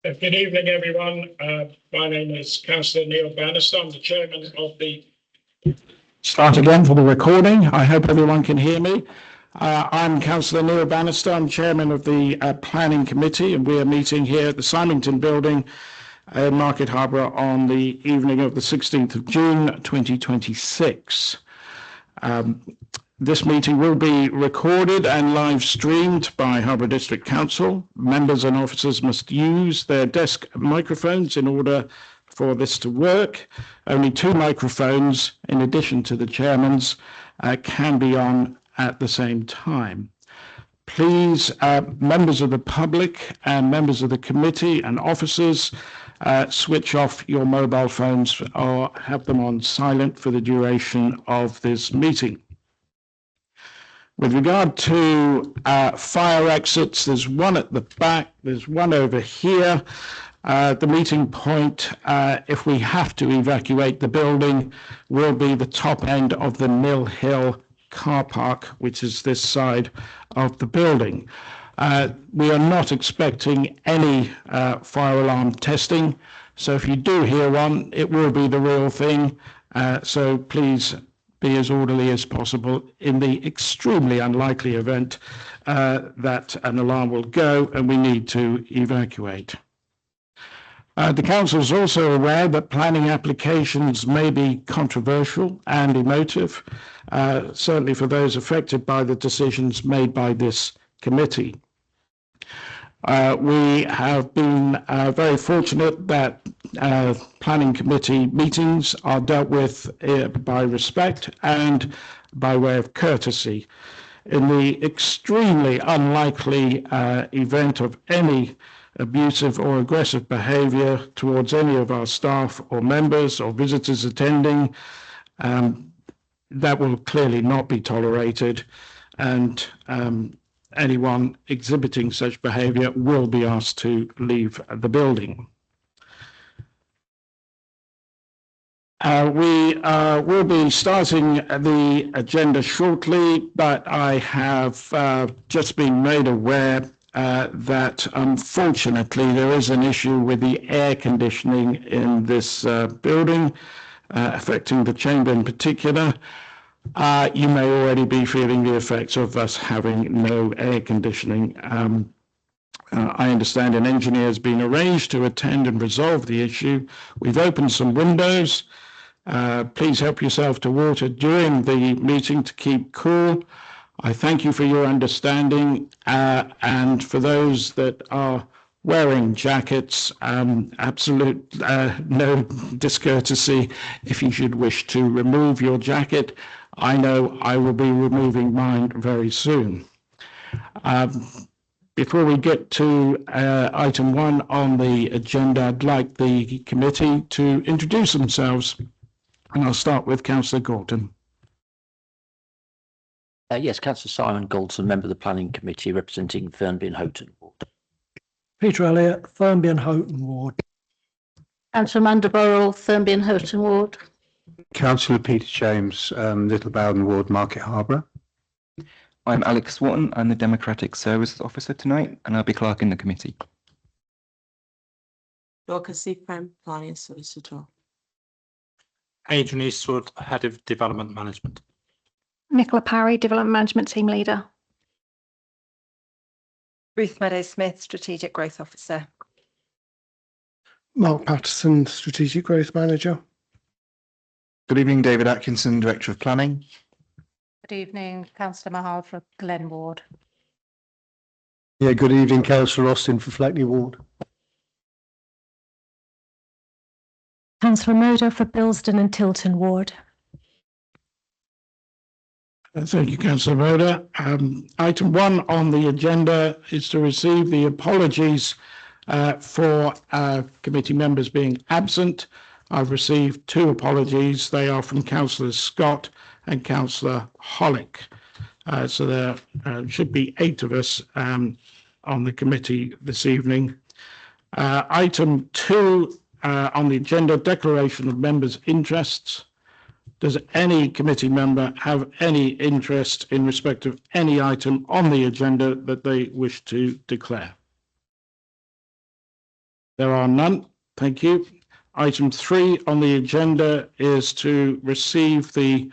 Good evening, everyone. My name is Councillor Neil Bannister. I'm the chairman of the... Start again for the recording. I hope everyone can hear me. I'm Councillor Neil Bannister. I'm chairman of the Planning Committee, and we are meeting here at the Symington Building in Market Harborough on the evening of the 16th of June 2026. This meeting will be recorded and live streamed by Harborough District Council. Members and officers must use their desk microphones in order for this to work. Only 2 microphones, in addition to the chairman's, can be on at the same time. Please, members of the public and members of the committee and officers, switch off your mobile phones or have them on silent for the duration of this meeting. With regard to fire exits, there's one at the back, there's one over here. The meeting point, if we have to evacuate the building, will be the top end of the Mill Hill car park, which is this side of the building. We are not expecting any fire alarm testing, so if you do hear one, it will be the real thing. So please be as orderly as possible in the extremely unlikely event that an alarm will go and we need to evacuate. The Council is also aware that planning applications may be controversial and emotive, certainly for those affected by the decisions made by this committee. We have been very fortunate that planning committee meetings are dealt with by respect and by way of courtesy. In the extremely unlikely event of any abusive or aggressive behaviour towards any of our staff or members or visitors attending, that will clearly not be tolerated, and anyone exhibiting such behaviour will be asked to leave the building. We will be starting the agenda shortly, but I have just been made aware that unfortunately there is an issue with the air conditioning in this building, affecting the chamber in particular. You may already be feeling the effects of us having no air conditioning. I understand an engineer has been arranged to attend and resolve the issue. We've opened some windows. Please help yourself to water during the meeting to keep cool. I thank you for your understanding, and for those that are wearing jackets, absolute no discourtesy if you should wish to remove your jacket. I know I will be removing mine very soon. Before we get to item 1 on the agenda, I'd like the committee to introduce themselves, and I'll start with Councillor Gorton. Yes, Councillor Simon Goldson, member of the Planning Committee representing Thurmby and Houghton Ward. Peter Elliott, Thurmby and Houghton Ward. Councillor Amanda Burrell, Thurmby and Houghton Ward. Councillor Peter James, Little Bowden Ward, Market Harborough. I'm Alex Wotton. I'm the Democratic Services Officer tonight, and I'll be clerking the committee. Dorcas Seacrane, Planning Solicitor. Adrian Eastwood, Head of Development Management. Nicola Parry, Development Management Team Leader. Ruth Meadows-Smith, Strategic Growth Officer. Mark Patterson, Strategic Growth Manager. Good evening, David Atkinson, Director of Planning. Good evening, Councillor Mahal for Glen Ward. Yeah, good evening, Councillor Austin for Fleckney Ward. Councillor Moder for Bilston and Tilton Ward. Thank you, Councillor Moder. Item 1 on the agenda is to receive the apologies for committee members being absent. I've received 2 apologies. They are from Councillor Scott and Councillor Hollick. So there should be 8 of us on the committee this evening. Item 2 on the agenda, declaration of members' interests. Does any committee member have any interest in respect of any item on the agenda that they wish to declare? There are none. Thank you. Item 3 on the agenda is to receive the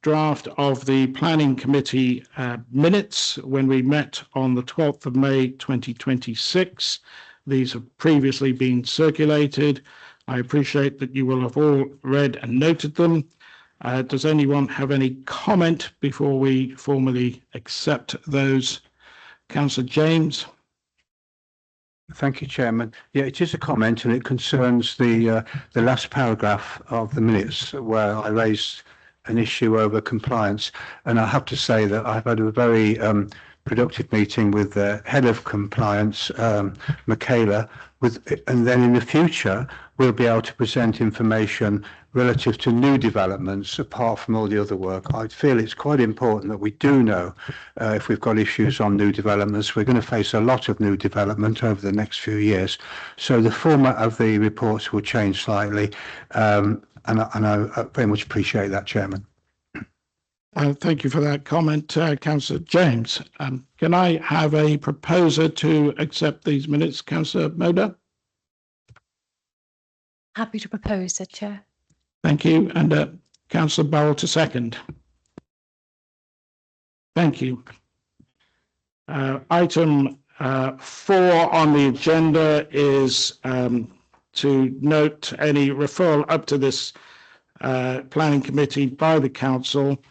draft of the Planning Committee minutes when we met on the 12th of May 2026. These have previously been circulated. I appreciate that you will have all read and noted them. Does anyone have any comment before we formally accept those? Councillor James. Thank you, Chairman. Yeah, it is a comment, and it concerns the last paragraph of the minutes where I raised an issue over compliance. And I have to say that I've had a very productive meeting with the head of compliance, Michaela, and then in the future we'll be able to present information relative to new developments apart from all the other work. I feel it's quite important that we do know if we've got issues on new developments. We're going to face a lot of new development over the next few years, so the format of the reports will change slightly, and I very much appreciate that, Chairman. Thank you for that comment, Councillor James. Can I have a proposer to accept these minutes, Councillor Moder? Happy to propose it, Chair. Thank you. And Councillor Burrell to second. Thank you. Item 4 on the agenda is to note any referral up to this planning committee by the council.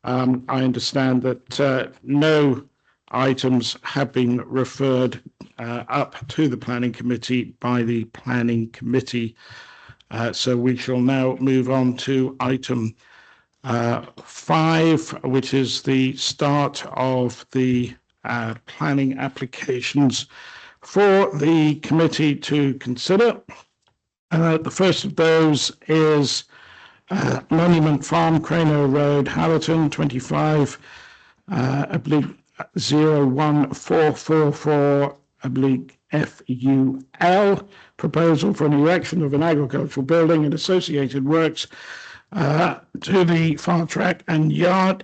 I understand that no items have been referred up to the planning committee by the planning committee. So we shall now move on to item 5, which is the start of the planning applications for the committee to consider. The first of those is Monument Farm, Crano Road, Hallerton, 25, oblique 01444, oblique FUL, proposal for an erection of an agricultural building and associated works to the far track and yard,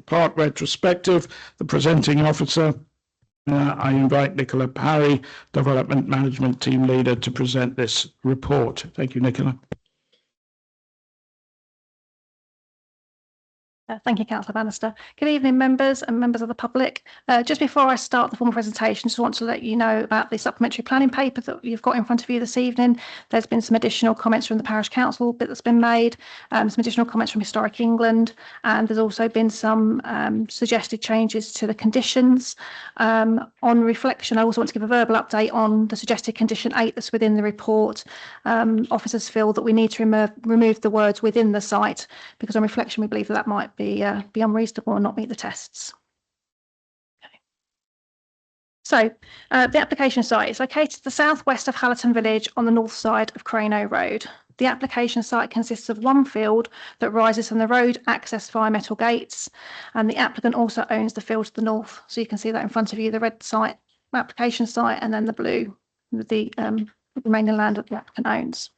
part retrospective. The presenting officer, I invite Nicola Parry, Development Management Team Leader, to present this report. Thank you, Nicola. Thank you, Councillor Bannister. Good evening, members and members of the public. Just before I start the formal presentation, just want to let you know about the supplementary planning paper that you've got in front of you this evening. There's been some additional comments from the Parish Council bit that's been made, some additional comments from Historic England, and there's also been some suggested changes to the conditions. On reflection, I also want to give a verbal update on the suggested condition 8 that's within the report. Officers feel that we need to remove the words within the site, because on reflection we believe that might be unreasonable and not meet the tests. Okay. So the application site is located to the southwest of Hallerton Village on the north side of Crano Road. The application site consists of one field that rises from the road accessed via metal gates, and the applicant also owns the field to the north. So you can see that in front of you, the red site, application site, and then the blue, the remaining land that the applicant owns.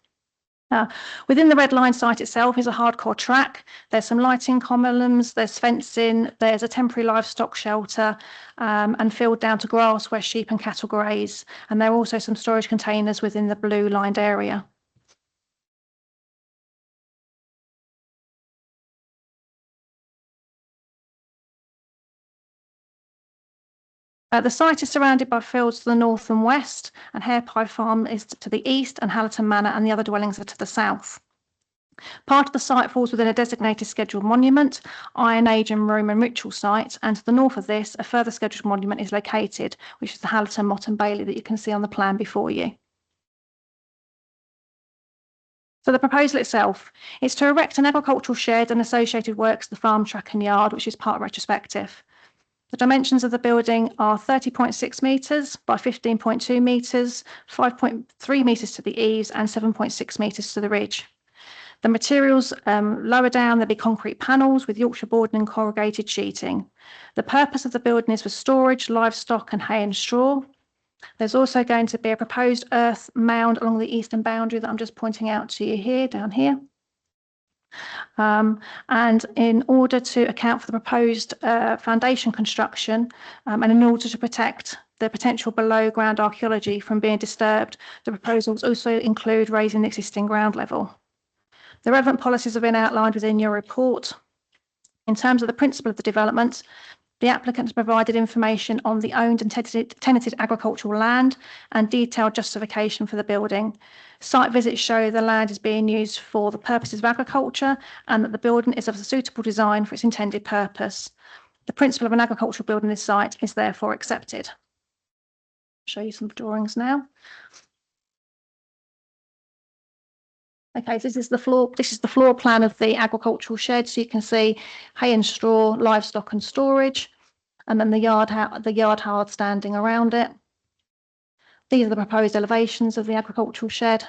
Within the red line site itself is a hardcore track. There's some lighting columns, there's fencing, there's a temporary livestock shelter, and field down to grass where sheep and cattle graze. And there are also some storage containers within the blue lined area. The site is surrounded by fields to the north and west, and Harepie Farm is to the east, and Hallerton Manor and the other dwellings are to the south. Part of the site falls within a designated scheduled monument, Iron Age and Roman ritual site, and to the north of this, a further scheduled monument is located, which is the Hallerton Motte and Bailey that you can see on the plan before you. So the proposal itself is to erect an agricultural shed and associated works to the farm, track and yard, which is part retrospective. The dimensions of the building are 30.6 metres by 15.2 metres, 5.3 metres to the eaves and 7.6 metres to the ridge. The materials lower down, there'll be concrete panels with Yorkshire boarding and corrugated sheeting. The purpose of the building is for storage, livestock and hay and straw. There's also going to be a proposed earth mound along the eastern boundary that I'm just pointing out to you here, down here. And in order to account for the proposed foundation construction and in order to protect the potential below ground archaeology from being disturbed, the proposals also include raising the existing ground level. The relevant policies have been outlined within your report. In terms of the principle of the development, the applicant has provided information on the owned and tenanted agricultural land and detailed justification for the building. Site visits show the land is being used for the purposes of agriculture and that the building is of a suitable design for its intended purpose. The principle of an agricultural building on this site is therefore accepted. I'll show you some drawings now. Okay, so this is the floor plan of the agricultural shed. So you can see hay and straw, livestock and storage, and then the yard hard standing around it. These are the proposed elevations of the agricultural shed.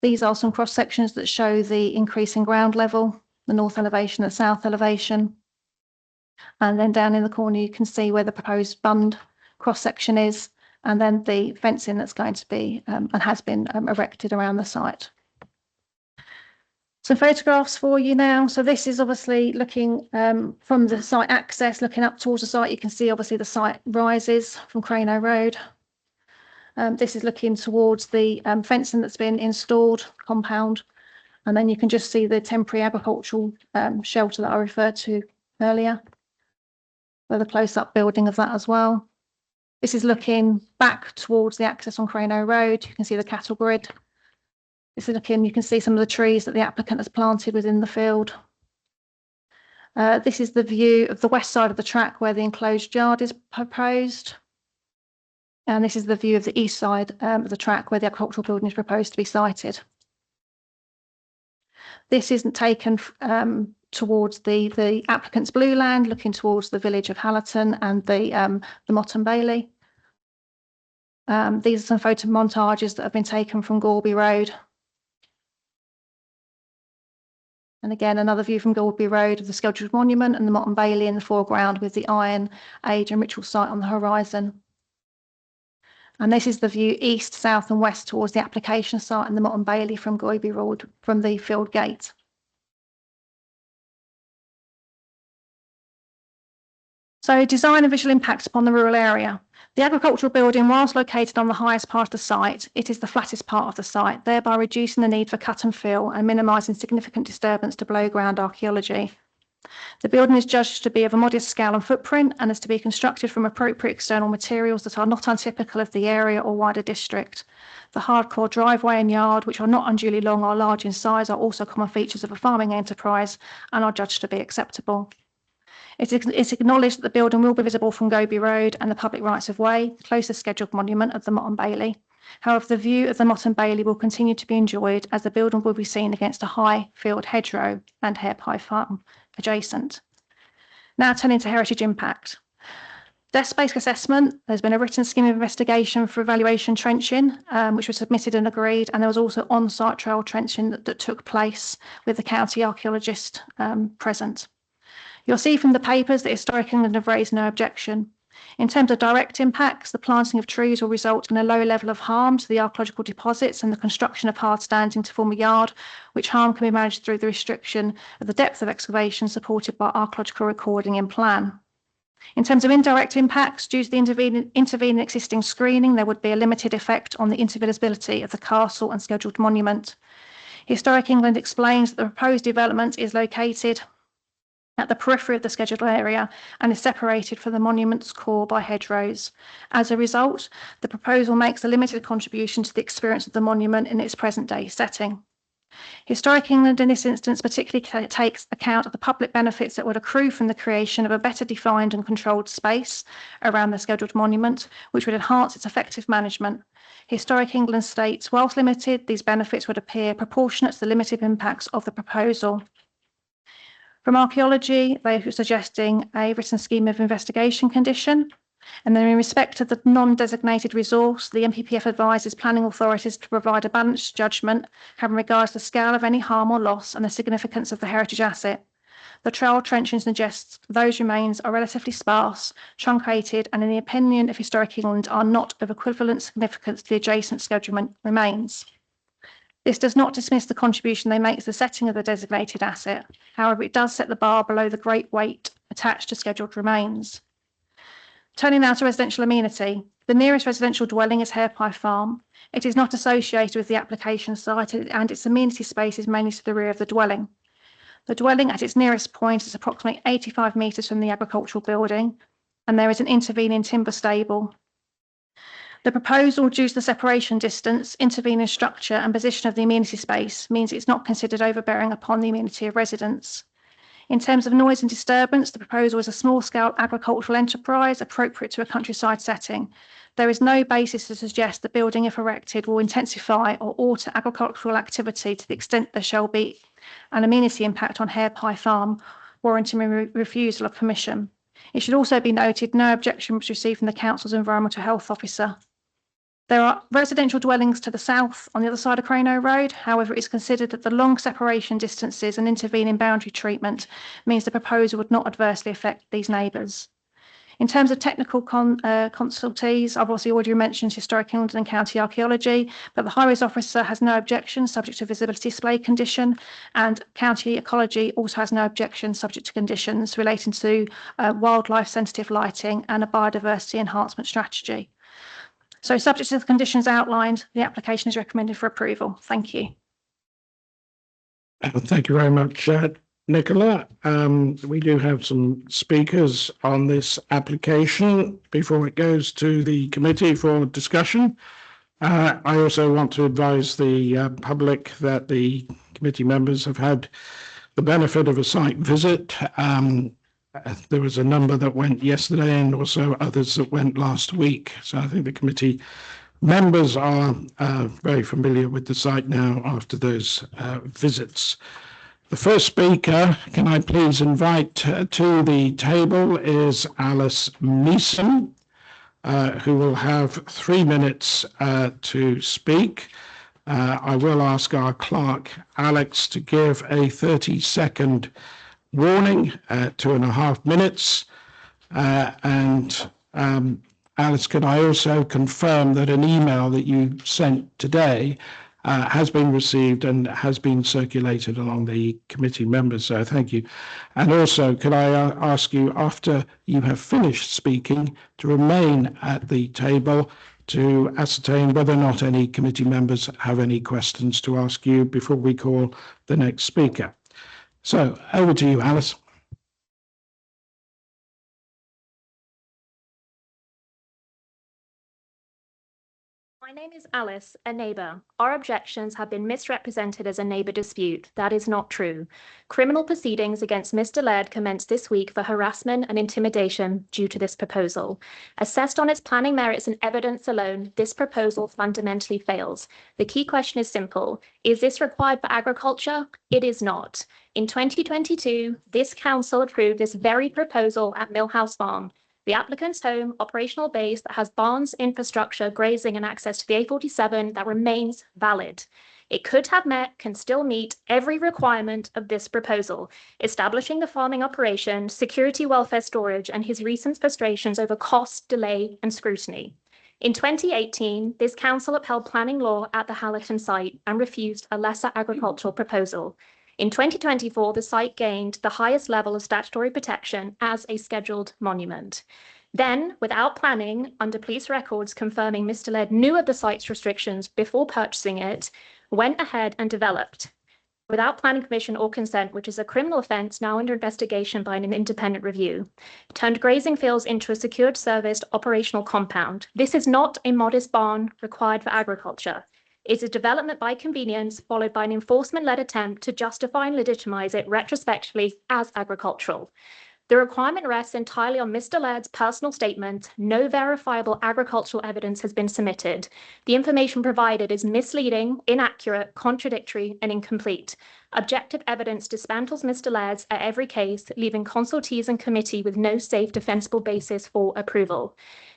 These are some cross sections that show the increase in ground level, the north elevation, the south elevation. And then down in the corner, you can see where the proposed bund cross section is, and then the fencing that's going to be and has been erected around the site. Some photographs for you now. So this is obviously looking from the site access, looking up towards the site. You can see obviously the site rises from Crano Road. This is looking towards the fencing that's been installed, compound. And then you can just see the temporary agricultural shelter that I referred to earlier. With a close-up building of that as well. This is looking back towards the access on Crano Road. You can see the cattle grid. This is looking, you can see some of the trees that the applicant has planted within the field. This is the view of the west side of the track where the enclosed yard is proposed. And this is the view of the east side of the track where the agricultural building is proposed to be sited. This isn't taken towards the applicant's blue land, looking towards the village of Hallerton and the Motte Bailey. These are some photo montages that have been taken from Gorby Road. And again, another view from Gorby Road of the scheduled monument and the Motte Bailey in the foreground with the Iron Age and Ritual site on the horizon. And this is the view east, south and west towards the application site and the Motte Bailey from Gorby Road from the field gate. So design and visual impacts upon the rural area. The agricultural building, whilst located on the highest part of the site, it is the flattest part of the site, thereby reducing the need for cut and fill and minimising significant disturbance to below ground archaeology. The building is judged to be of a modest scale and footprint and is to be constructed from appropriate external materials that are not untypical of the area or wider district. The hardcore driveway and yard, which are not unduly long or large in size, are also common features of a farming enterprise and are judged to be acceptable. It's acknowledged that the building will be visible from Gorby Road and the public rights of way, the closest scheduled monument of the Motte Bailey. However, the view of the Motte Bailey will continue to be enjoyed as the building will be seen against a high field hedgerow and hare pie farm adjacent. Now turning to heritage impact. Desk-based assessment, there's been a written scheme of investigation for evaluation trenching, which was submitted and agreed, and there was also on-site trail trenching that took place with the county archaeologist present. You'll see from the papers that Historic England have raised no objection. In terms of direct impacts, the planting of trees will result in a low level of harm to the archaeological deposits and the construction of hard standing to form a yard, which harm can be managed through the restriction of the depth of excavation supported by archaeological recording in plan. In terms of indirect impacts, due to the intervening existing screening, there would be a limited effect on the intervisibility of the castle and scheduled monument. Historic England explains that the proposed development is located at the periphery of the scheduled area and is separated from the monument's core by hedgerows. As a result, the proposal makes a limited contribution to the experience of the monument in its present day setting. Historic England in this instance particularly takes account of the public benefits that would accrue from the creation of a better defined and controlled space around the scheduled monument, which would enhance its effective management. Historic England states, whilst limited, these benefits would appear proportionate to the limited impacts of the proposal. From archaeology, they are suggesting a written scheme of investigation condition. And then in respect of the non-designated resource, the NPPF advises planning authorities to provide a balanced judgment having regards to the scale of any harm or loss and the significance of the heritage asset. The trail trenching suggests those remains are relatively sparse, truncated, and in the opinion of Historic England are not of equivalent significance to the adjacent scheduled remains. This does not dismiss the contribution they make to the setting of the designated asset. However, it does set the bar below the great weight attached to scheduled remains. Turning now to residential amenity. The nearest residential dwelling is Harepie Farm. It is not associated with the application site and its amenity space is mainly to the rear of the dwelling. The dwelling at its nearest point is approximately 85 metres from the agricultural building, and there is an intervening timber stable. The proposal, due to the separation distance, intervening structure and position of the amenity space, means it's not considered overbearing upon the amenity of residents. In terms of noise and disturbance, the proposal is a small-scale agricultural enterprise appropriate to a countryside setting. There is no basis to suggest the building, if erected, will intensify or alter agricultural activity to the extent there shall be an amenity impact on Harepie Farm, warranting refusal of permission. It should also be noted no objection was received from the Council's Environmental Health Officer. There are residential dwellings to the south on the other side of Crano Road. However, it is considered that the long separation distances and intervening boundary treatment means the proposal would not adversely affect these neighbours. In terms of technical consultees, I've obviously already mentioned Historic England and County Archaeology, but the Highways Officer has no objection subject to visibility display condition, and County Ecology also has no objection subject to conditions relating to wildlife sensitive lighting and a biodiversity enhancement strategy. So subject to the conditions outlined, the application is recommended for approval. Thank you. Thank you very much, Nicola. We do have some speakers on this application before it goes to the committee for discussion. I also want to advise the public that the committee members have had the benefit of a site visit. There was a number that went yesterday and also others that went last week. So I think the committee members are very familiar with the site now after those visits. The first speaker, can I please invite to the table, is Alice Meeson, who will have 3 minutes to speak. I will ask our clerk, Alex, to give a 30-second warning, 2.5 minutes. Alice, can I also confirm that an email that you sent today has been received and has been circulated along the committee members, so thank you. And also, could I ask you, after you have finished speaking, to remain at the table to ascertain whether or not any committee members have any questions to ask you before we call the next speaker. So, over to you, Alice. My name is Alice, a neighbour. Our objections have been misrepresented as a neighbour dispute. That is not true. Criminal proceedings against Mr. Laird commenced this week for harassment and intimidation due to this proposal. Assessed on its planning merits and evidence alone, this proposal fundamentally fails. The key question is simple. Is this required for agriculture? It is not. In 2022, this council approved this very proposal at Millhouse Farm. The applicant's home, operational base that has barns, infrastructure, grazing and access to the A47 that remains valid. It could have met, can still meet every requirement of this proposal, establishing the farming operation, security, welfare, storage, and his recent frustrations over cost, delay and scrutiny. In 2018, this council upheld planning law at the Hallerton site and refused a lesser agricultural proposal. In 2024, the site gained the highest level of statutory protection as a scheduled monument. Then, without planning, under police records confirming Mr. Laird knew of the site's restrictions before purchasing it, went ahead and developed, without planning permission or consent, which is a criminal offence now under investigation by an independent review, turned grazing fields into a secured serviced operational compound. This is not a modest barn required for agriculture. It's a development by convenience followed by an enforcement-led attempt to justify and legitimise it retrospectively as agricultural. The requirement rests entirely on Mr. Laird's personal statement. No verifiable agricultural evidence has been submitted. The information provided is misleading, inaccurate, contradictory, and incomplete. Objective evidence dismantles Mr. Laird's at every case, leaving consultees and committee with no safe, defensible basis for approval.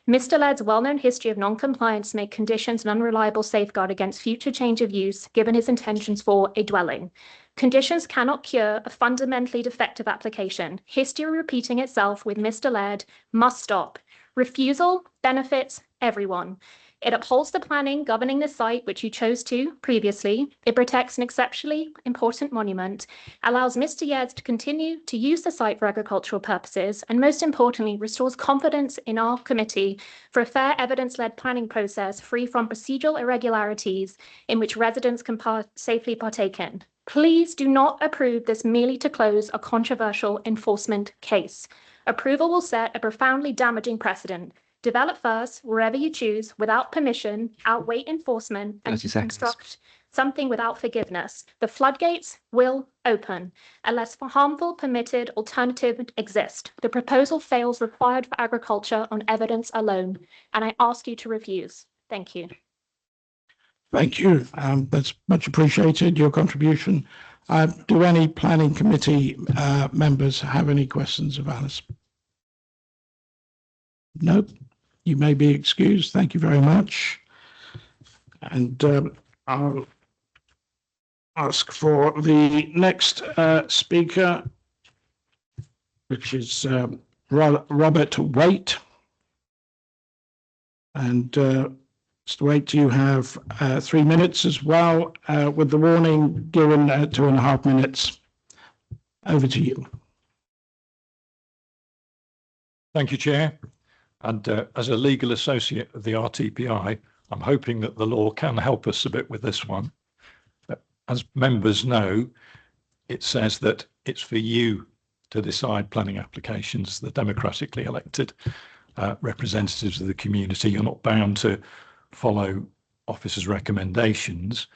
Mr. Laird's well-known history of non-compliance make conditions an unreliable safeguard against future change of use, given his intentions for a dwelling. Conditions cannot cure a fundamentally defective application. History repeating itself with Mr. Laird must stop. Refusal benefits everyone. It upholds the planning governing the site which you chose to previously. It protects an exceptionally important monument, allows Mr. Yeards to continue to use the site for agricultural purposes, and most importantly, restores confidence in our committee for a fair evidence-led planning process free from procedural irregularities in which residents can safely partake in. Please do not approve this merely to close a controversial enforcement case. Approval will set a profoundly damaging precedent. Develop first, wherever you choose, without permission, outweigh enforcement, and 30 seconds. construct something without forgiveness. The floodgates will open unless harmful permitted alternative exist. The proposal fails required for agriculture on evidence alone, and I ask you to refuse. Thank you. Thank you. That's much appreciated, your contribution. Do any planning committee members have any questions of Alice? No, you may be excused. Thank you very much. And I'll ask for the next speaker, which is Robert Waite. And Mr. Waite, you have 3 minutes as well, with the warning given 2.5 minutes. Over to you. Thank you, Chair. And as a legal associate of the RTPI, I'm hoping that the law can help us a bit with this one. As members know, it says that it's for you to decide planning applications, the democratically elected representatives of the community. You're not bound to follow officers' recommendations.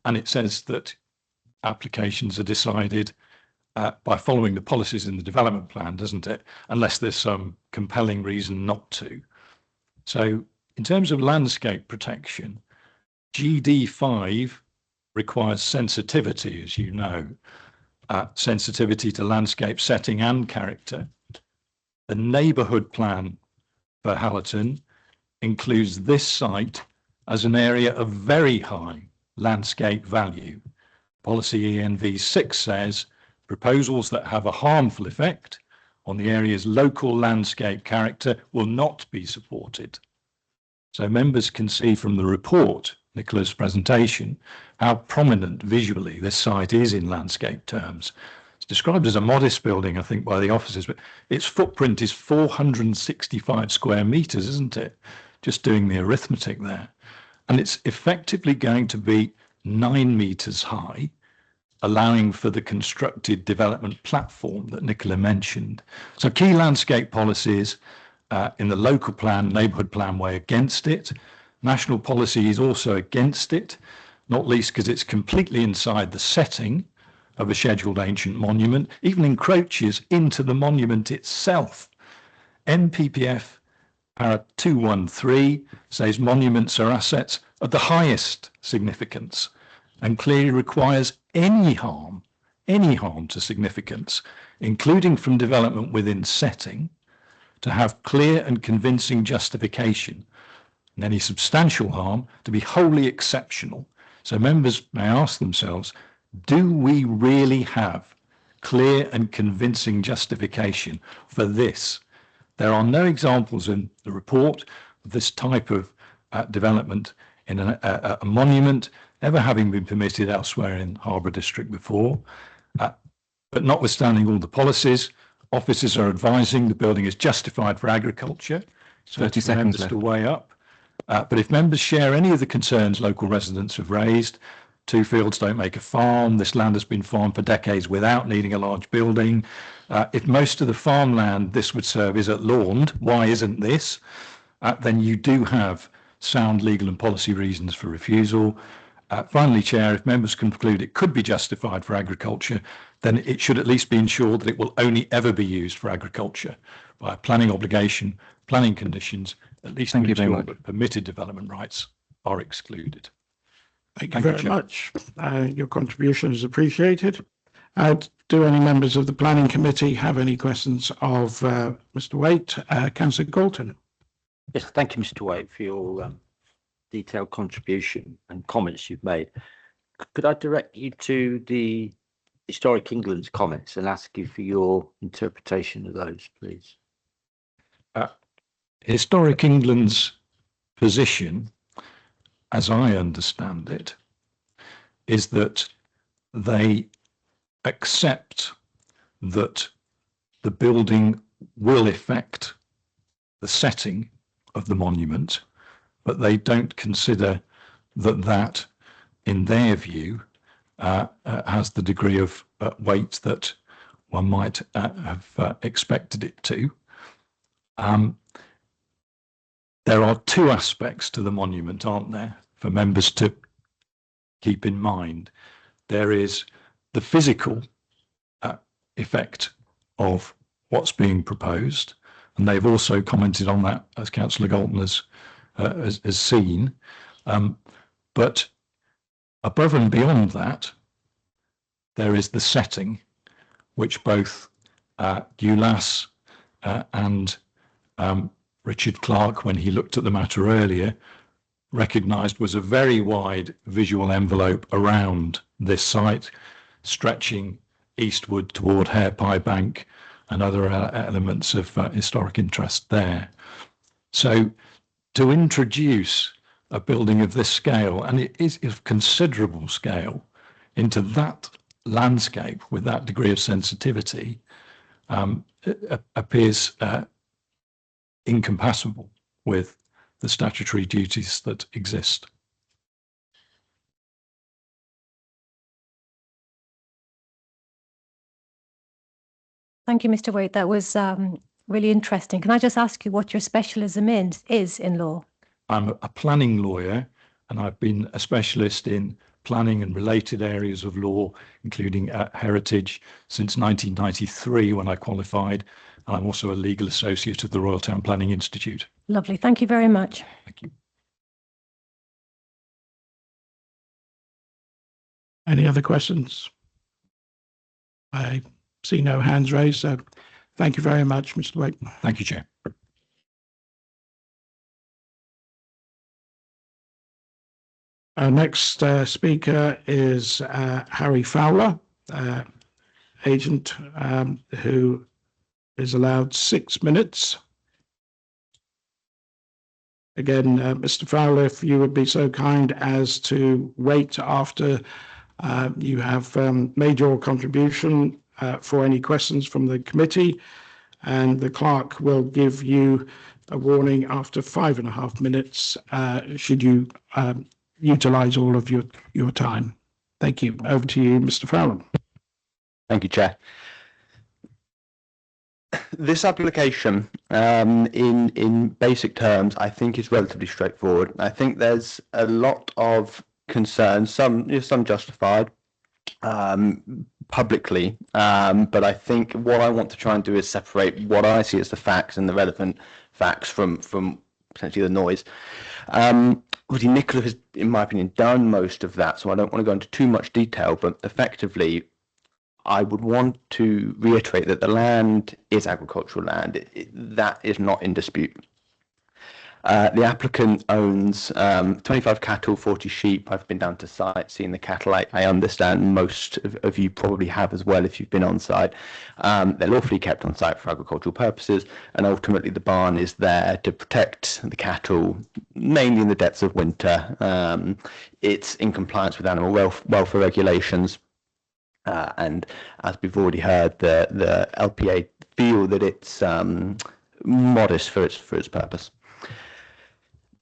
And it says that applications are decided by following the policies in the development plan, doesn't it? Unless there's some compelling reason not to. So in terms of landscape protection, GD5 requires sensitivity, as you know, sensitivity to landscape setting and character. The neighbourhood plan for Hallerton includes this site as an area of very high landscape value. Policy ENV 6 says proposals that have a harmful effect on the area's local landscape character will not be supported. So members can see from the report, Nicola's presentation, how prominent visually this site is in landscape terms. It's described as a modest building, I think, by the officers, but its footprint is 465 square metres, isn't it? Just doing the arithmetic there. And it's effectively going to be 9 metres high, allowing for the constructed development platform that Nicola mentioned. So key landscape policies in the local plan, neighbourhood plan way against it. National policy is also against it, not least because it's completely inside the setting of a scheduled ancient monument, even encroaches into the monument itself. NPPF para 213 says monuments are assets of the highest significance and clearly requires any harm to significance, including from development within setting, to have clear and convincing justification, and any substantial harm to be wholly exceptional. So members may ask themselves, do we really have clear and convincing justification for this? There are no examples in the report of this type of development in a monument ever having been permitted elsewhere in Harbour District before. But notwithstanding all the policies, officers are advising the building is justified for agriculture. So 30 seconds left to weigh up. But if members share any of the concerns local residents have raised, 2 fields don't make a farm, this land has been farmed for decades without needing a large building. If most of the farmland this would serve is at lawned, why isn't this? Then you do have sound legal and policy reasons for refusal. Finally, Chair, if members conclude it could be justified for agriculture, then it should at least be ensured that it will only ever be used for agriculture by a planning obligation, planning conditions, at least to ensure that permitted development rights are excluded. Thank you very much. Your contribution is appreciated. Do any members of the Planning Committee have any questions of Mr. Waite? Councillor Galton. Yes, thank you, Mr. Waite, for your detailed contribution and comments you've made. Could I direct you to the Historic England's comments and ask you for your interpretation of those, please? Historic England's position, as I understand it, is that they accept that the building will affect the setting of the monument, but they don't consider that that, in their view, has the degree of weight that one might have expected it to. There are two aspects to the monument, aren't there, for members to keep in mind. There is the physical effect of what's being proposed, and they've also commented on that, as Councillor Galton has seen. But above and beyond that, there is the setting, which both ULAS and Richard Clark, when he looked at the matter earlier, recognised was a very wide visual envelope around this site, stretching eastward toward Hare Pie Bank and other elements of historic interest there. So to introduce a building of this scale, and it is of considerable scale, into that landscape with that degree of sensitivity appears incompatible with the statutory duties that exist. Thank you, Mr. Waite. That was really interesting. Can I just ask you what your specialism is in law? I'm a planning lawyer, and I've been a specialist in planning and related areas of law, including heritage, since 1993 when I qualified. I'm also a legal associate of the Royal Town Planning Institute. Lovely. Thank you very much. Thank you. Any other questions? I see no hands raised, so thank you very much, Mr. Waite. Thank you, Chair. Our next speaker is Harry Fowler, agent, who is allowed 6 minutes. Again, Mr. Fowler, if you would be so kind as to wait after you have made your contribution for any questions from the committee, and the clerk will give you a warning after 5.5 minutes should you utilise all of your time. Thank you. Over to you, Mr. Fowler. Thank you, Chair. This application, in basic terms, I think is relatively straightforward. I think there's a lot of concerns, some justified publicly, but I think what I want to try and do is separate what I see as the facts and the relevant facts from potentially the noise. Obviously, Nicola has, in my opinion, done most of that, so I don't want to go into too much detail, but effectively, I would want to reiterate that the land is agricultural land. That is not in dispute. The applicant owns 25 cattle, 40 sheep. I've been down to site, seen the cattle. I understand most of you probably have as well if you've been on site. They're lawfully kept on site for agricultural purposes, and ultimately the barn is there to protect the cattle, mainly in the depths of winter. It's in compliance with animal welfare regulations. And as we've already heard, the LPA feel that it's modest for its purpose.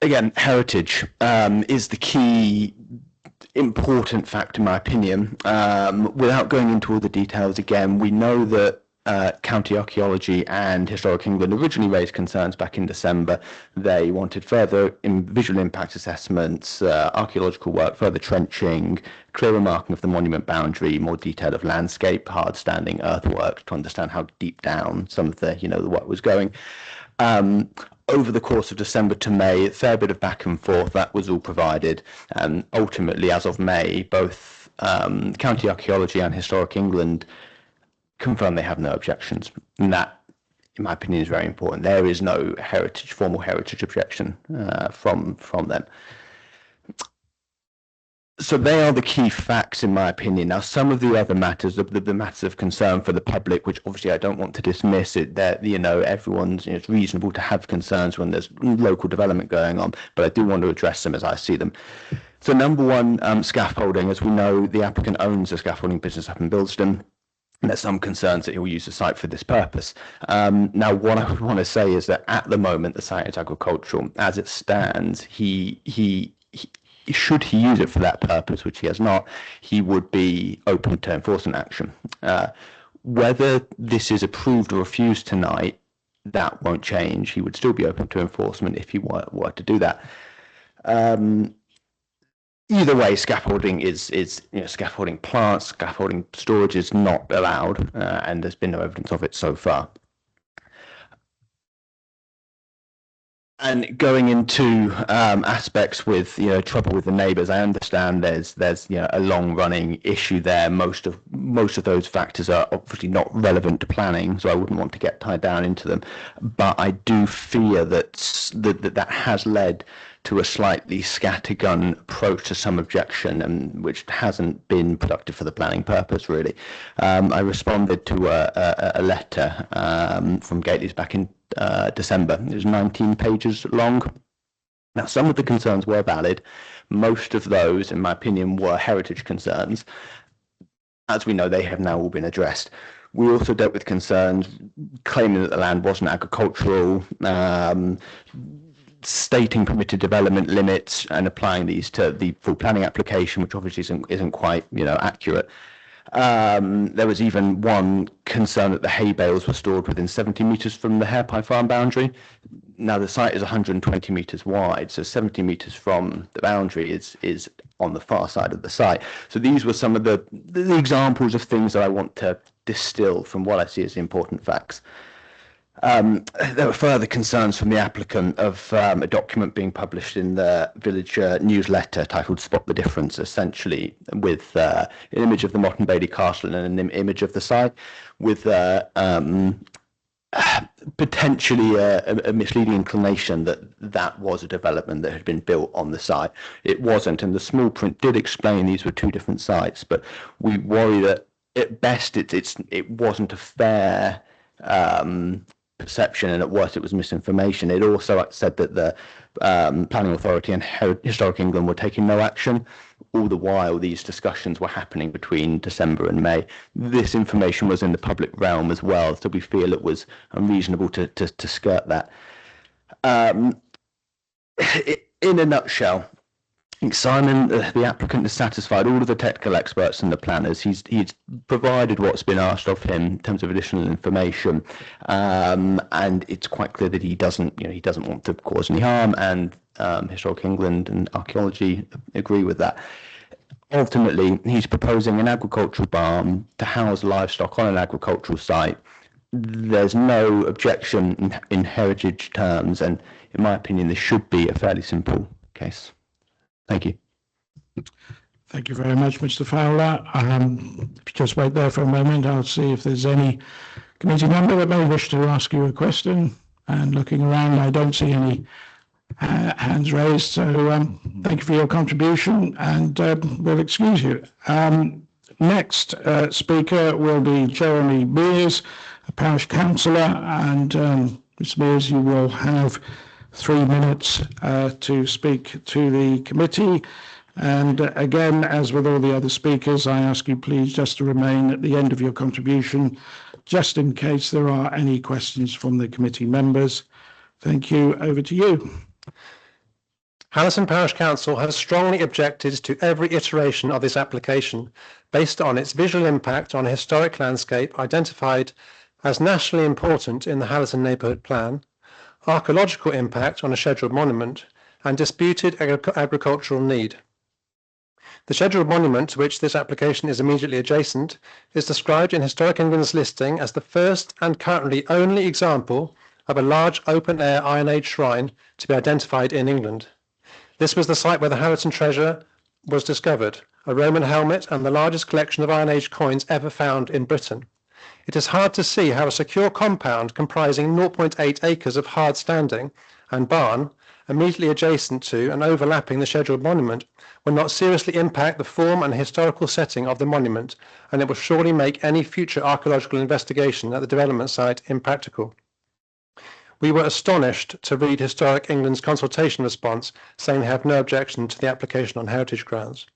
Again, heritage is the key important fact in my opinion. Without going into all the details again, we know that County Archaeology and Historic England originally raised concerns back in December. They wanted further visual impact assessments, archaeological work, further trenching, clearer marking of the monument boundary, more detail of landscape, hard standing earthwork to understand how deep down some of the the work was going. Over the course of December to May, a fair bit of back and forth, that was all provided. Ultimately, as of May, both County Archaeology and Historic England confirm they have no objections. And that, in my opinion, is very important. There is no formal heritage objection from them. So they are the key facts, in my opinion. Now, some of the other matters, the matters of concern for the public, which obviously I don't want to dismiss it, that, you know, everyone's, you know, it's reasonable to have concerns when there's local development going on, but I do want to address them as I see them. So number one, scaffolding. As we know, the applicant owns a scaffolding business up in Bilston. And there's some concerns that he will use the site for this purpose. Now, what I would want to say is that at the moment, the site is agricultural. As it stands, should he use it for that purpose, which he has not, he would be open to enforcement action. Whether this is approved or refused tonight, that won't change. He would still be open to enforcement if he were to do that. Either way, scaffolding is you know, scaffolding plants, scaffolding storage is not allowed, and there's been no evidence of it so far. And going into aspects with, you know, trouble with the neighbours, I understand there's you know, a long-running issue there. Most of those factors are obviously not relevant to planning, so I wouldn't want to get tied down into them. But I do fear that has led to a slightly scattergun approach to some objection, and which hasn't been productive for the planning purpose, really. I responded to a letter from Gately's back in December. It was 19 pages long. Now, some of the concerns were valid. Most of those, in my opinion, were heritage concerns. As we know, they have now all been addressed. We also dealt with concerns claiming that the land wasn't agricultural, stating permitted development limits and applying these to the full planning application, which obviously isn't quite, you know, accurate. There was even one concern that the hay bales were stored within 70 metres from the Hairpie farm boundary. Now, the site is 120 metres wide, so 70 metres from the boundary is on the far side of the site. So these were some of the examples of things that I want to distill from what I see as important facts. There were further concerns from the applicant of a document being published in the village newsletter titled Spot the Difference, essentially with an image of the Moreton Bailey Castle and an image of the site, with potentially a misleading inclination that was a development that had been built on the site. It wasn't, and the small print did explain these were two different sites, but we worry that at best it wasn't a fair perception, and at worst it was misinformation. It also said that the Planning Authority and Historic England were taking no action. All the while these discussions were happening between December and May. This information was in the public realm as well, so we feel it was unreasonable to skirt that. In a nutshell, Simon, the applicant, has satisfied all of the technical experts and the planners. He's provided what's been asked of him in terms of additional information, and it's quite clear that he doesn't want to cause any harm. And Historic England and archaeology agree with that. Ultimately, he's proposing an agricultural barn to house livestock on an agricultural site. There's no objection in heritage terms, and in my opinion, this should be a fairly simple case. Thank you. Thank you very much, Mr. Fowler. If you just wait there for a moment, I'll see if there's any committee member that may wish to ask you a question. And looking around, I don't see any hands raised. So thank you for your contribution, and we'll excuse you. Next speaker will be Jeremy Mears, a parish councillor, and Ms. Mears, you will have 3 minutes to speak to the committee. And again, as with all the other speakers, I ask you please just to remain at the end of your contribution, just in case there are any questions from the committee members. Thank you. Over to you. Hallison Parish Council has strongly objected to every iteration of this application based on its visual impact on a historic landscape identified as nationally important in the Hallison Neighbourhood Plan, archaeological impact on a scheduled monument, and disputed agricultural need. The scheduled monument to which this application is immediately adjacent is described in Historic England's listing as the first and currently only example of a large open-air Iron Age shrine to be identified in England. This was the site where the Harrison treasure was discovered, a Roman helmet and the largest collection of Iron Age coins ever found in Britain. It is hard to see how a secure compound comprising 0.8 acres of hard standing and barn immediately adjacent to and overlapping the scheduled monument will not seriously impact the form and historical setting of the monument, and it will surely make any future archaeological investigation at the development site impractical. We were astonished to read Historic England's consultation response saying they have no objection to the application on heritage grounds.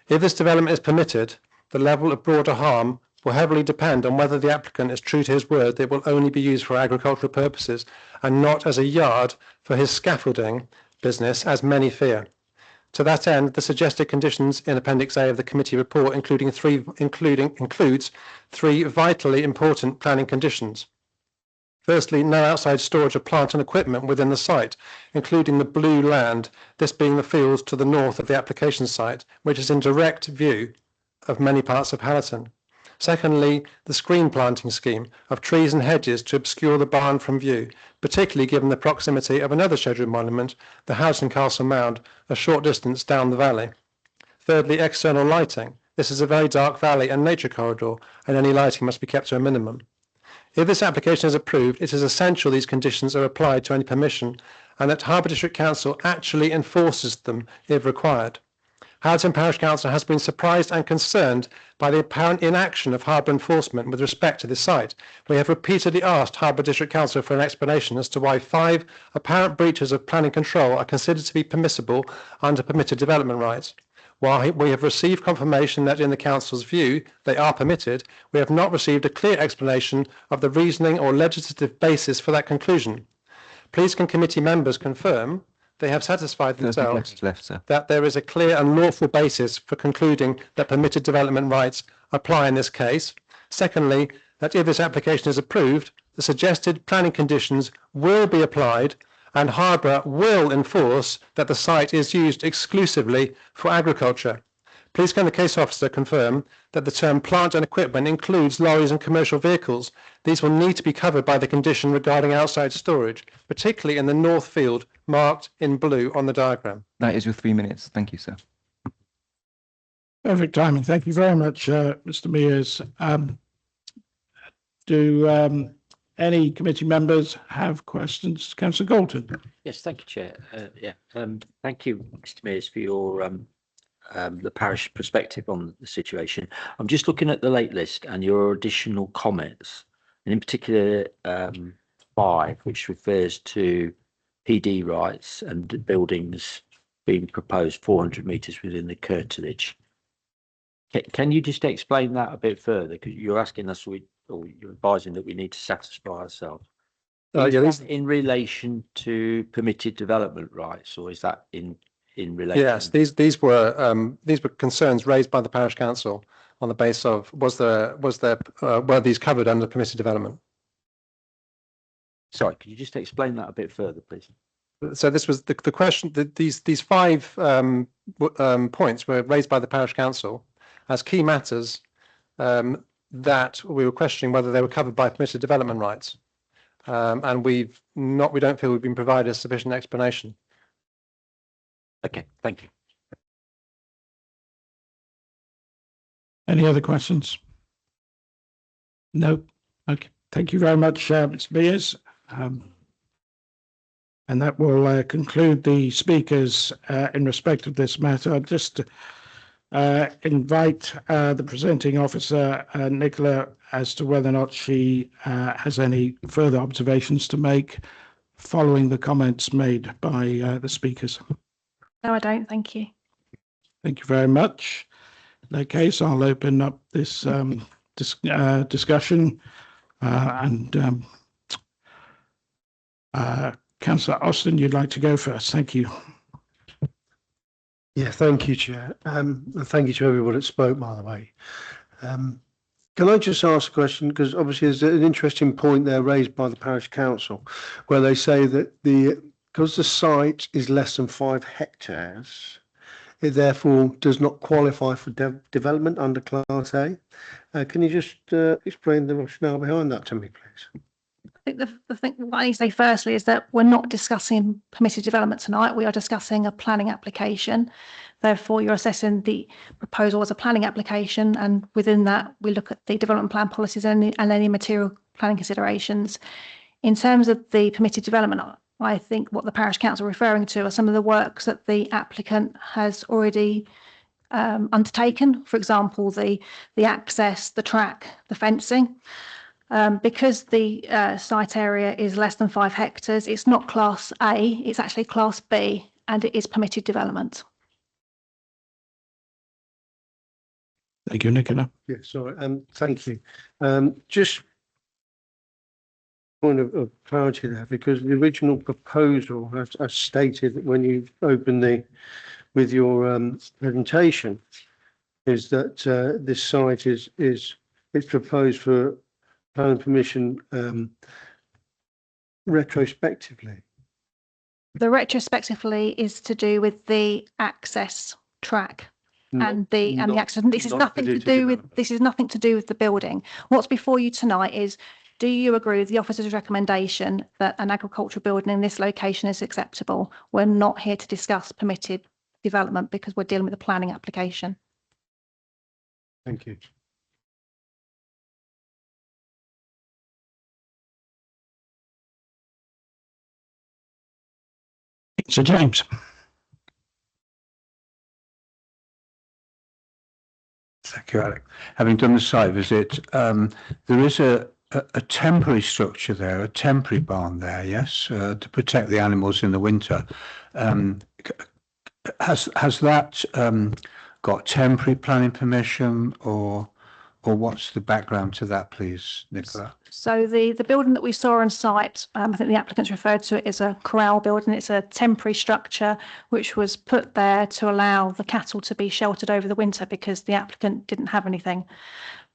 If this development is permitted, the level of broader harm will heavily depend on whether the applicant is true to his word that it will only be used for agricultural purposes and not as a yard for his scaffolding business, as many fear. To that end, the suggested conditions in Appendix A of the committee report includes three vitally important planning conditions. Firstly, no outside storage of plant and equipment within the site, including the blue land, this being the fields to the north of the application site, which is in direct view of many parts of Hallerton. Secondly, the screen planting scheme of trees and hedges to obscure the barn from view, particularly given the proximity of another scheduled monument, the Houghton Castle Mound, a short distance down the valley. Thirdly, external lighting. This is a very dark valley and nature corridor, and any lighting must be kept to a minimum. If this application is approved, it is essential these conditions are applied to any permission and that Harbour District Council actually enforces them if required. Hallerton Parish Council has been surprised and concerned by the apparent inaction of harbour enforcement with respect to this site. We have repeatedly asked Harbour District Council for an explanation as to why 5 apparent breaches of planning control are considered to be permissible under permitted development rights. While we have received confirmation that in the Council's view they are permitted, we have not received a clear explanation of the reasoning or legislative basis for that conclusion. Please can committee members confirm they have satisfied themselves that there is a clear and lawful basis for concluding that permitted development rights apply in this case. Secondly, that if this application is approved, the suggested planning conditions will be applied and Harbour will enforce that the site is used exclusively for agriculture. Please can the case officer confirm that the term plant and equipment includes lorries and commercial vehicles. These will need to be covered by the condition regarding outside storage, particularly in the north field marked in blue on the diagram. That is your 3 minutes. Thank you, sir. Perfect timing. Thank you very much, Mr. Mears. Do any committee members have questions? Councillor Galton. Yes, thank you, Chair. Thank you, Mr. Mears, for your the parish perspective on the situation. I'm just looking at the late list and your additional comments, and in particular 5, which refers to PD rights and buildings being proposed 400 metres within the curtilage. Can you just explain that a bit further? Because you're asking us, or you're advising that we need to satisfy ourselves. In relation to permitted development rights, or is that in relation? Yes, these were concerns raised by the parish council on the basis of were these covered under permitted development? Sorry, could you just explain that a bit further, please? So this was the question. These 5 points were raised by the parish council as key matters that we were questioning whether they were covered by permitted development rights, and we don't feel we've been provided a sufficient explanation. Okay, thank you. Any other questions? No. Okay. Thank you very much, Mr. Mears. And that will conclude the speakers in respect of this matter. I'll just invite the presenting officer, Nicola, as to whether or not she has any further observations to make following the comments made by the speakers. No, I don't. Thank you. Thank you very much. In that case, I'll open up this discussion and Councillor Austin, you'd like to go first. Thank you. Yeah, thank you, Chair. And thank you to everyone that spoke, by the way. Can I just ask a question? Because obviously there's an interesting point there raised by the parish council, where they say that because the site is less than 5 hectares, it therefore does not qualify for development under Class A. Can you just explain the rationale behind that to me, please? I think the thing what I need to say firstly is that we're not discussing permitted development tonight. We are discussing a planning application. Therefore, you're assessing the proposal as a planning application, and within that, we look at the development plan policies and any material planning considerations. In terms of the permitted development, I think what the parish council are referring to are some of the works that the applicant has already undertaken. For example, the access, the track, the fencing. Because the site area is less than 5 hectares, it's not Class A, it's actually Class B, and it is permitted development. Thank you, Nicola. Yeah, sorry. Thank you. Just point of clarity there, because the original proposal, as stated when you opened with your presentation, is that this site it's proposed for planning permission retrospectively. The retrospectively is to do with the access track and the access. This is nothing to do with the building. What's before you tonight is, do you agree with the officer's recommendation that an agricultural building in this location is acceptable? We're not here to discuss permitted development because we're dealing with a planning application. Thank you. Sir James. Thank you, Alec. Having done the site visit, there is a temporary structure there, a temporary barn there, yes, to protect the animals in the winter. Has that got temporary planning permission, or what's the background to that, please, Nicola? So the building that we saw on site, I think the applicants referred to it as a corral building. It's a temporary structure which was put there to allow the cattle to be sheltered over the winter because the applicant didn't have anything.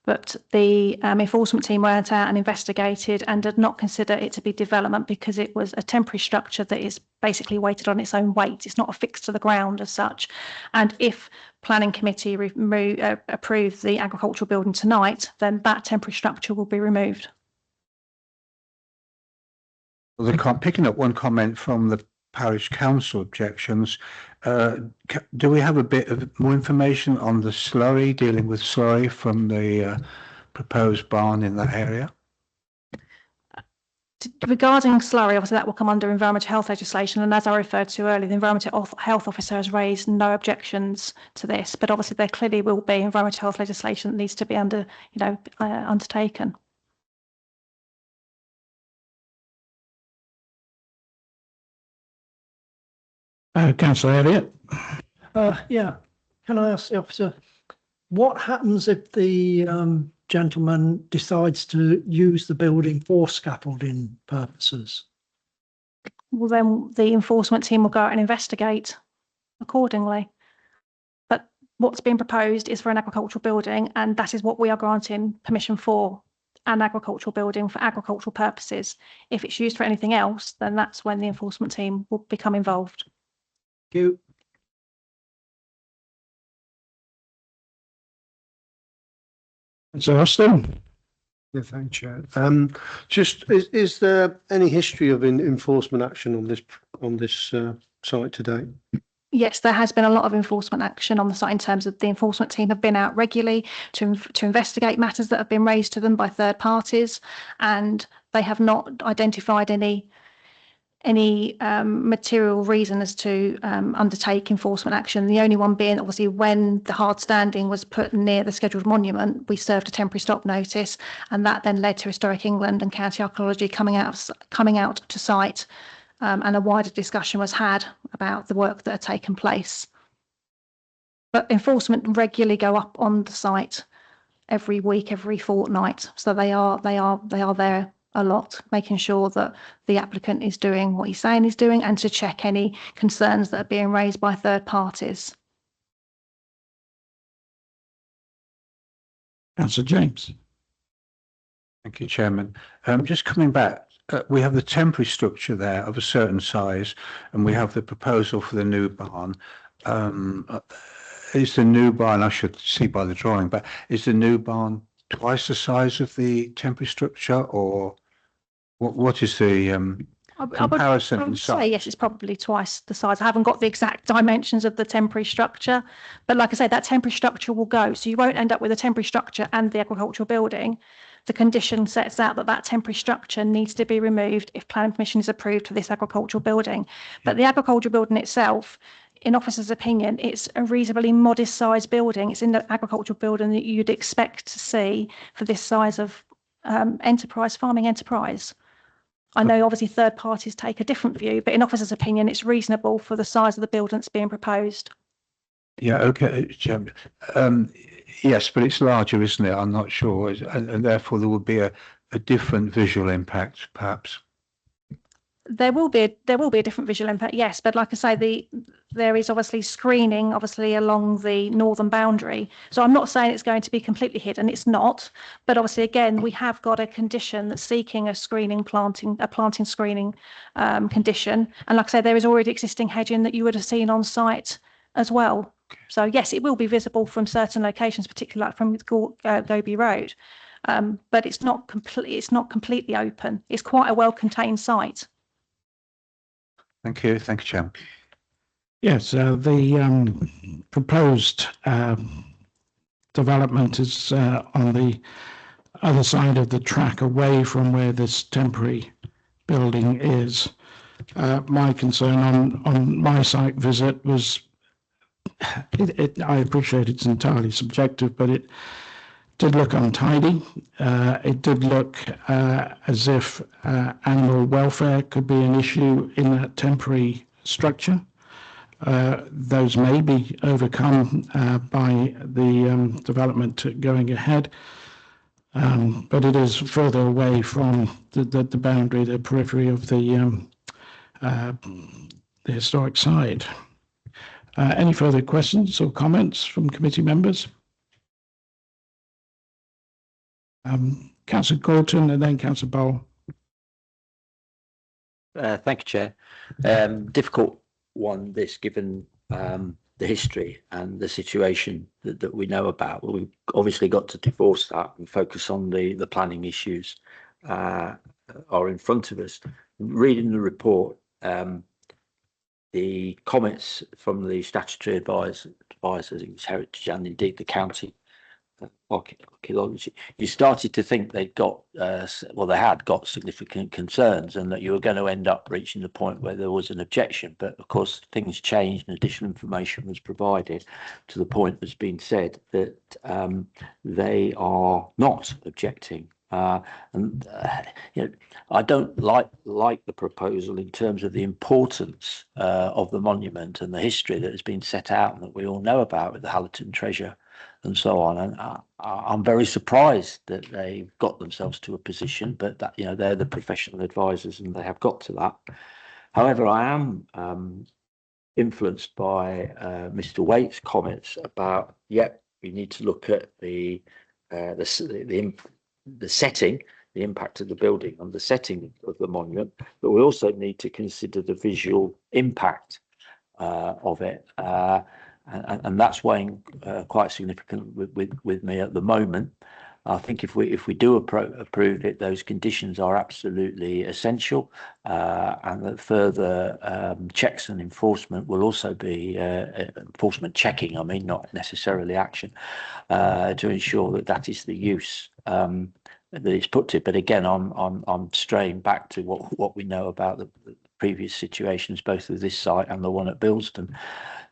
But the enforcement team went out and investigated and did not consider it to be development because it was a temporary structure that is basically weighted on its own weight. It's not affixed to the ground as such. And if planning committee approve the agricultural building tonight, then that temporary structure will be removed. Well, picking up one comment from the parish council objections, do we have a bit of more information on the slurry, dealing with slurry from the proposed barn in that area? Regarding slurry, obviously that will come under environmental health legislation, and as I referred to earlier, the environmental health officer has raised no objections to this, but obviously there clearly will be environmental health legislation that needs to be undertaken. Councillor Elliott. Yeah, can I ask the officer, what happens if the gentleman decides to use the building for scaffolding purposes? Well, then the enforcement team will go out and investigate accordingly. But what's being proposed is for an agricultural building, and that is what we are granting permission for, an agricultural building for agricultural purposes. If it's used for anything else, then that's when the enforcement team will become involved. Thank you. So Austin. Yeah, thank you, Chair. Just is there any history of enforcement action on this site today? Yes, there has been a lot of enforcement action on the site in terms of the enforcement team have been out regularly to investigate matters that have been raised to them by third parties, and they have not identified any material reason as to undertake enforcement action. The only one being obviously when the hard standing was put near the scheduled monument, we served a temporary stop notice, and that then led to Historic England and County Archaeology coming out to site, and a wider discussion was had about the work that had taken place. But enforcement regularly go up on the site every week, every fortnight, so they are there a lot, making sure that the applicant is doing what he's saying he's doing and to check any concerns that are being raised by third parties. Councillor James. Thank you, Chairman. Just coming back, we have the temporary structure there of a certain size, and we have the proposal for the new barn. Is the new barn, I should see by the drawing, but is the new barn twice the size of the temporary structure, or what is the comparison I in would say size. yes, it's probably twice the size. I haven't got the exact dimensions of the temporary structure, but like I say, that temporary structure will go. So you won't end up with a temporary structure and the agricultural building. The condition sets out that that temporary structure needs to be removed if planning permission is approved for this agricultural building. But the agricultural building itself, in officer's opinion, it's a reasonably modest sized building. It's in the agricultural building that you'd expect to see for this size of farming enterprise. I know obviously third parties take a different view, but in officer's opinion, it's reasonable for the size of the building that's being proposed. Yeah, okay, Chairman. Yes, but it's larger, isn't it? I'm not sure, and therefore there would be a different visual impact, perhaps. There will be a different visual impact, yes, but like I say, there is obviously screening along the northern boundary. So I'm not saying it's going to be completely hidden, it's not. But obviously, again, we have got a condition that's seeking a planting screening condition. And like I say, there is already existing hedging that you would have seen on site as well. So yes, it will be visible from certain locations, particularly like from Goby Road. But it's not completely open. It's quite a well-contained site. Thank you, Chairman. Yes, the proposed development is on the other side of the track, away from where this temporary building is. My concern on my site visit was, I appreciate it's entirely subjective, but it did look untidy. It did look as if animal welfare could be an issue in that temporary structure. Those may be overcome by the development going ahead, but it is further away from the boundary, the periphery of the historic site. Any further questions or comments from committee members? Councillor Gorton and then Councillor Bowl. Thank you, Chair. Difficult one, this, given the history and the situation that we know about. We've obviously got to divorce that and focus on the planning issues are in front of us. Reading the report, the comments from the statutory advisors, it was Heritage and indeed the county archaeology, you started to think they had got significant concerns and that you were going to end up reaching the point where there was an objection. But of course, things changed and additional information was provided to the point that's been said that they are not objecting. I don't like the proposal in terms of the importance of the monument and the history that has been set out and that we all know about with the Hallerton treasure and so on. And I'm very surprised that they've got themselves to a position, but that, they're the professional advisors and they have got to that. However, I am influenced by Mr. Waite's comments about, we need to look at the setting, the impact of the building and the setting of the monument, but we also need to consider the visual impact of it. And that's weighing quite significant with me at the moment. I think if we do approve it, those conditions are absolutely essential, and that further checks and enforcement will also be enforcement checking. I mean, not necessarily action, to ensure that is the use that it's put to. But again, I'm straying back to what we know about the previous situations, both with this site and the one at Bilston.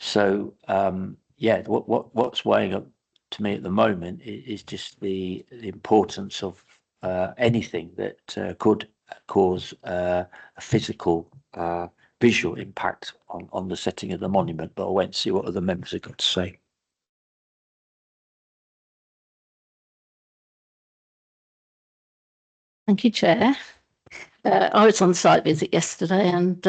So what's weighing up to me at the moment is just the importance of anything that could cause a physical visual impact on the setting of the monument. But I'll wait and see what other members have got to say. Thank you, Chair. I was on site visit yesterday, and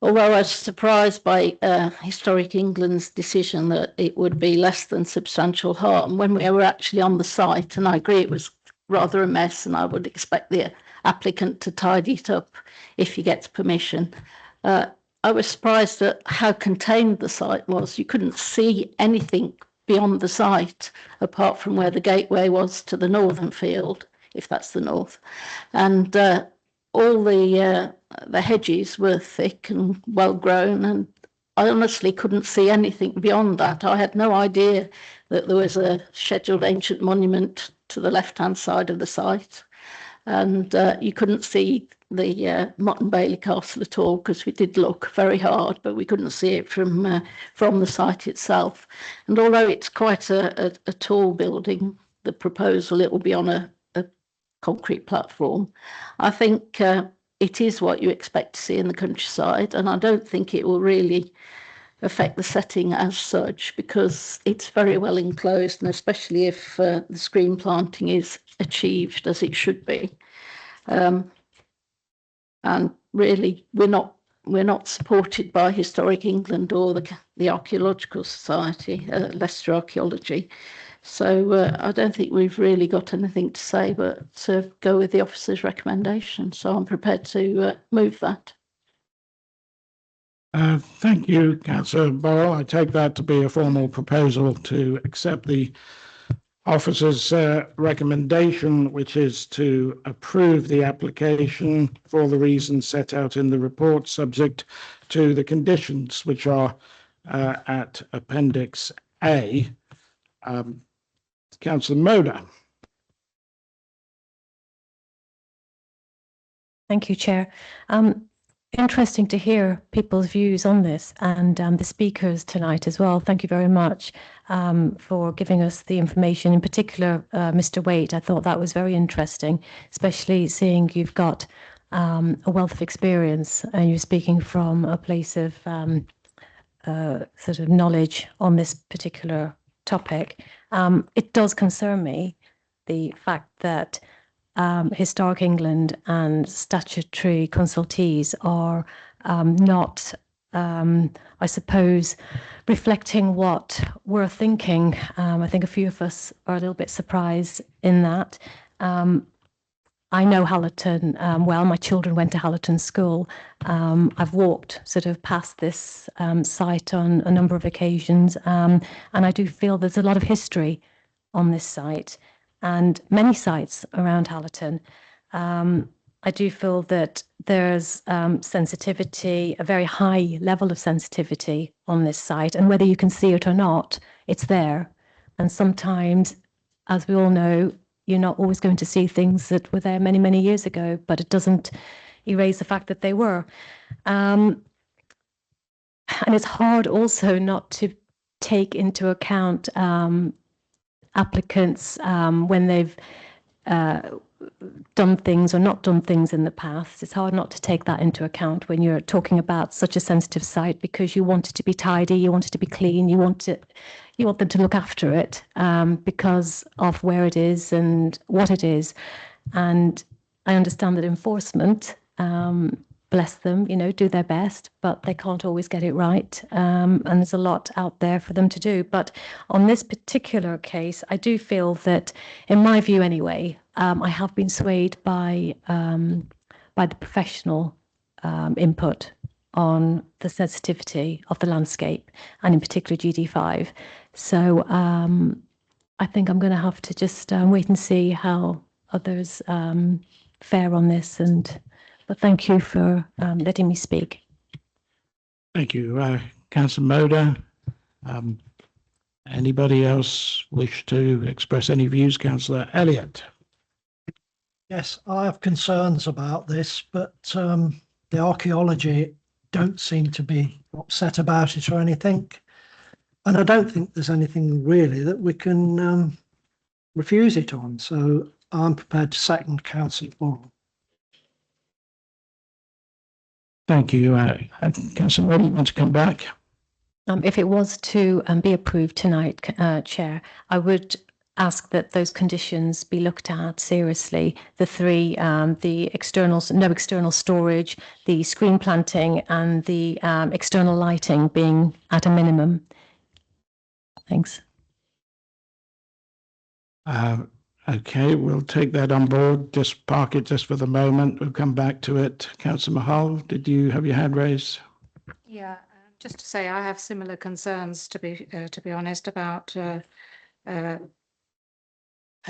although I was surprised by Historic England's decision that it would be less than substantial harm, when we were actually on the site, and I agree it was rather a mess, and I would expect the applicant to tidy it up if he gets permission. I was surprised at how contained the site was. You couldn't see anything beyond the site apart from where the gateway was to the northern field, if that's the north. And all the hedges were thick and well grown, and I honestly couldn't see anything beyond that. I had no idea that there was a scheduled ancient monument to the left-hand side of the site, and you couldn't see the Motte and Bailey Castle at all, because we did look very hard, but we couldn't see it from the site itself. And although it's quite a tall building, the proposal, it will be on a concrete platform. I think it is what you expect to see in the countryside, and I don't think it will really affect the setting as such, because it's very well enclosed, and especially if the screen planting is achieved as it should be. And really, we're not supported by Historic England or the Archaeological Society, Leicester Archaeology. So I don't think we've really got anything to say but to go with the officer's recommendation. So I'm prepared to move that. Thank you, Councillor Burrell. I take that to be a formal proposal to accept the officer's recommendation, which is to approve the application for the reasons set out in the report, subject to the conditions which are at Appendix A. Councillor Moder. Thank you, Chair. Interesting to hear people's views on this, and the speakers tonight as well. Thank you very much for giving us the information. In particular, Mr. Waite, I thought that was very interesting, especially seeing you've got a wealth of experience and you're speaking from a place of sort of knowledge on this particular topic. It does concern me, the fact that Historic England and statutory consultees are not, I suppose, reflecting what we're thinking. I think a few of us are a little bit surprised in that. I know Hallerton well. My children went to Hallerton School. I've walked sort of past this site on a number of occasions, and I do feel there's a lot of history on this site and many sites around Hallerton. I do feel that there's sensitivity, a very high level of sensitivity on this site, and whether you can see it or not, it's there. And sometimes, as we all know, you're not always going to see things that were there many, many years ago, but it doesn't erase the fact that they were. And it's hard also not to take into account applicants when they've done things or not done things in the past. It's hard not to take that into account when you're talking about such a sensitive site, because you want it to be tidy, you want it to be clean, you want them to look after it because of where it is and what it is. And I understand that enforcement, bless them, do their best, but they can't always get it right. And there's a lot out there for them to do. But on this particular case, I do feel that, in my view anyway, I have been swayed by the professional input on the sensitivity of the landscape, and in particular GD5. So I think I'm going to have to just wait and see how others fare on this. But thank you for letting me speak. Thank you, Councillor Moder. Anybody else wish to express any views? Councillor Elliott. Yes, I have concerns about this, but the archaeology don't seem to be upset about it or anything. And I don't think there's anything really that we can refuse it on. So I'm prepared to second Councillor Burrell. Thank you. Councillor Moder, you want to come back? If it was to be approved tonight, Chair, I would ask that those conditions be looked at seriously. The three, the externals, no external storage, the screen planting, and the external lighting being at a minimum. Thanks. Okay, we'll take that on board. Just park it just for the moment. We'll come back to it. Councillor Mahal, did you have your hand raised? Yeah, just to say, I have similar concerns, to be honest, about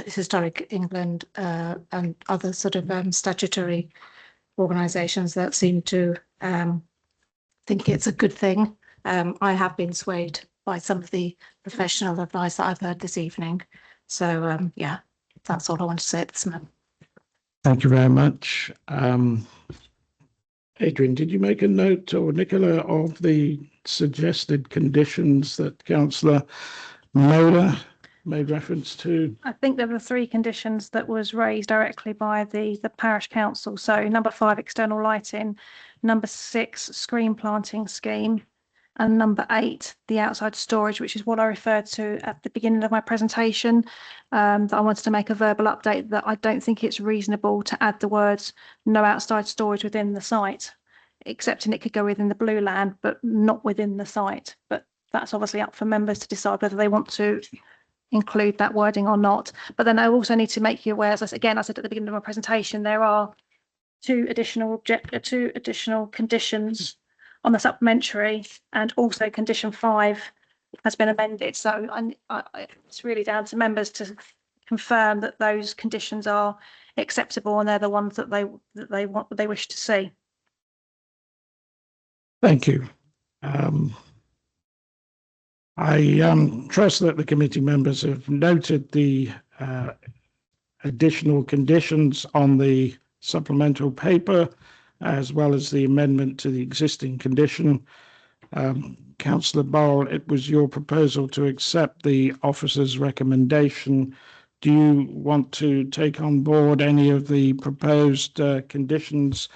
Historic England and other sort of statutory organisations that seem to think it's a good thing. I have been swayed by some of the professional advice that I've heard this evening. So yeah, that's all I want to say at this moment. Thank you very much. Adrian, did you make a note, or Nicola, of the suggested conditions that Councillor Moda made reference to? I think there were 3 conditions that was raised directly by the parish council. So number 5, external lighting, number 6, screen planting scheme, and number 8, the outside storage, which is what I referred to at the beginning of my presentation. That I wanted to make a verbal update that I don't think it's reasonable to add the words no outside storage within the site, excepting it could go within the blue land, but not within the site. But that's obviously up for members to decide whether they want to include that wording or not. But then I also need to make you aware, as I said at the beginning of my presentation, there are 2 additional conditions on the supplementary, and also condition 5 has been amended. So it's really down to members to confirm that those conditions are acceptable and they're the ones that they wish to see. Thank you. I trust that the committee members have noted the additional conditions on the supplemental paper, as well as the amendment to the existing condition. Councillor Ball, it was your proposal to accept the officer's recommendation. Do you want to take on board any of the proposed conditions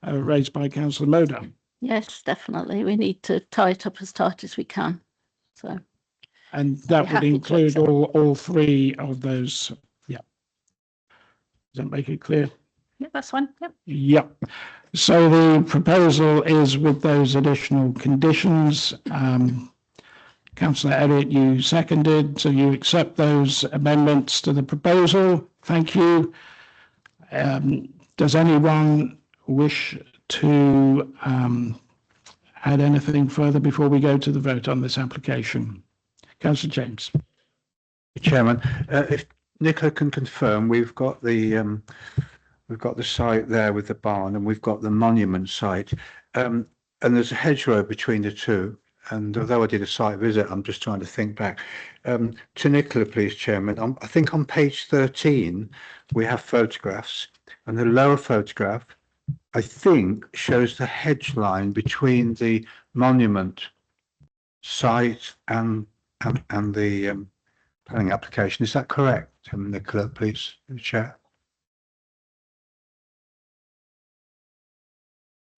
raised by Councillor Moda? Yes, definitely. We need to tie it up as tight as we can. So. And that would include all 3 of those. Yeah. Does that make it clear? Yeah, that's fine. Yep. Yep. So the proposal is with those additional conditions. Councillor Elliott, you seconded, so you accept those amendments to the proposal. Thank you. Does anyone wish to add anything further before we go to the vote on this application? Councillor James. Chairman, if Nicola can confirm, we've got the site there with the barn, and we've got the monument site, and there's a hedgerow between the 2. And although I did a site visit, I'm just trying to think back. To Nicola, please, Chairman. I think on page 13 we have photographs, and the lower photograph, I think, shows the hedge line between the monument site and the planning application. Is that correct, Nicola, please, Chair?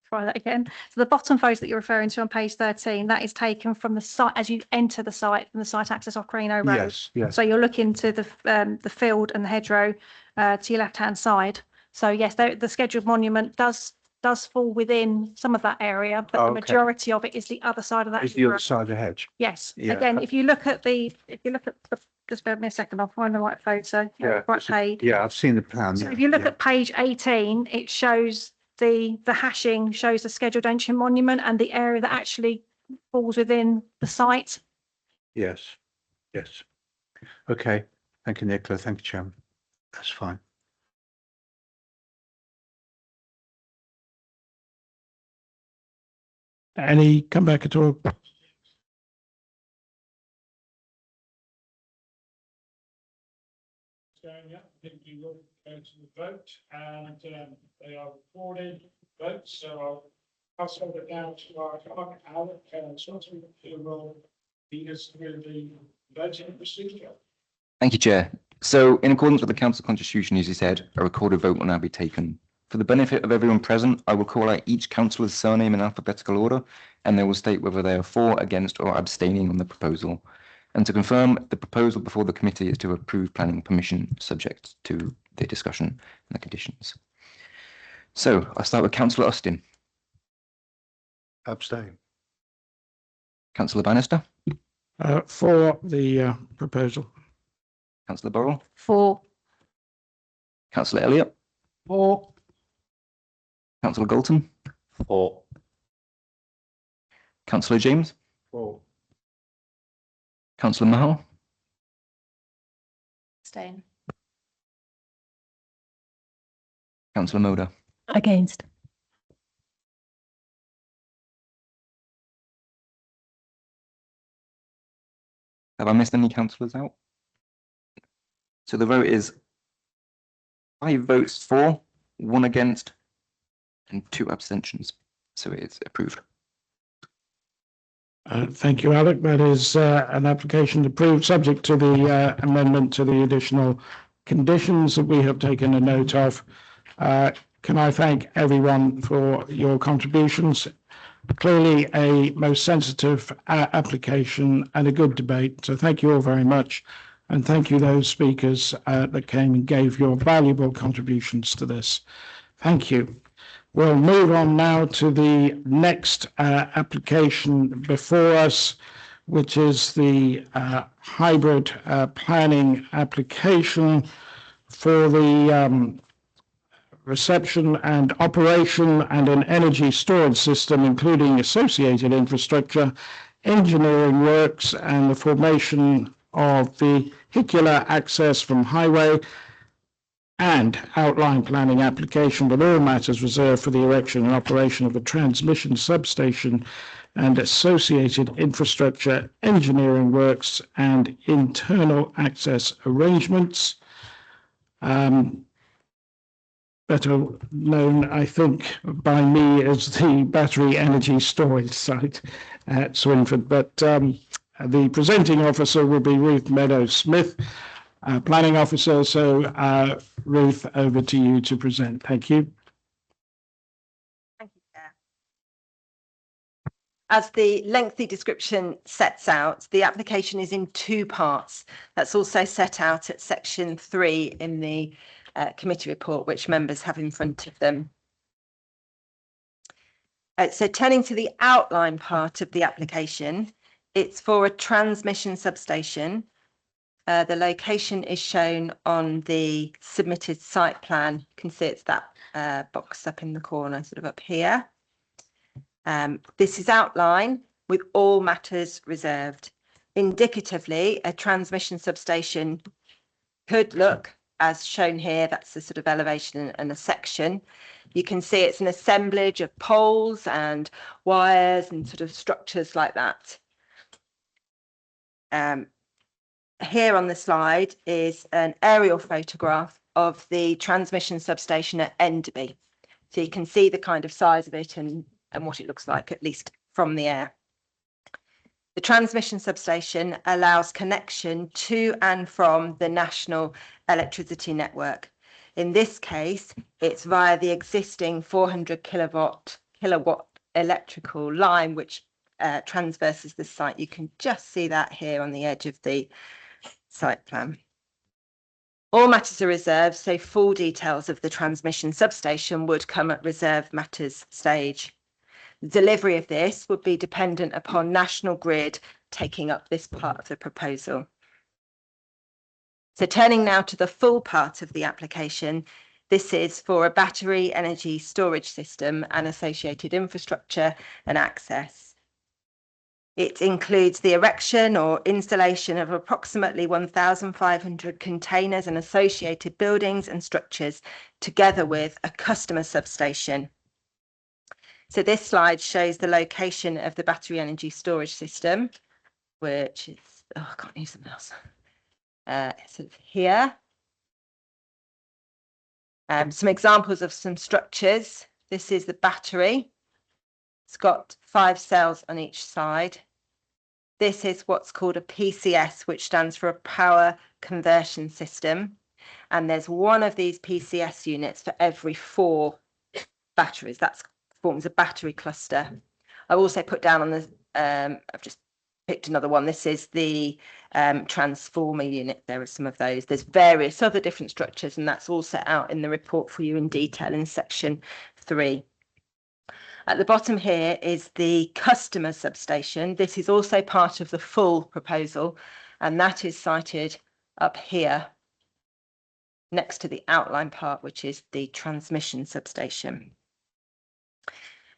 Try that again. So the bottom photo that you're referring to on page 13, that is taken from the site as you enter the site, from the site access off Carino Road. Yes, yes. So you're looking to the field and the hedgerow to your left-hand side. So yes, the scheduled monument does fall within some of that area, but the majority of it is the other side of that. Is the other side of the hedge? Yes. Yeah. Again, if you look at the, just bear with me a second, I'll find the right photo. Yeah. Right page. Yeah, I've seen the plan. So Yeah. if you look at page 18, it shows the hashing shows the scheduled entry monument and the area that actually falls within the site. Yes. Yes. Okay. Thank you, Nicola. Thank you, Chairman. That's fine. Any comeback at all? Going up, I think we will go to the vote, and they are recorded votes. So I'll send it down to our clerk, Alec, who will lead us through the voting procedure. Thank you, Chair. So, in accordance with the Council Constitution, as you said, a recorded vote will now be taken. For the benefit of everyone present, I will call out each councillor's surname in alphabetical order, and they will state whether they are for, against, or abstaining on the proposal. And to confirm, the proposal before the committee is to approve planning permission, subject to the discussion and the conditions. So, I'll start with Councillor Austin. Abstain. Councillor Bannister. For the proposal. Councillor Burrell. For. Councillor Elliott. For. Councillor Galton. For. Councillor James. For. Councillor Mahal. Abstain. Councillor Moda. Against. Have I missed any councillors out? So the vote is 5 votes for, 1 against, and 2 abstentions. So it is approved. Thank you, Alec. That is an application approved, subject to the amendment to the additional conditions that we have taken a note of. Can I thank everyone for your contributions? Clearly a most sensitive application and a good debate. So thank you all very much. And thank you those speakers that came and gave your valuable contributions to this. Thank you. We'll move on now to the next application before us, which is the hybrid planning application for the reception and operation and an energy storage system, including associated infrastructure, engineering works, and the formation of vehicular access from highway and outline planning application with all matters reserved for the erection and operation of a transmission substation and associated infrastructure, engineering works, and internal access arrangements. Better known, I think, by me as the battery energy storage site at Swinford. But the presenting officer will be Ruth Meadows-Smith, planning officer. So Ruth, over to you to present. Thank you. Thank you, Chair. As the lengthy description sets out, the application is in 2 parts. That's also set out at section 3 in the committee report, which members have in front of them. So turning to the outline part of the application, it's for a transmission substation. The location is shown on the submitted site plan. You can see it's that box up in the corner, sort of up here. This is outline with all matters reserved. Indicatively, a transmission substation could look as shown here. That's the sort of elevation and a section. You can see it's an assemblage of poles and wires and sort of structures like that. Here on the slide is an aerial photograph of the transmission substation at Enderby. So you can see the kind of size of it and what it looks like, at least from the air. The transmission substation allows connection to and from the national electricity network. In this case, it's via the existing 400 kilowatt electrical line, which transverses the site. You can just see that here on the edge of the site plan. All matters are reserved, so full details of the transmission substation would come at reserved matters stage. The delivery of this would be dependent upon National Grid taking up this part of the proposal. So turning now to the full part of the application, this is for a battery energy storage system and associated infrastructure and access. It includes the erection or installation of approximately 1,500 containers and associated buildings and structures, together with a customer substation. So this slide shows the location of the battery energy storage system, which is, I can't use the mouse. Sort of here. Some examples of some structures. This is the battery. It's got 5 cells on each side. This is what's called a PCS, which stands for a power conversion system. And there's one of these PCS units for every 4 batteries. That forms a battery cluster. I've also put down on the, I've just picked another one. This is the transformer unit. There are some of those. There's various other different structures, and that's all set out in the report for you in detail in section 3. At the bottom here is the customer substation. This is also part of the full proposal, and that is cited up here next to the outline part, which is the transmission substation.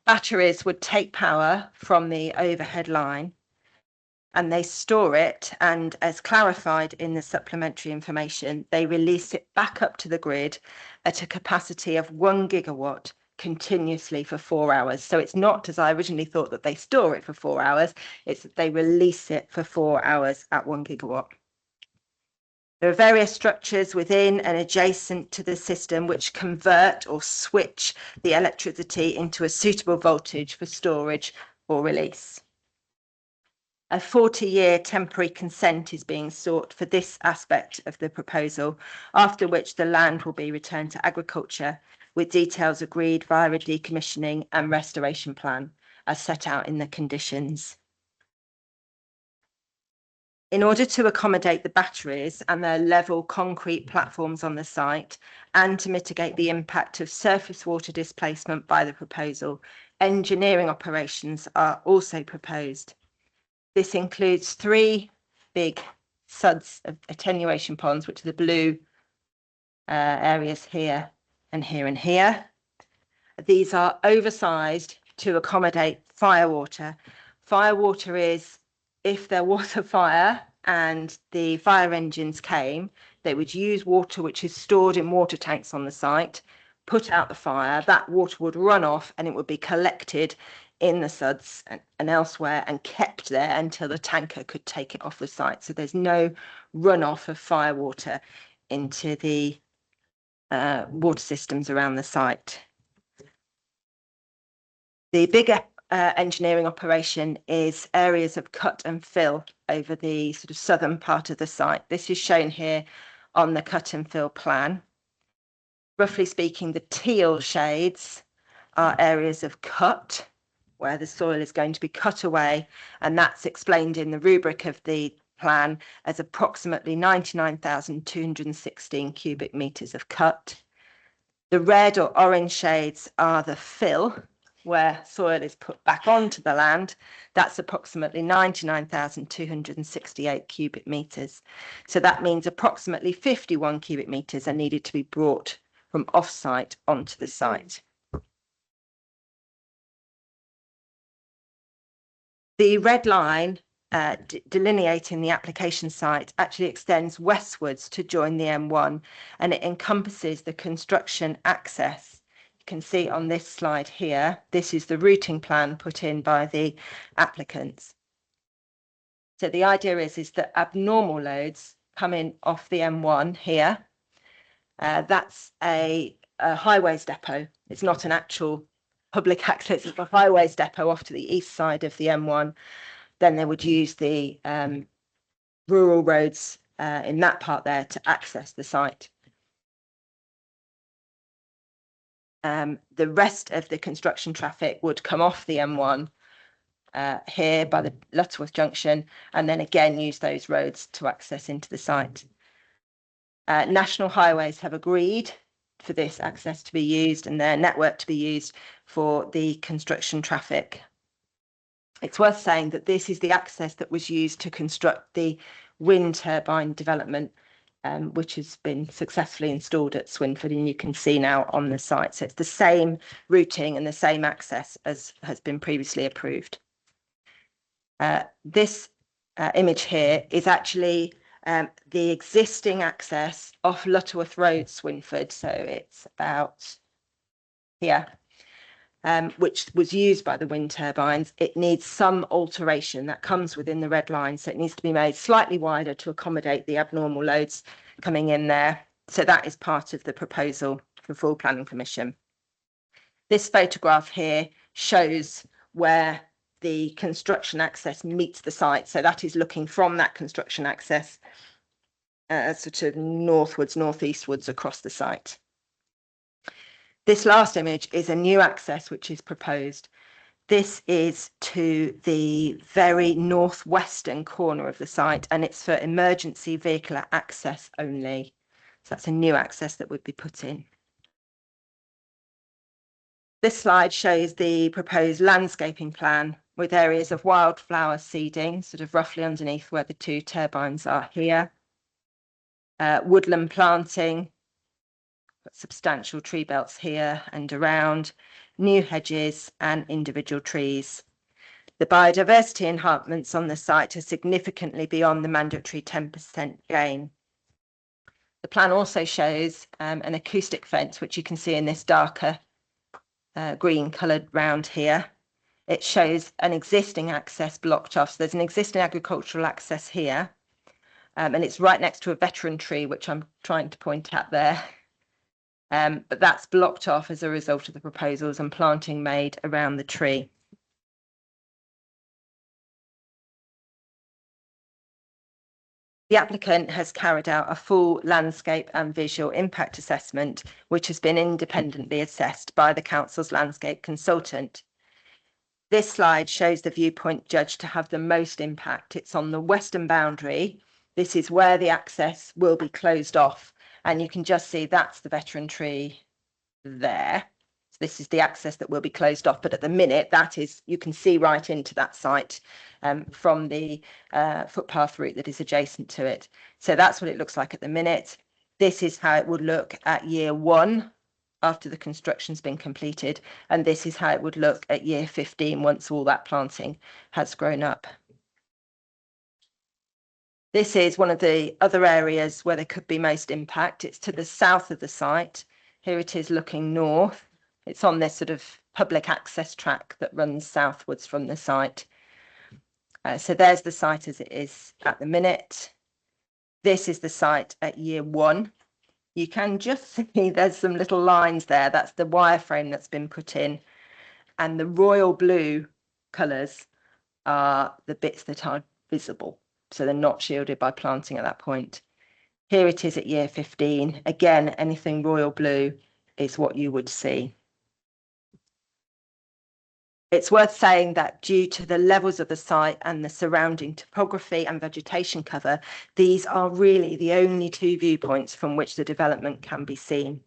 Batteries would take power from the overhead line and they store it, and as clarified in the supplementary information, they release it back up to the grid at a capacity of 1 gigawatt continuously for 4 hours. So it's not, as I originally thought, that they store it for 4 hours, it's that they release it for 4 hours at 1 gigawatt. There are various structures within and adjacent to the system which convert or switch the electricity into a suitable voltage for storage or release. A 40-year temporary consent is being sought for this aspect of the proposal, after which the land will be returned to agriculture with details agreed via a decommissioning and restoration plan as set out in the conditions. In order to accommodate the batteries and their level concrete platforms on the site and to mitigate the impact of surface water displacement by the proposal, engineering operations are also proposed. This includes 3 big suds of attenuation ponds, which are the blue areas here and here and here. These are oversized to accommodate firewater. Firewater is, if there was a fire and the fire engines came, they would use water which is stored in water tanks on the site, put out the fire, that water would run off and it would be collected in the suds and elsewhere and kept there until the tanker could take it off the site. So there's no runoff of firewater into the water systems around the site. The bigger engineering operation is areas of cut and fill over the sort of southern part of the site. This is shown here on the cut and fill plan. Roughly speaking, the teal shades are areas of cut where the soil is going to be cut away, and that's explained in the rubric of the plan as approximately 99,216 cubic meters of cut. The red or orange shades are the fill, where soil is put back onto the land. That's approximately 99,268 cubic meters. So that means approximately 51 cubic meters are needed to be brought from off-site onto the site. The red line delineating the application site actually extends westwards to join the M1, and it encompasses the construction access. You can see on this slide here, this is the routing plan put in by the applicants. So the idea is that abnormal loads coming off the M1 here. That's a highways depot. It's not an actual public access, it's a highways depot off to the east side of the M1. Then they would use the rural roads in that part there to access the site. The rest of the construction traffic would come off the M1 here by the Lutterworth Junction, and then again use those roads to access into the site. National Highways have agreed for this access to be used and their network to be used for the construction traffic. It's worth saying that this is the access that was used to construct the wind turbine development, which has been successfully installed at Swinford, and you can see now on the site. So it's the same routing and the same access as has been previously approved. This image here is actually the existing access off Lutterworth Road, Swinford. So it's about here, which was used by the wind turbines. It needs some alteration that comes within the red line. So it needs to be made slightly wider to accommodate the abnormal loads coming in there. So that is part of the proposal for full planning permission. This photograph here shows where the construction access meets the site. So that is looking from that construction access sort of northwards, northeastwards across the site. This last image is a new access which is proposed. This is to the very northwestern corner of the site, and it's for emergency vehicle access only. So that's a new access that would be put in. This slide shows the proposed landscaping plan with areas of wildflower seeding, sort of roughly underneath where the 2 turbines are here. Woodland planting, substantial tree belts here and around, new hedges and individual trees. The biodiversity enhancements on the site are significantly beyond the mandatory 10% gain. The plan also shows an acoustic fence, which you can see in this darker green coloured round here. It shows an existing access blocked off. So there's an existing agricultural access here. And it's right next to a veteran tree, which I'm trying to point at there. But that's blocked off as a result of the proposals and planting made around the tree. The applicant has carried out a full landscape and visual impact assessment, which has been independently assessed by the council's landscape consultant. This slide shows the viewpoint judged to have the most impact. It's on the western boundary. This is where the access will be closed off. And you can just see that's the veteran tree there. So this is the access that will be closed off. But at the minute, that is, you can see right into that site from the footpath route that is adjacent to it. So that's what it looks like at the minute. This is how it would look at year 1 after the construction's been completed. And this is how it would look at year 15 once all that planting has grown up. This is one of the other areas where there could be most impact. It's to the south of the site. Here it is looking north. It's on this sort of public access track that runs southwards from the site. So there's the site as it is at the minute. This is the site at year 1. You can just see there's some little lines there. That's the wireframe that's been put in. And the royal blue colours are the bits that are visible. So they're not shielded by planting at that point. Here it is at year 15. Again, anything royal blue is what you would see. It's worth saying that due to the levels of the site and the surrounding topography and vegetation cover, these are really the only 2 viewpoints from which the development can be seen.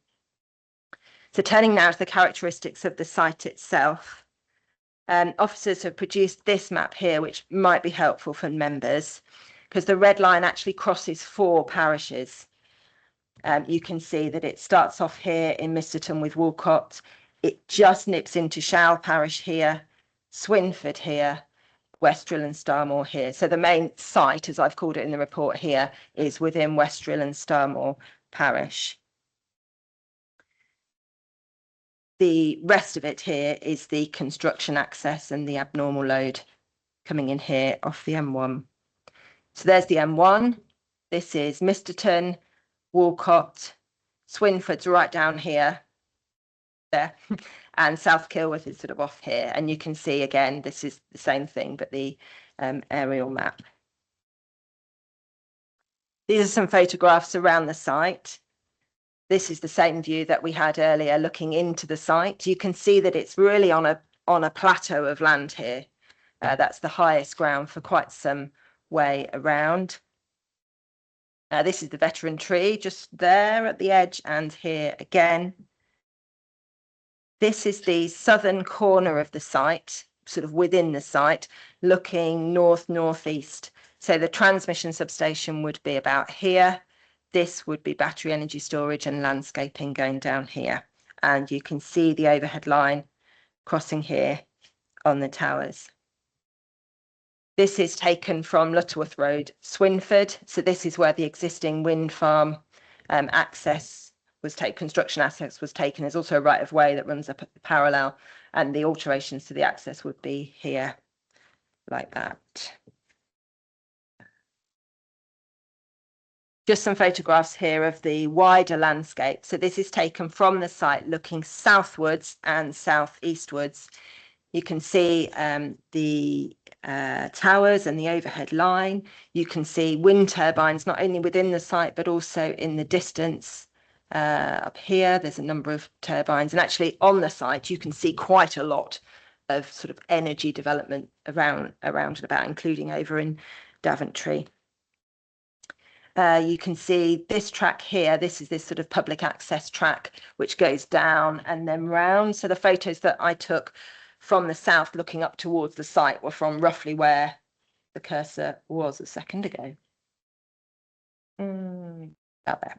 So turning now to the characteristics of the site itself, officers have produced this map here, which might be helpful for members, because the red line actually crosses 4 parishes. You can see that it starts off here in Misterton with Walcott. It just nips into Shall Parish here, Swinford here, Westrill and Starmore here. So the main site, as I've called it in the report here, is within Westrill and Starmore Parish. The rest of it here is the construction access and the abnormal load coming in here off the M1. So there's the M1. This is Misterton, Walcott, Swinford's right down here, there, and South Kilworth is sort of off here. And you can see again, this is the same thing, but the aerial map. These are some photographs around the site. This is the same view that we had earlier looking into the site. You can see that it's really on a plateau of land here. That's the highest ground for quite some way around. This is the veteran tree just there at the edge and here again. This is the southern corner of the site, sort of within the site, looking north-northeast. So the transmission substation would be about here. This would be battery energy storage and landscaping going down here. And you can see the overhead line crossing here on the towers. This is taken from Lutterworth Road, Swinford. So this is where the existing wind farm access was taken, construction access was taken. There's also a right of way that runs up at the parallel, and the alterations to the access would be here like that. Just some photographs here of the wider landscape. So this is taken from the site looking southwards and southeastwards. You can see the towers and the overhead line. You can see wind turbines, not only within the site, but also in the distance. Up here, there's a number of turbines. And actually on the site, you can see quite a lot of sort of energy development around and about, including over in Daventry. You can see this track here. This is this sort of public access track, which goes down and then round. So the photos that I took from the south looking up towards the site were from roughly where the cursor was a second ago. Out there.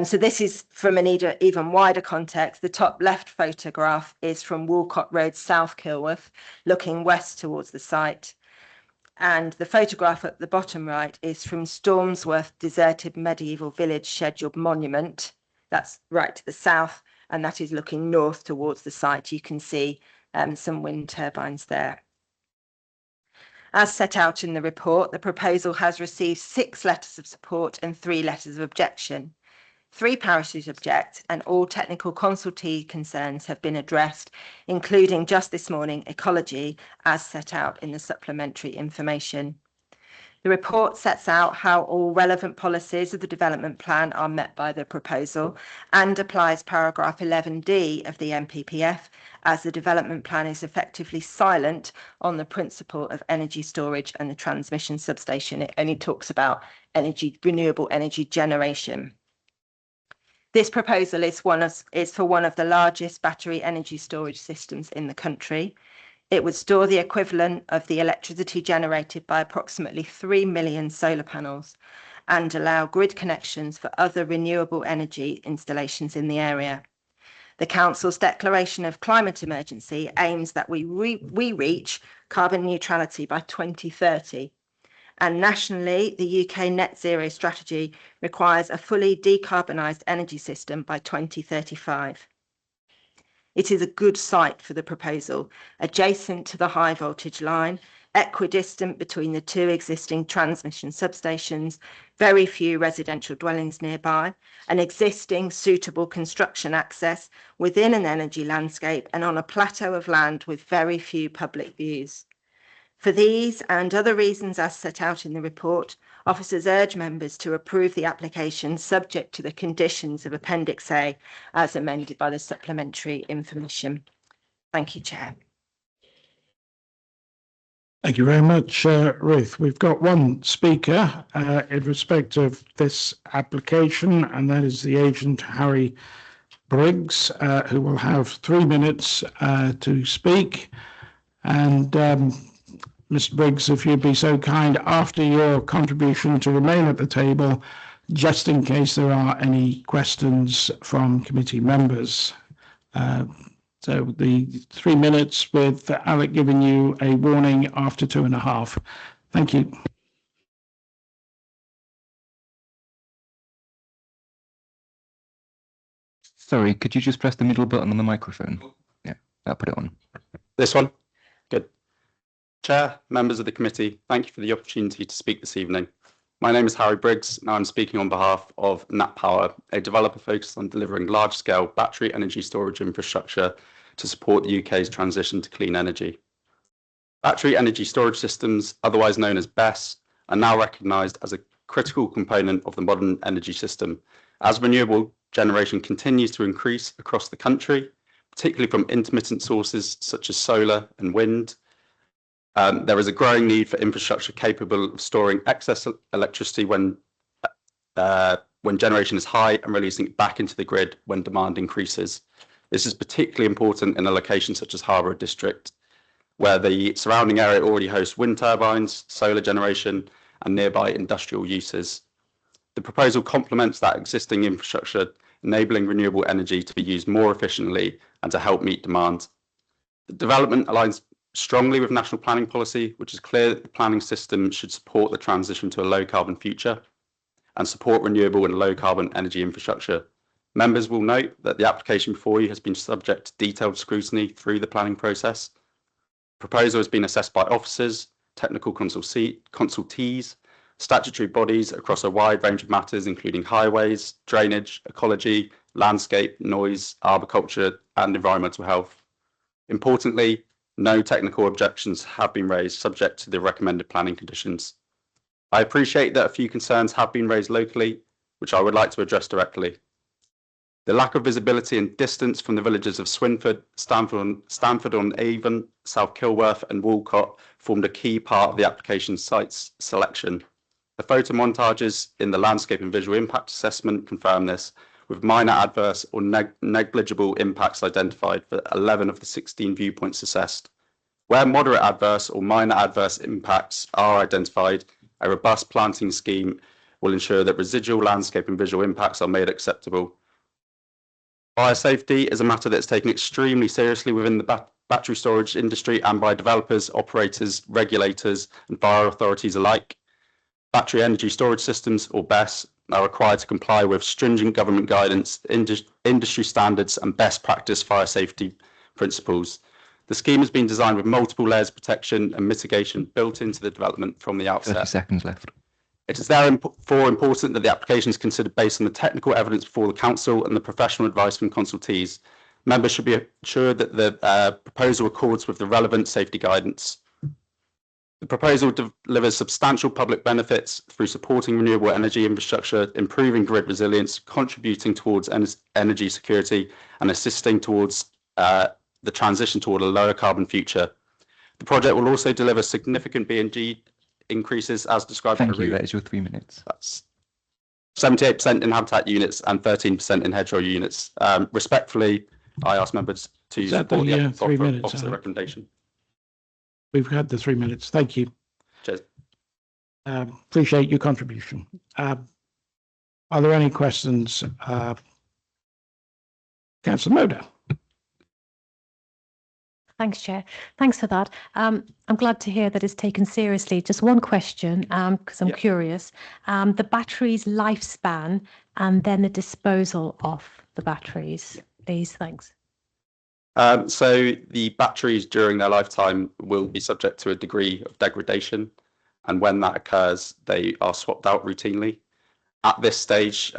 So this is from an even wider context. The top left photograph is from Walcott Road, South Kilworth, looking west towards the site. And the photograph at the bottom right is from Stormsworth Deserted Medieval Village Scheduled Monument. That's right to the south, and that is looking north towards the site. You can see some wind turbines there. As set out in the report, the proposal has received 6 letters of support and 3 letters of objection. 3 parishes object, and all technical consultee concerns have been addressed, including just this morning ecology, as set out in the supplementary information. The report sets out how all relevant policies of the development plan are met by the proposal and applies paragraph 11D of the NPPF, as the development plan is effectively silent on the principle of energy storage and the transmission substation. It only talks about renewable energy generation. This proposal is for one of the largest battery energy storage systems in the country. It would store the equivalent of the electricity generated by approximately 3 million solar panels and allow grid connections for other renewable energy installations in the area. The Council's declaration of climate emergency aims that we reach carbon neutrality by 2030. And nationally, the UK net zero strategy requires a fully decarbonised energy system by 2035. It is a good site for the proposal, adjacent to the high voltage line, equidistant between the 2 existing transmission substations, very few residential dwellings nearby, an existing suitable construction access within an energy landscape, and on a plateau of land with very few public views. For these and other reasons as set out in the report, officers urge members to approve the application subject to the conditions of Appendix A as amended by the supplementary information. Thank you, Chair. Thank you very much, Ruth. We've got one speaker in respect of this application, and that is the agent Harry Briggs, who will have 3 minutes to speak. And Mr. Briggs, if you'd be so kind, after your contribution, to remain at the table, just in case there are any questions from committee members. So the 3 minutes, with Alec giving you a warning after 2.5. Thank you. Sorry, could you just press the middle button on the microphone? Yeah, I'll put it on. This one? Good. Chair, members of the committee, thank you for the opportunity to speak this evening. My name is Harry Briggs, and I'm speaking on behalf of Nat Power, a developer focused on delivering large-scale battery energy storage infrastructure to support the UK's transition to clean energy. Battery energy storage systems, otherwise known as BESS, are now recognised as a critical component of the modern energy system, as renewable generation continues to increase across the country, particularly from intermittent sources such as solar and wind. There is a growing need for infrastructure capable of storing excess electricity when generation is high and releasing it back into the grid when demand increases. This is particularly important in a location such as Harborough District, where the surrounding area already hosts wind turbines, solar generation, and nearby industrial uses. The proposal complements that existing infrastructure, enabling renewable energy to be used more efficiently and to help meet demand. The development aligns strongly with national planning policy, which is clear that the planning system should support the transition to a low carbon future and support renewable and low carbon energy infrastructure. Members will note that the application before you has been subject to detailed scrutiny through the planning process. The proposal has been assessed by officers, technical consultees, statutory bodies across a wide range of matters, including highways, drainage, ecology, landscape, noise, arboriculture, and environmental health. Importantly, no technical objections have been raised subject to the recommended planning conditions. I appreciate that a few concerns have been raised locally, which I would like to address directly. The lack of visibility and distance from the villages of Swinford, Stanford-on-Avon, South Kilworth and Walcott formed a key part of the application site's selection. The photo montages in the landscape and visual impact assessment confirm this, with minor adverse or negligible impacts identified for 11 of the 16 viewpoints assessed. Where moderate adverse or minor adverse impacts are identified, a robust planting scheme will ensure that residual landscape and visual impacts are made acceptable. Fire safety is a matter that's taken extremely seriously within the battery storage industry and by developers, operators, regulators, and fire authorities alike. Battery energy storage systems, or BESS, are required to comply with stringent government guidance, industry standards and best practice fire safety principles. The scheme has been designed with multiple layers of protection and mitigation built into the development from the 30 outset. seconds left. It is therefore important that the application is considered based on the technical evidence before the council and the professional advice from consultees. Members should be assured that the proposal accords with the relevant safety guidance. The proposal delivers substantial public benefits through supporting renewable energy infrastructure, improving grid resilience, contributing towards energy security, and assisting towards the transition toward a lower carbon future. The project will also deliver significant B&G increases as described. Thank you. That is your 3 minutes. That's 78% in habitat units and 13% in hedgerow units. Respectfully, I ask members to support the 3 minutes, officer recommendation. We've had the 3 minutes. Thank you. Cheers. Appreciate your contribution. Are there any questions? Councillor Moder. Thanks, Chair. Thanks for that. I'm glad to hear that it's taken seriously. Just one question, because I'm curious. The battery's lifespan and then the disposal of the batteries, please. Thanks. So the batteries during their lifetime will be subject to a degree of degradation, and when that occurs, they are swapped out routinely. At this stage,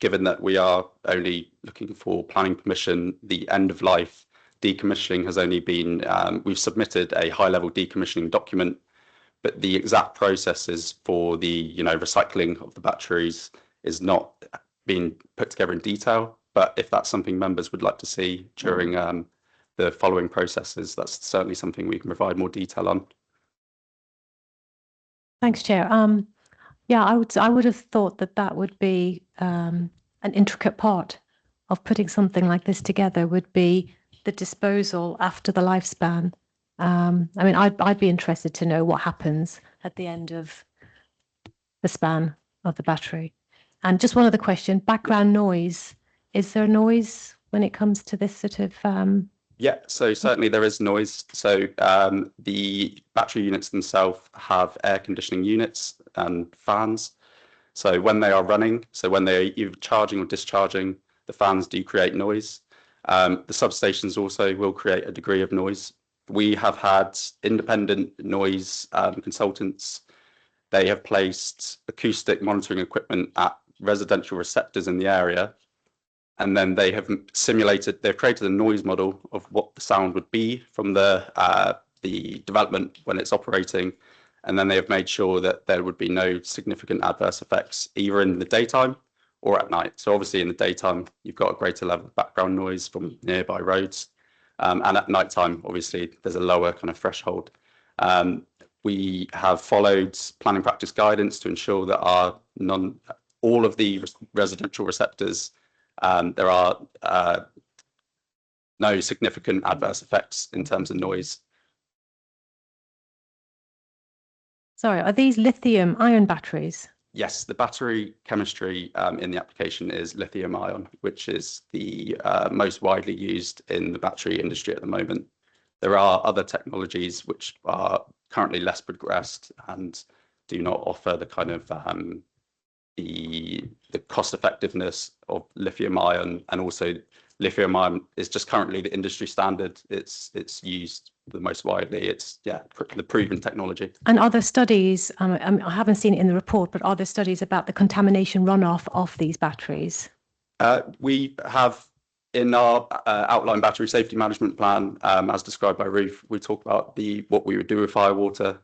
given that we are only looking for planning permission, the end of life decommissioning has only been, we've submitted a high-level decommissioning document, but the exact processes for the recycling of the batteries is not being put together in detail. But if that's something members would like to see during the following processes, that's certainly something we can provide more detail on. Thanks, Chair. Yeah, I would have thought that would be an intricate part of putting something like this together, would be the disposal after the lifespan. I mean, I'd be interested to know what happens at the end of the span of the battery. And just one other question: background noise. Is there noise when it comes to this sort of? Yeah, so certainly there is noise. So the battery units themselves have air conditioning units and fans. So when they are running, so when they are either charging or discharging, the fans do create noise. The substations also will create a degree of noise. We have had independent noise consultants. They have placed acoustic monitoring equipment at residential receptors in the area. And then they have simulated, they've created a noise model of what the sound would be from the development when it's operating. And then they have made sure that there would be no significant adverse effects either in the daytime or at night. So obviously in the daytime, you've got a greater level of background noise from nearby roads. And at nighttime, obviously, there's a lower kind of threshold. We have followed planning practice guidance to ensure that all of the residential receptors, there are no significant adverse effects in terms of noise. Sorry, are these lithium-ion batteries? Yes, the battery chemistry in the application is lithium-ion, which is the most widely used in the battery industry at the moment. There are other technologies which are currently less progressed and do not offer the kind of the cost effectiveness of lithium-ion, and also lithium-ion is just currently the industry standard. It's used the most widely. It's the proven technology. And are there studies, I haven't seen it in the report, but are there studies about the contamination runoff of these batteries? We have in our outline battery safety management plan, as described by Ruth, we talk about what we would do with fire water.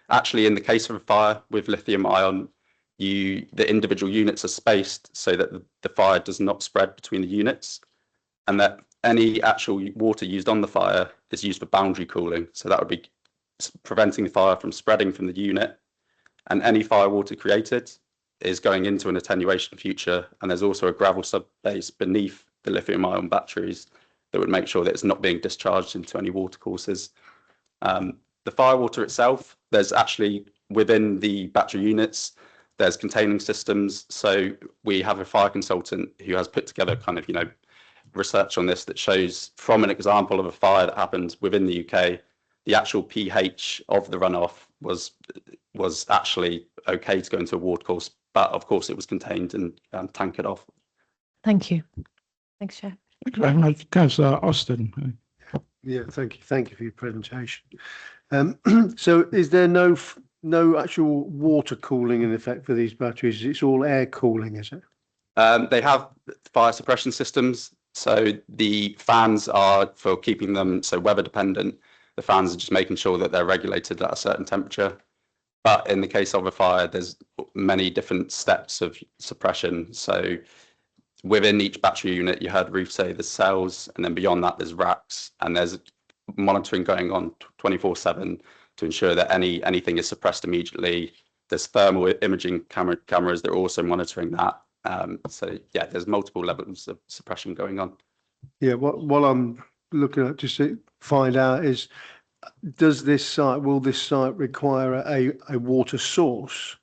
Actually, in the case of a fire with lithium-ion, the individual units are spaced so that the fire does not spread between the units, and that any actual water used on the fire is used for boundary cooling. So that would be preventing the fire from spreading from the unit, and any fire water created is going into an attenuation future. And there's also a gravel subbase beneath the lithium-ion batteries that would make sure that it's not being discharged into any water courses. The fire water itself, there's actually within the battery units, there's containing systems. So we have a fire consultant who has put together kind of, research on this that shows from an example of a fire that happened within the UK, the actual pH of the runoff was actually okay to go into a water course But of course, it was contained and tankered off. Thank you. Thanks, Chair. Thank you very much. Councillor Austin. Yeah, thank you. Thank you for your presentation. So is there no actual water cooling in effect for these batteries? It's all air cooling, is it? They have fire suppression systems. So the fans are for keeping them so weather dependent. The fans are just making sure that they're regulated at a certain temperature. But in the case of a fire, there's many different steps of suppression. So within each battery unit, you heard Ruth say there's cells, and then beyond that, there's racks, and there's monitoring going on 24/7 to ensure that anything is suppressed immediately. There's thermal imaging cameras that are also monitoring that. So yeah, there's multiple levels of suppression going on. Yeah, what I'm looking at just to find out is, will this site require a water source,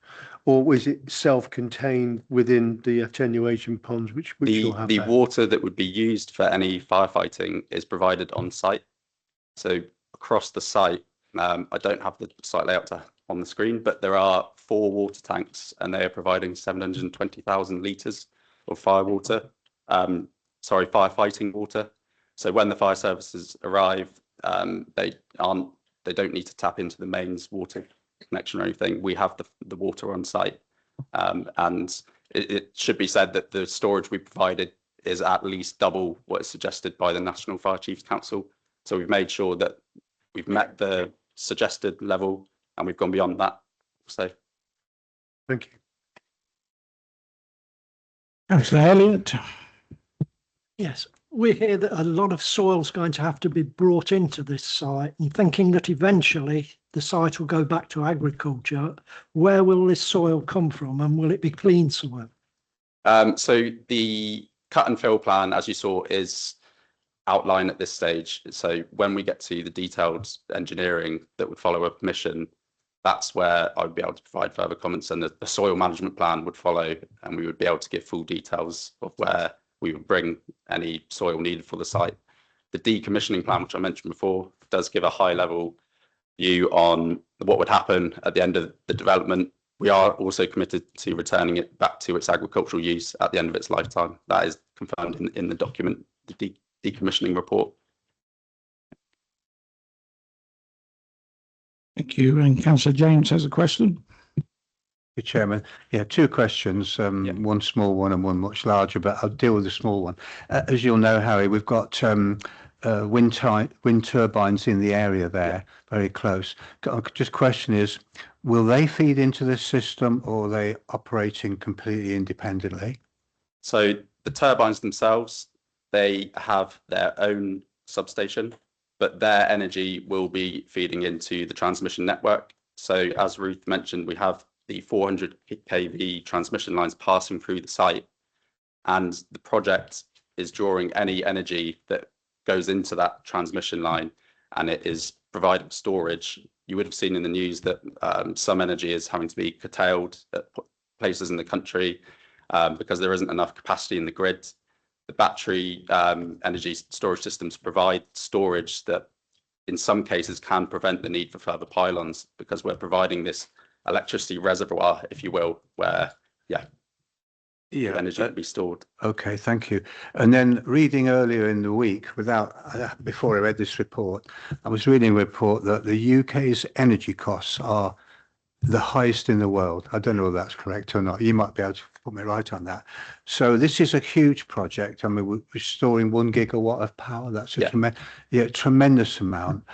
or is it self-contained within the attenuation ponds, which you'll have the there? water that would be used for any firefighting is provided on site. So across the site, I don't have the site layout on the screen, but there are 4 water tanks, and they are providing 720,000 litres of firefighting water. So when the fire services arrive, they don't need to tap into the mains water connection or anything. We have the water on site, and it should be said that the storage we provided is at least double what is suggested by the National Fire Chiefs Council. So we've made sure that we've met the suggested level, and we've gone beyond that. So, thank you. Councillor Elliott. Yes, we hear that a lot of soil's going to have to be brought into this site, and thinking that eventually the site will go back to agriculture. Where will this soil come from, and will it be clean soil? So the cut and fill plan, as you saw, is outlined at this stage. So when we get to the detailed engineering that would follow a permission, that's where I would be able to provide further comments, and the soil management plan would follow, and we would be able to give full details of where we would bring any soil needed for the site. The decommissioning plan, which I mentioned before, does give a high level view on what would happen at the end of the development. We are also committed to returning it back to its agricultural use at the end of its lifetime. That is confirmed in the document, the decommissioning report. Thank you. And Councillor James has a question. Thank you, Chairman. Yeah, 2 questions, one small one and one much larger, but I'll deal with the small one. As you'll know, Harry, we've got wind turbines in the area there, very close. Just question is, will they feed into this system, or are they operating completely independently? So the turbines themselves, they have their own substation, but their energy will be feeding into the transmission network. So as Ruth mentioned, we have the 400 kV transmission lines passing through the site, and the project is drawing any energy that goes into that transmission line, and it is providing storage. You would have seen in the news that some energy is having to be curtailed at places in the country because there isn't enough capacity in the grid. The battery energy storage systems provide storage that in some cases can prevent the need for further pylons, because we're providing this electricity reservoir, if you will, where energy can be stored. Okay, thank you. And then reading earlier in the week, before I read this report, I was reading a report that the UK's energy costs are the highest in the world. I don't know if that's correct or not. You might be able to put me right on that. So this is a huge project. I mean, we're restoring 1 gigawatt of power. That's a tremendous amount.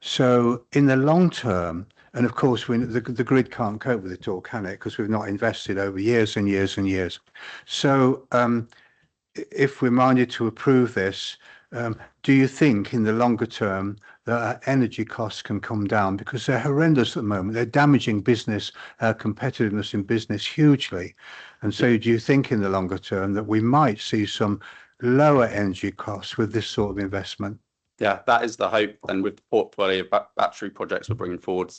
So in the long term, and of course, the grid can't cope with it all, can it? Because we've not invested over years and years and years. So if we're minded to approve this, do you think in the longer term that our energy costs can come down? Because they're horrendous at the moment. They're damaging business, competitiveness in business hugely. And so do you think in the longer term that we might see some lower energy costs with this sort of investment? Yeah, that is the hope. And with the portfolio of battery projects we're bringing forward,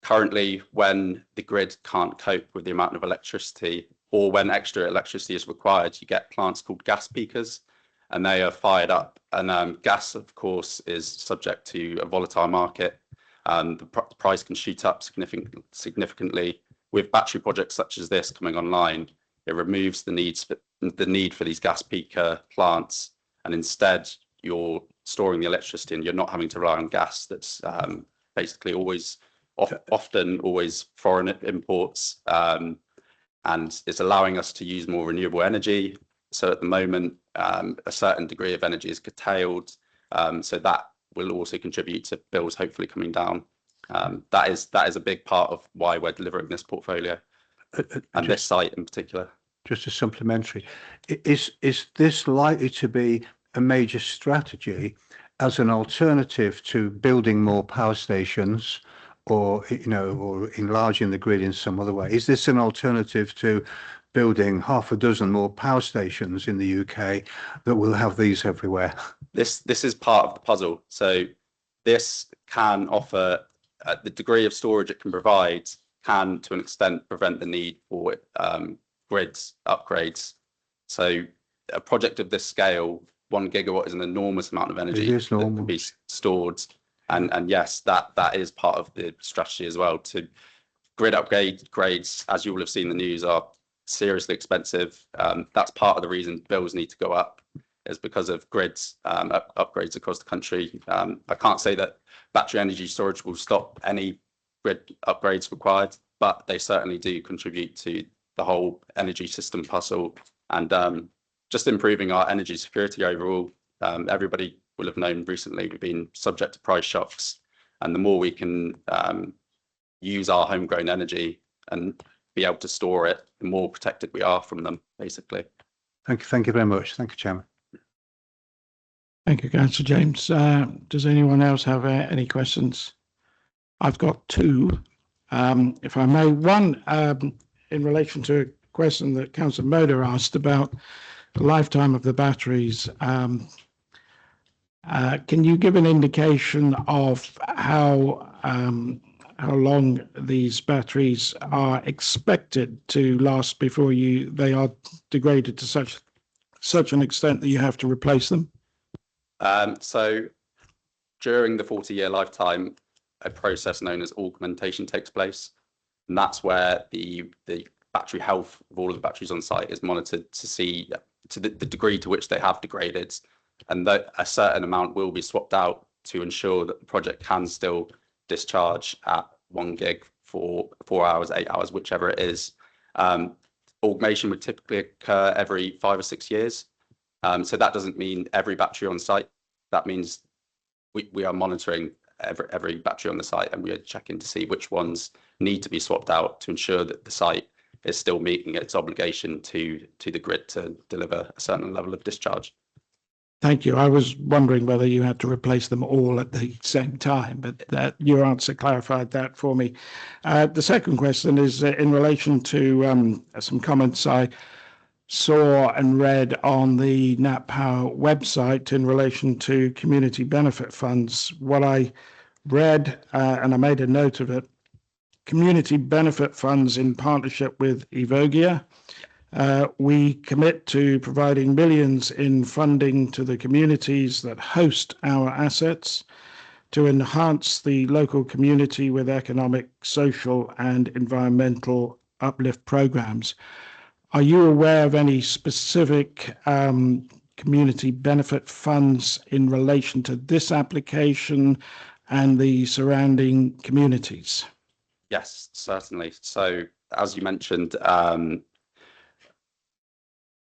currently when the grid can't cope with the amount of electricity, or when extra electricity is required, you get plants called gas peakers, and they are fired up. And gas, of course, is subject to a volatile market. The price can shoot up significantly. with battery projects such as this coming online, it removes the need for these gas peaker plants, and instead you're storing the electricity and you're not having to rely on gas that's basically often always foreign imports, and it's allowing us to use more renewable energy. So at the moment, a certain degree of energy is curtailed, so that will also contribute to bills hopefully coming down. That is a big part of why we're delivering this portfolio and this site in particular. Just a supplementary, is this likely to be a major strategy as an alternative to building more power stations, or or enlarging the grid in some other way? Is this an alternative to building half a dozen more power stations in the UK that will have these everywhere? This is part of the puzzle. So this can offer the degree of storage it can provide can, to an extent, prevent the need for grids upgrades. So a project of this scale, 1 gigawatt, is an enormous amount of energy that can be stored. And yes, that is part of the strategy as well. To grid upgrades, as you will have seen in the news, are seriously expensive. That's part of the reason bills need to go up, is because of grids upgrades across the country. I can't say that battery energy storage will stop any grid upgrades required, but they certainly do contribute to the whole energy system puzzle and just improving our energy security overall. Everybody will have known recently we've been subject to price shocks, and the more we can use our homegrown energy and be able to store it, the more protected we are from them, basically. Thank you very much. Thank you, Chairman. Thank you, Councillor James. Does anyone else have any questions? I've got two, if I may. One, in relation to a question that Councillor Moder asked about the lifetime of the batteries. Can you give an indication of how long these batteries are expected to last before they are degraded to such an extent that you have to replace them? So during the 40-year lifetime, a process known as augmentation takes place, and that's where the battery health of all of the batteries on site is monitored to see to the degree to which they have degraded, and that a certain amount will be swapped out to ensure that the project can still discharge at 1 gig for 4 hours, 8 hours, whichever it is. Augmentation would typically occur every 5 or 6 years. So that doesn't mean every battery on site. That means we are monitoring every battery on the site, and we are checking to see which ones need to be swapped out to ensure that the site is still meeting its obligation to the grid to deliver a certain level of discharge. Thank you. I was wondering whether you had to replace them all at the same time, but your answer clarified that for me. The second question is in relation to some comments I saw and read on the Nat Power website in relation to community benefit funds. What I read, and I made a note of it, community benefit funds in partnership with Evogia. We commit to providing millions in funding to the communities that host our assets to enhance the local community with economic, social, and environmental uplift programs. Are you aware of any specific community benefit funds in relation to this application and the surrounding communities? Yes, certainly. So, as you mentioned,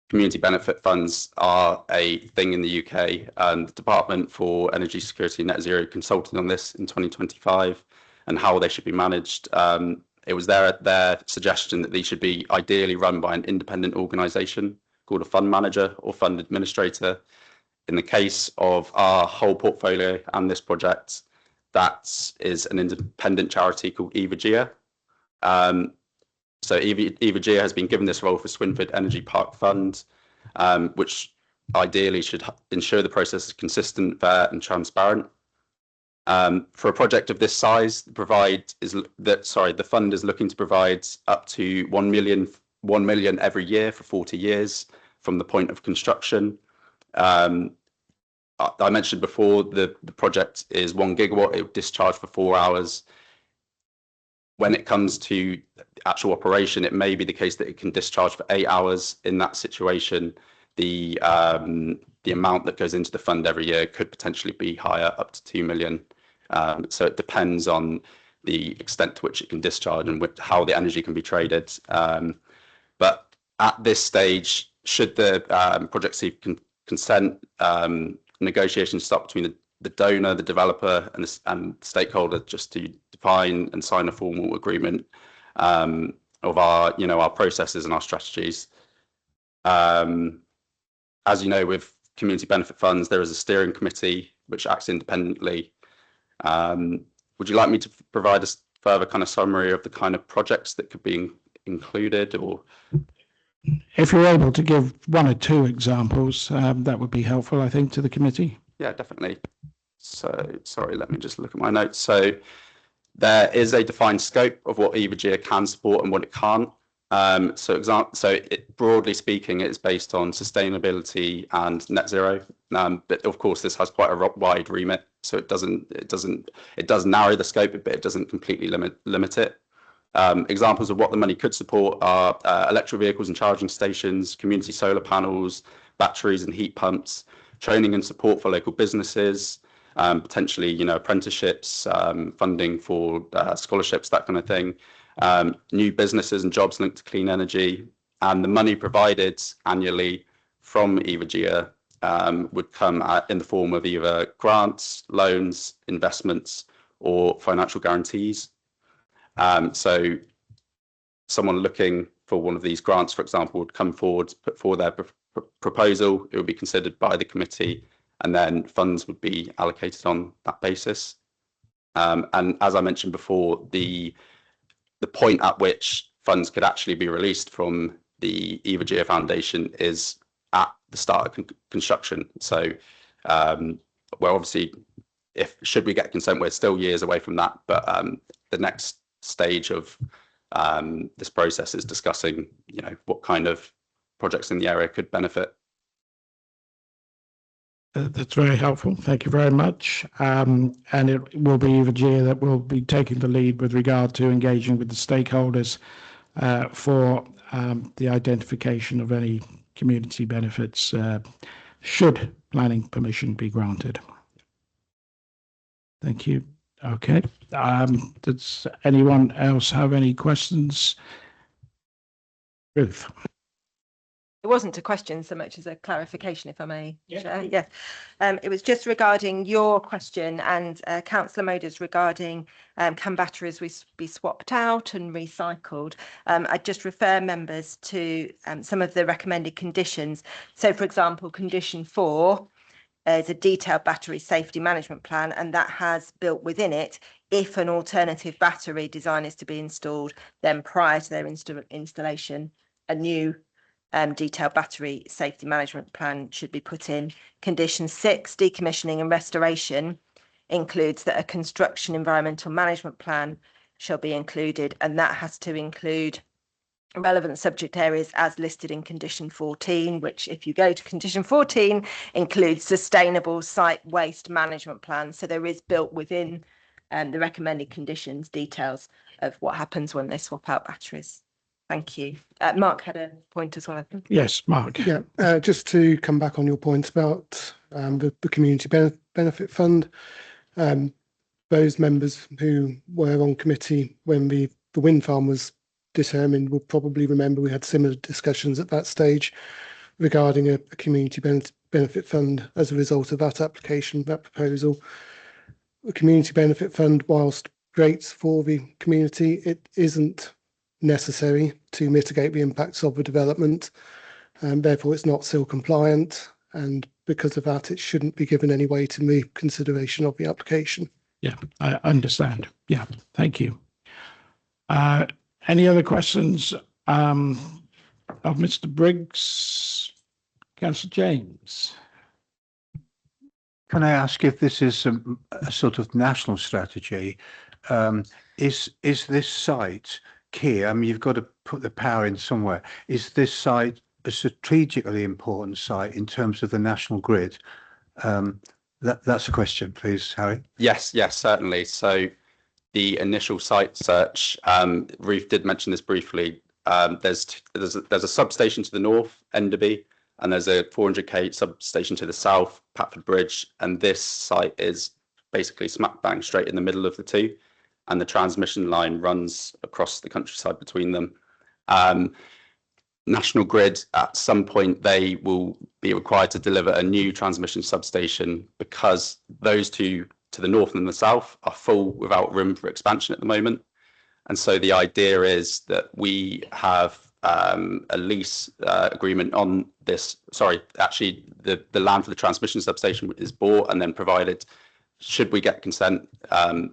community benefit funds are a thing in the UK, and the Department for Energy Security and Net Zero consulted on this in 2025 and how they should be managed. It was their suggestion that these should be ideally run by an independent organisation called a fund manager or fund administrator. In the case of our whole portfolio and this project, that is an independent charity called Evogia. So Evogia has been given this role for Swinford Energy Park Fund, which ideally should ensure the process is consistent, fair and transparent. For a project of this size, the fund is looking to provide up to 1 million every year for 40 years from the point of construction. I mentioned before the project is 1 gigawatt. It will discharge for 4 hours. when it comes to actual operation, it may be the case that it can discharge for 8 hours. In that situation, the amount that goes into the fund every year could potentially be higher, up to 2 million. So it depends on the extent to which it can discharge and how the energy can be traded. But at this stage, should the project seek consent, negotiations start between the donor, the developer, and stakeholder, just to define and sign a formal agreement of our processes and our strategies. As you know, with community benefit funds, there is a steering committee which acts independently. Would you like me to provide a further kind of summary of the kind of projects that could be included, or? If you're able to give one or two examples, that would be helpful, I think, to the committee. Yeah, definitely. So, sorry, let me just look at my notes. So there is a defined scope of what EVGIA can support and what it can't. Broadly speaking, it is based on sustainability and net zero. But of course, this has quite a wide remit, so it does narrow the scope a bit. It doesn't completely limit it. Examples of what the money could support are electric vehicles and charging stations, community solar panels, batteries and heat pumps, training and support for local businesses, potentially, apprenticeships, funding for scholarships, that kind of thing. New businesses and jobs linked to clean energy, and the money provided annually from EVGIA would come in the form of either grants, loans, investments, or financial guarantees. So someone looking for one of these grants, for example, would come forward, put forward their proposal. It would be considered by the committee, and then funds would be allocated on that basis. And as I mentioned before, the point at which funds could actually be released from the EVGIA Foundation is at the start of construction. So, well, obviously, should we get consent, we're still years away from that. But the next stage of this process is discussing, what kind of projects in the area could benefit. That's very helpful. Thank you very much. And it will be EVGIA that will be taking the lead with regard to engaging with the stakeholders for the identification of any community benefits should planning permission be granted. Thank you. Okay. Does anyone else have any questions? Ruth. It wasn't a question so much as a clarification, if I may. Yeah. It was just regarding your question and Councillor Moder's regarding can batteries be swapped out and recycled. I'd just refer members to some of the recommended conditions. So, for example, condition 4 is a detailed battery safety management plan, and that has built within it, if an alternative battery design is to be installed, then prior to their installation, a new detailed battery safety management plan should be put in. Condition 6, decommissioning and restoration, includes that a construction environmental management plan shall be included, and that has to include relevant subject areas as listed in condition 14, which, if you go to condition 14, includes sustainable site waste management plans. So there is built within the recommended conditions details of what happens when they swap out batteries. Thank you. Mark had a point as well, I think. Yes, Mark. Yeah, just to come back on your point about the community benefit fund, those members who were on committee when the wind farm was determined will probably remember we had similar discussions at that stage regarding a community benefit fund as a result of that application, that proposal. The community benefit fund, whilst great for the community, it isn't necessary to mitigate the impacts of the development, and therefore it's not SIL compliant, and because of that it shouldn't be given any weight in the consideration of the application. Yeah, I understand. Yeah, thank you. Any other questions of Mr. Briggs? Councillor James. Can I ask if this is a sort of national strategy? Is this site key? I mean, you've got to put the power in somewhere. Is this site a strategically important site in terms of the national grid? That's a question, please, Harry. Yes, certainly. So the initial site search, Ruth did mention this briefly. There's a substation to the north, Enderby, and there's a 400k substation to the south, Patford Bridge, and this site is basically smack bang straight in the middle of the two, and the transmission line runs across the countryside between them. National Grid, at some point, they will be required to deliver a new transmission substation because those two to the north and the south are full without room for expansion at the moment. And so the idea is that we have a lease agreement on this. Sorry, actually, the land for the transmission substation is bought and then provided. Should we get consent,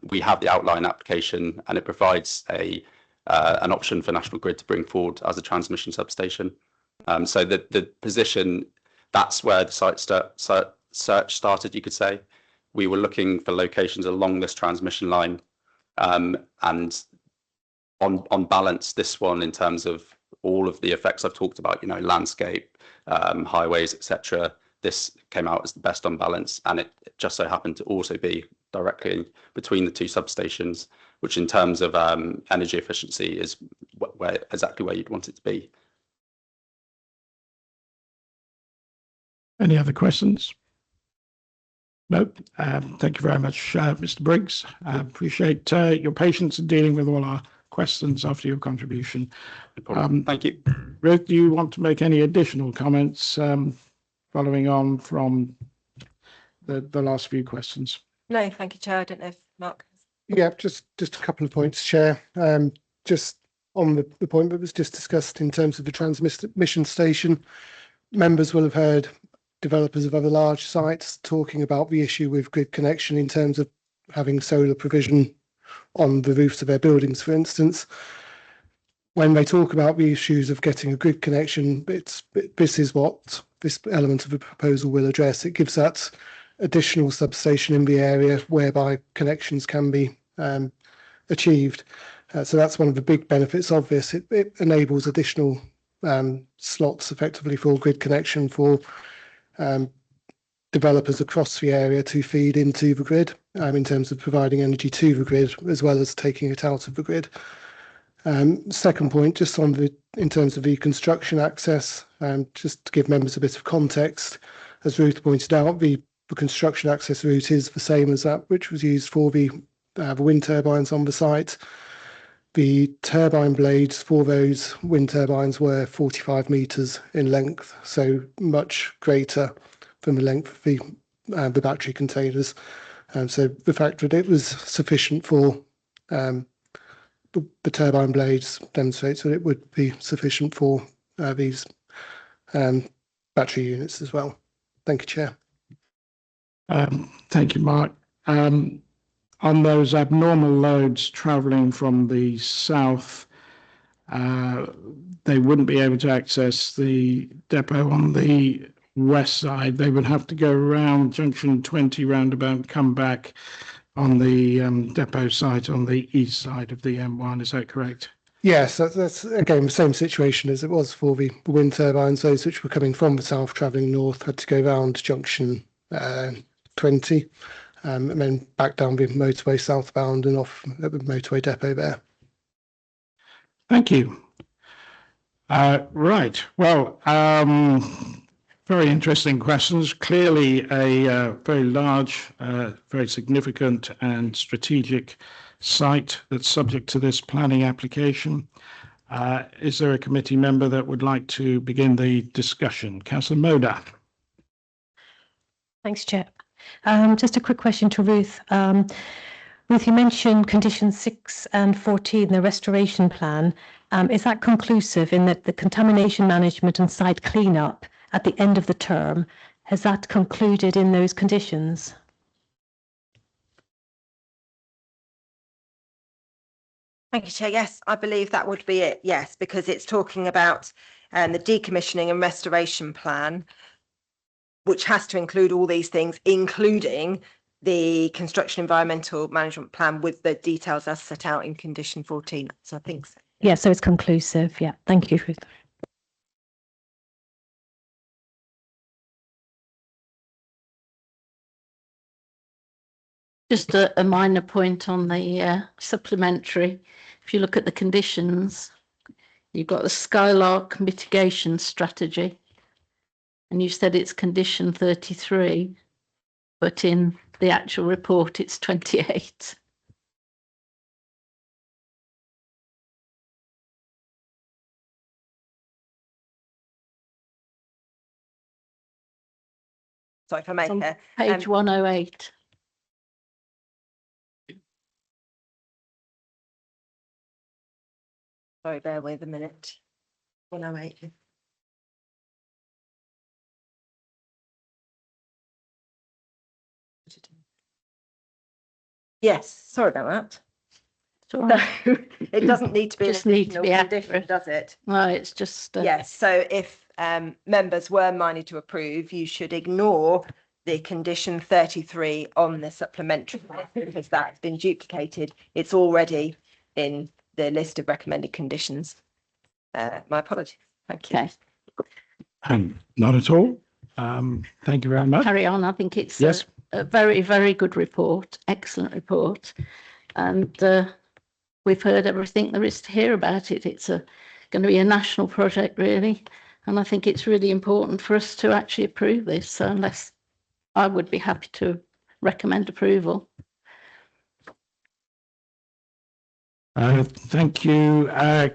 we have the outline application, and it provides an option for National Grid to bring forward as a transmission substation. So the position, that's where the site search started, you could say. We were looking for locations along this transmission line, and on balance, this one, in terms of all of the effects I've talked about, you know, landscape, highways, etc., this came out as the best on balance, and it just so happened to also be directly between the two substations, which in terms of energy efficiency is exactly where you'd want it to be. Any other questions? No. Thank you very much, Mr. Briggs. I appreciate your patience in dealing with all our questions after your contribution. Thank you. Ruth, do you want to make any additional comments following on from the last few questions? No, thank you, Chair. I don't know if Mark. Yeah, just a couple of points, Chair. Just on the point that was just discussed in terms of the transmission station, members will have heard developers of other large sites talking about the issue with grid connection in terms of having solar provision on the roofs of their buildings, for instance. When they talk about the issues of getting a grid connection, this is what this element of the proposal will address. It gives that additional substation in the area whereby connections can be achieved. So that's one of the big benefits of this. It enables additional slots effectively for grid connection for developers across the area to feed into the grid in terms of providing energy to the grid as well as taking it out of the grid. Second point, just on in terms of the construction access, just to give members a bit of context, as Ruth pointed out, the construction access route is the same as that which was used for the wind turbines on the site. The turbine blades for those wind turbines were 45 metres in length, so much greater than the length of the battery containers. So the fact that it was sufficient for the turbine blades demonstrates that it would be sufficient for these battery units as well. Thank you, Chair. Thank you, Mark. On those abnormal loads travelling from the south, they wouldn't be able to access the depot on the west side. They would have to go around junction 20 roundabout, come back on the depot site on the east side of the M1. Is that correct? Yes, that's again the same situation as it was for the wind turbines. Those which were coming from the south, travelling north, had to go round junction 20 and then back down the motorway southbound and off at the motorway depot there. Thank you. Right. Well, very interesting questions. Clearly a very large, very significant and strategic site that's subject to this planning application. Is there a committee member that would like to begin the discussion? Councillor Moda. Thanks, Chair. Just a quick question to Ruth. Ruth, you mentioned conditions 6 and 14, the restoration plan. Is that conclusive in that the contamination management and site cleanup at the end of the term, has that concluded in those conditions? Thank you, Chair. Yes, I believe that would be it. Yes, because it's talking about the decommissioning and restoration plan, which has to include all these things, including the construction environmental management plan with the details as set out in condition 14. So I think so. Yeah, so it's conclusive. Yeah, thank you, Ruth. Just a minor point on the supplementary. If you look at the conditions, you've got the Skylark mitigation strategy. And you said it's condition 33, but in the actual report, it's 28. Sorry if I made her. Page 108. Sorry, bear with a minute. 108. Yes, sorry about that. It's all right. So it doesn't need to be an Just need to additional be condition, accurate. does it? No, it's just Yes, so if members were minded to approve, you should ignore the condition 33 on the supplementary list because that's been duplicated. It's already in the list of recommended conditions. My apologies. Thank you. Okay. Not at all. Thank you very much. Carry on. I think it's Yes. a very, very good report. Excellent report. And we've heard everything there is to hear about it. It's going to be a national project, really. And I think it's really important for us to actually approve this. So unless I would be happy to recommend approval. Thank you,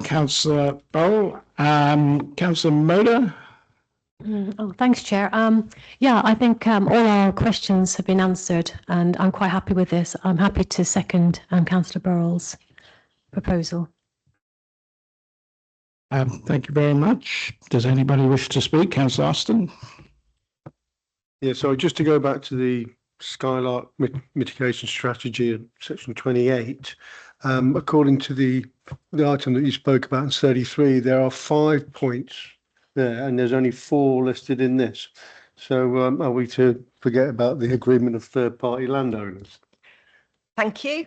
Councillor Bowl. Councillor Moda. Oh, thanks, Chair. Yeah, I think all our questions have been answered and I'm quite happy with this. I'm happy to second Councillor Burrell's proposal. Thank you very much. Does anybody wish to speak? Councillor Austin? Yeah, so just to go back to the Skylark mitigation strategy in section 28, according to the item that you spoke about in 33, there are 5 points there and there's only 4 listed in this. So are we to forget about the agreement of third-party landowners? Thank you.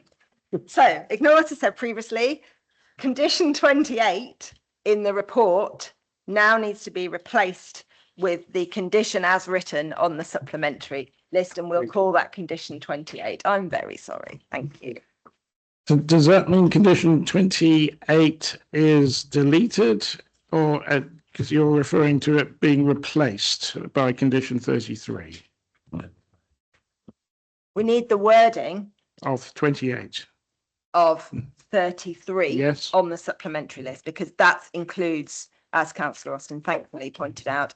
So ignore what I said previously. Condition 28 in the report now needs to be replaced with the condition as written on the supplementary list, and we'll call that condition 28. I'm very sorry. Thank you. So does that mean condition 28 is deleted, or because you're referring to it being replaced by condition 33 We need the wording of 28? Of 33 Yes. on the supplementary list, because that includes, as Councillor Austin thankfully pointed out,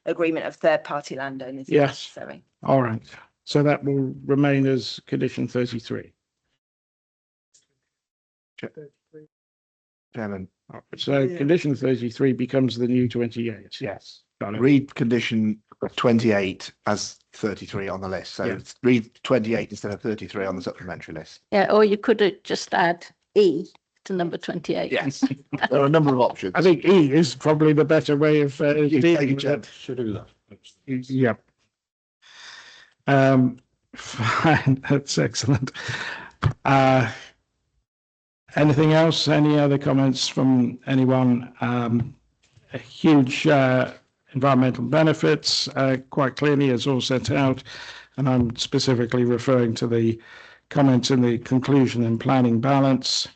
agreement of third-party landowners. Yes. Necessary. All right. So that will remain as condition 33. Chairman. So condition 33 becomes the new 28. Yes. Got it. Read condition 28 as 33 on the list. So Yeah. read 28 instead of 33 on the supplementary list. Yeah, or you could just add E to number 28. Yes, there are a number of options. I think E is probably the better way of dealing with it. Should do that. Yeah. Fine, that's excellent. Anything else? Any other comments from anyone? A huge environmental benefits, quite clearly, as all set out, and I'm specifically referring to the comments in the conclusion and planning balance.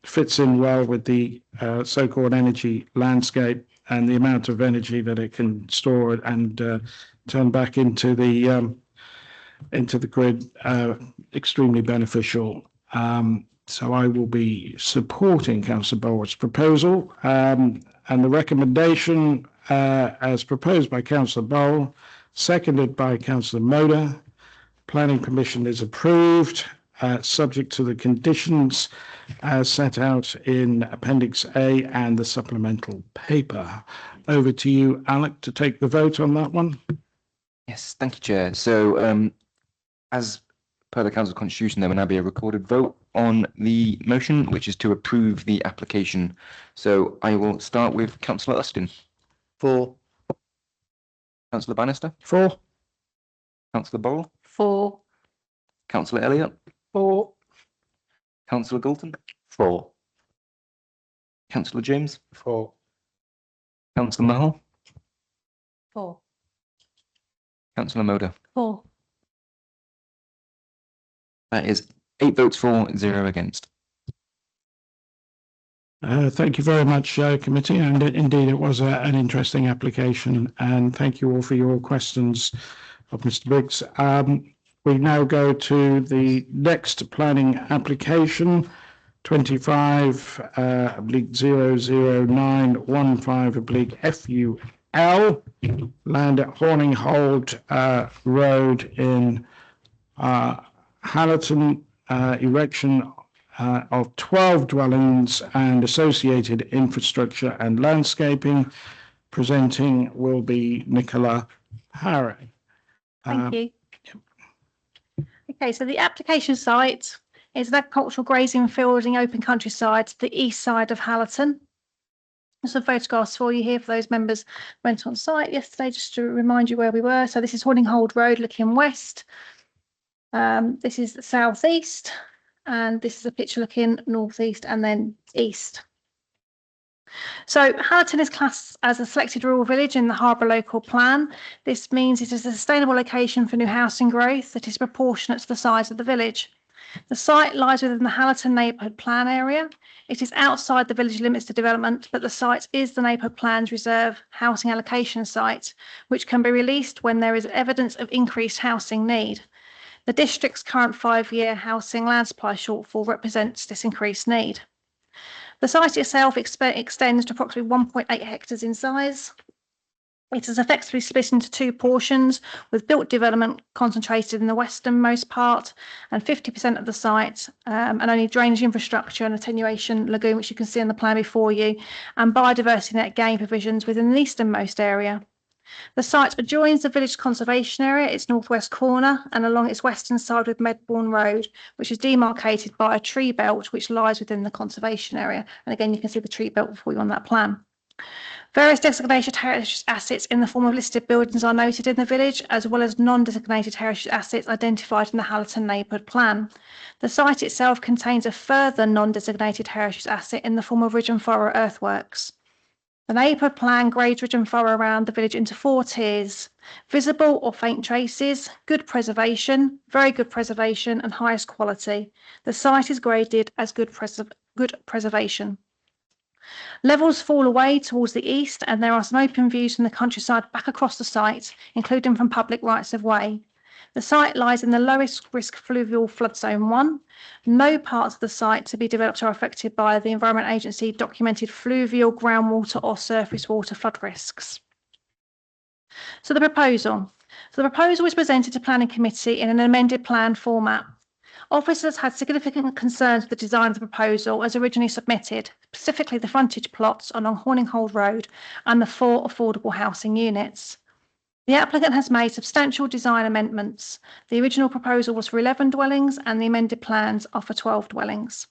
Fits in well with the so-called energy landscape and the amount of energy that it can store and turn back into the grid, extremely beneficial. So I will be supporting Councillor Bowen's proposal, and the recommendation as proposed by Councillor Bowen, seconded by Councillor Moda. Planning permission is approved, subject to the conditions as set out in Appendix A and the supplemental paper. Over to you, Alec, to take the vote on that one. Yes, thank you, Chair. So as per the Council Constitution, there will now be a recorded vote on the motion, which is to approve the application. So I will start with Councillor Austin. For. Councillor Bannister. For. Councillor Bowl. For. Councillor Elliott. For. Councillor Galton. For. Councillor James. For. Councillor Mahal. For. Councillor Moda. For. That is 8 votes for, 0 against. Thank you very much, committee, and indeed it was an interesting application, and thank you all for your questions of Mr. Biggs. We now go to the next planning application, 25/00915/FUL, land at Horninghold Road in Hallerton, erection of 12 dwellings and associated infrastructure and landscaping. Presenting will be Nicola Harry. Thank you. Okay, so the application site is an agricultural grazing field in open countryside to the east side of Hallerton. There's some photographs for you here for those members who went on site yesterday, just to remind you where we were. So this is Horninghold Road looking west. This is the southeast, and this is a picture looking northeast and then east. So Hallerton is classed as a selected rural village in the Harbour Local Plan. This means it is a sustainable location for new housing growth that is proportionate to the size of the village. The site lies within the Hallerton Neighbourhood Plan area. It is outside the village limits to development, but the site is the Neighbourhood Plan's reserve housing allocation site, which can be released when there is evidence of increased housing need. The district's current 5-year housing land supply shortfall represents this increased need. The site itself extends to approximately 1.8 hectares in size. It is effectively split into 2 portions, with built development concentrated in the westernmost part and 50% of the site, and only drainage infrastructure and attenuation lagoon, which you can see on the plan before you, and biodiversity net gain provisions within the easternmost area. The site adjoins the village conservation area, its northwest corner, and along its western side with Medbourne Road, which is demarcated by a tree belt which lies within the conservation area. And again, you can see the tree belt before you on that plan. Various designated heritage assets in the form of listed buildings are noted in the village, as well as non-designated heritage assets identified in the Hallerton Neighbourhood Plan. The site itself contains a further non-designated heritage asset in the form of ridge and furrow earthworks. The Neighbourhood Plan grades ridge and furrow around the village into 4 tiers: visible or faint traces, good preservation, very good preservation, and highest quality. The site is graded as good preservation. Levels fall away towards the east, and there are some open views from the countryside back across the site, including from public rights of way. The site lies in the lowest risk fluvial flood zone 1. No parts of the site to be developed are affected by the Environment Agency documented fluvial, groundwater or surface water flood risks. So the proposal. So the proposal is presented to Planning Committee in an amended plan format. Officers had significant concerns with the design of the proposal as originally submitted, specifically the frontage plots along Horninghold Road and the 4 affordable housing units. The applicant has made substantial design amendments. The original proposal was for 11 dwellings and the amended plans are for 12 dwellings.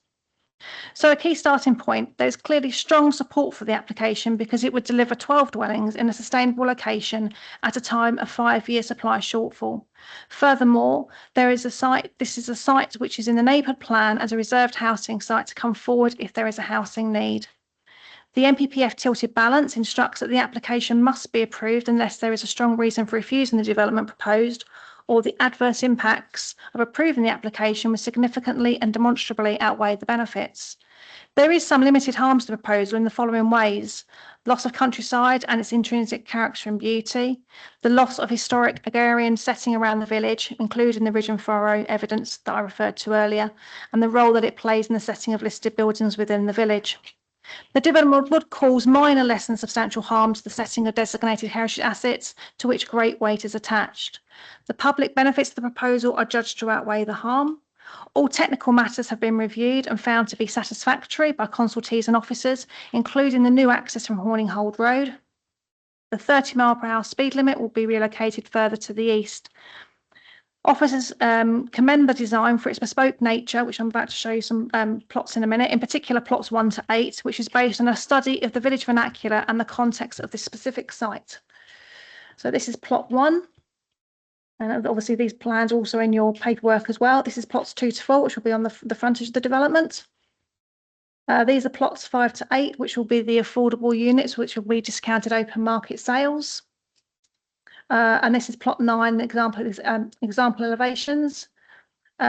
So a key starting point, there's clearly strong support for the application because it would deliver 12 dwellings in a sustainable location at a time of 5-year supply shortfall. Furthermore, this is a site which is in the neighbourhood plan as a reserved housing site to come forward if there is a housing need. The NPPF tilted balance instructs that the application must be approved unless there is a strong reason for refusing the development proposed, or the adverse impacts of approving the application would significantly and demonstrably outweigh the benefits. There is some limited harms to the proposal in the following ways: loss of countryside and its intrinsic character and beauty, the loss of historic agrarian setting around the village, including the ridge and furrow evidence that I referred to earlier, and the role that it plays in the setting of listed buildings within the village. The development would cause minor, less than substantial harm to the setting of designated heritage assets to which great weight is attached. The public benefits of the proposal are judged to outweigh the harm. All technical matters have been reviewed and found to be satisfactory by consultees and officers, including the new access from Horninghold Road. The 30-mile-per-hour speed limit will be relocated further to the east. Officers commend the design for its bespoke nature, which I'm about to show you some plots in a minute, in particular plots 1 to 8, which is based on a study of the village vernacular and the context of this specific site. So this is plot 1. And obviously these plans are also in your paperwork as well. This is plots 2 to 4, which will be on the frontage of the development. These are plots 5 to 8, which will be the affordable units, which will be discounted open market sales. And this is plot 9, example elevations.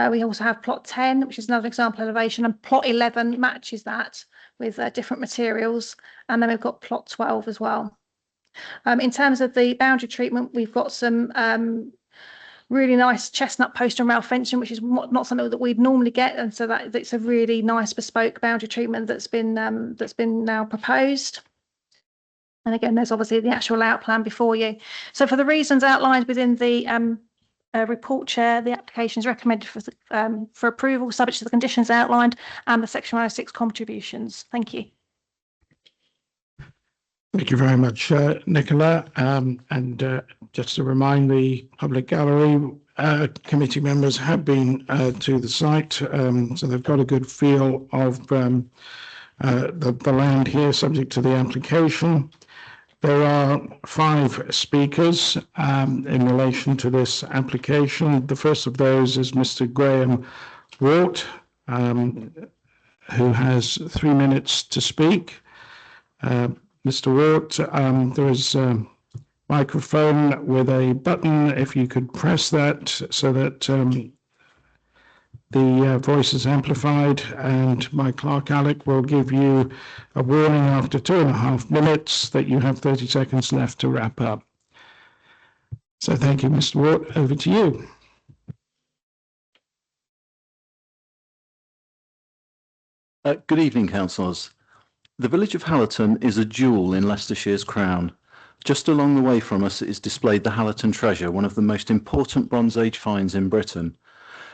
We also have plot 10, which is another example elevation, and plot 11 matches that with different materials. And then we've got plot 12 as well. In terms of the boundary treatment, we've got some really nice chestnut poster and rail fencing, which is not something that we'd normally get, and so that's a really nice bespoke boundary treatment that's been now proposed. And again, there's obviously the actual layout plan before you. So for the reasons outlined within the report, Chair, the application is recommended for approval, subject to the conditions outlined and the Section 106 contributions. Thank you. Thank you very much, Nicola. Just to remind the public gallery, committee members have been to the site, so they've got a good feel of the land here, subject to the application. There are 5 speakers in relation to this application. The first of those is Mr. Graham Wart, who has 3 minutes to speak. Mr. Wart, there is a microphone with a button. If you could press that so that the voice is amplified, and my clerk Alec will give you a warning after 2.5 minutes that you have 30 seconds left to wrap up. So thank you, Mr. Wart. Over to you. Good evening, councillors. The village of Hallerton is a jewel in Leicestershire's crown. Just along the way from us is displayed the Hallerton Treasure, one of the most important Bronze Age finds in Britain.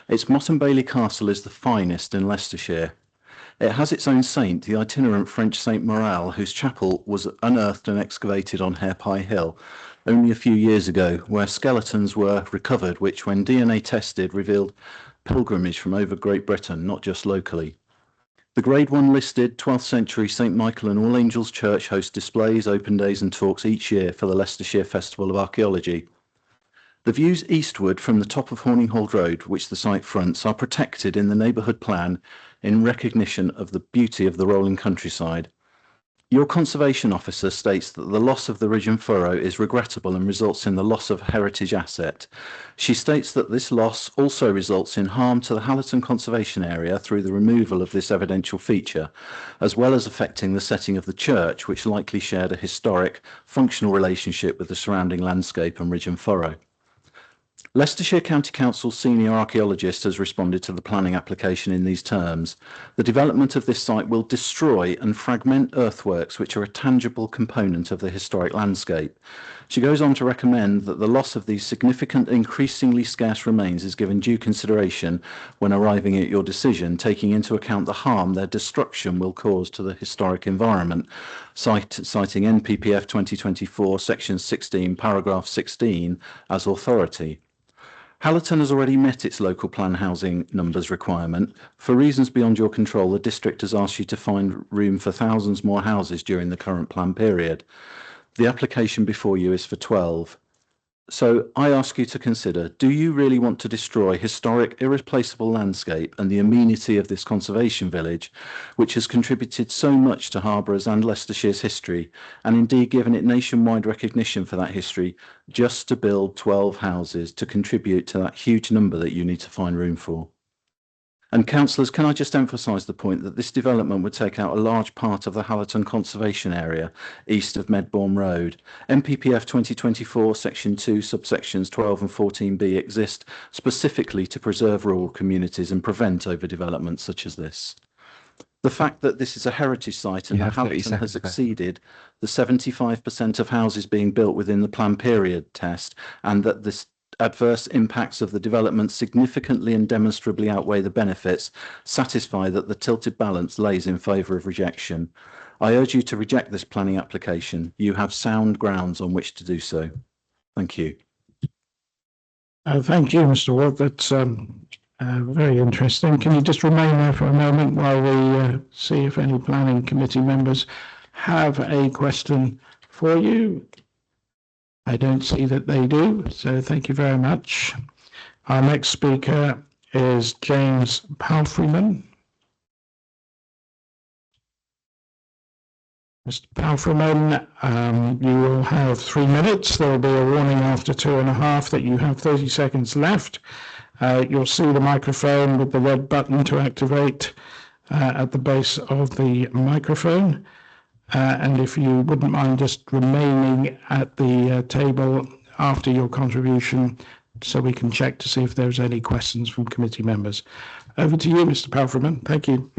Its Motte and Bailey Castle is the finest in Leicestershire. It has its own saint, the itinerant French Saint Morale, whose chapel was unearthed and excavated on Harepie Hill only a few years ago, where skeletons were recovered, which, when DNA tested, revealed pilgrimage from over Great Britain, not just locally. The Grade 1 listed 12th century St Michael and All Angels Church hosts displays, open days and talks each year for the Leicestershire Festival of Archaeology. The views eastward from the top of Horninghold Road, which the site fronts, are protected in the neighbourhood plan in recognition of the beauty of the rolling countryside. Your conservation officer states that the loss of the ridge and furrow is regrettable and results in the loss of a heritage asset. She states that this loss also results in harm to the Hallerton Conservation Area through the removal of this evidential feature, as well as affecting the setting of the church, which likely shared a historic, functional relationship with the surrounding landscape and ridge and furrow. Leicestershire County Council's senior archaeologist has responded to the planning application in these terms. The development of this site will destroy and fragment earthworks which are a tangible component of the historic landscape. She goes on to recommend that the loss of these significant, increasingly scarce remains is given due consideration when arriving at your decision, taking into account the harm their destruction will cause to the historic environment, citing NPPF 2024, Section 16, Paragraph 16 as authority. Hallerton has already met its local plan housing numbers requirement. For reasons beyond your control, the district has asked you to find room for thousands more houses during the current plan period. The application before you is for 12. So I ask you to consider, do you really want to destroy historic, irreplaceable landscape and the amenity of this conservation village, which has contributed so much to Harborough's and Leicestershire's history, and indeed given it nationwide recognition for that history, just to build 12 houses to contribute to that huge number that you need to find room for? And councillors, can I just emphasise the point that this development would take out a large part of the Hallerton Conservation Area east of Medbourne Road. NPPF 2024 Section 2 subsections 12 and 14b exist specifically to preserve rural communities and prevent overdevelopment such as this. The fact that this is a heritage site and that Hallerton has exceeded the 75% of houses being built within the plan period test, and that this adverse impacts of the development significantly and demonstrably outweigh the benefits, satisfy that the tilted balance lays in favour of rejection. I urge you to reject this planning application. You have sound grounds on which to do so. Thank you. Thank you, Mr. Ward. That's very interesting. Can you just remain there for a moment while we see if any planning committee members have a question for you? I don't see that they do, so thank you very much. Our next speaker is James Palfreyman. Mr. Palfreyman, you will have 3 minutes. There will be a warning after 2.5 that you have 30 seconds left. You'll see the microphone with the red button to activate at the base of the microphone. And if you wouldn't mind just remaining at the table after your contribution so we can check to see if there's any questions from committee members. Over to you, Mr. Palfreyman. Thank you.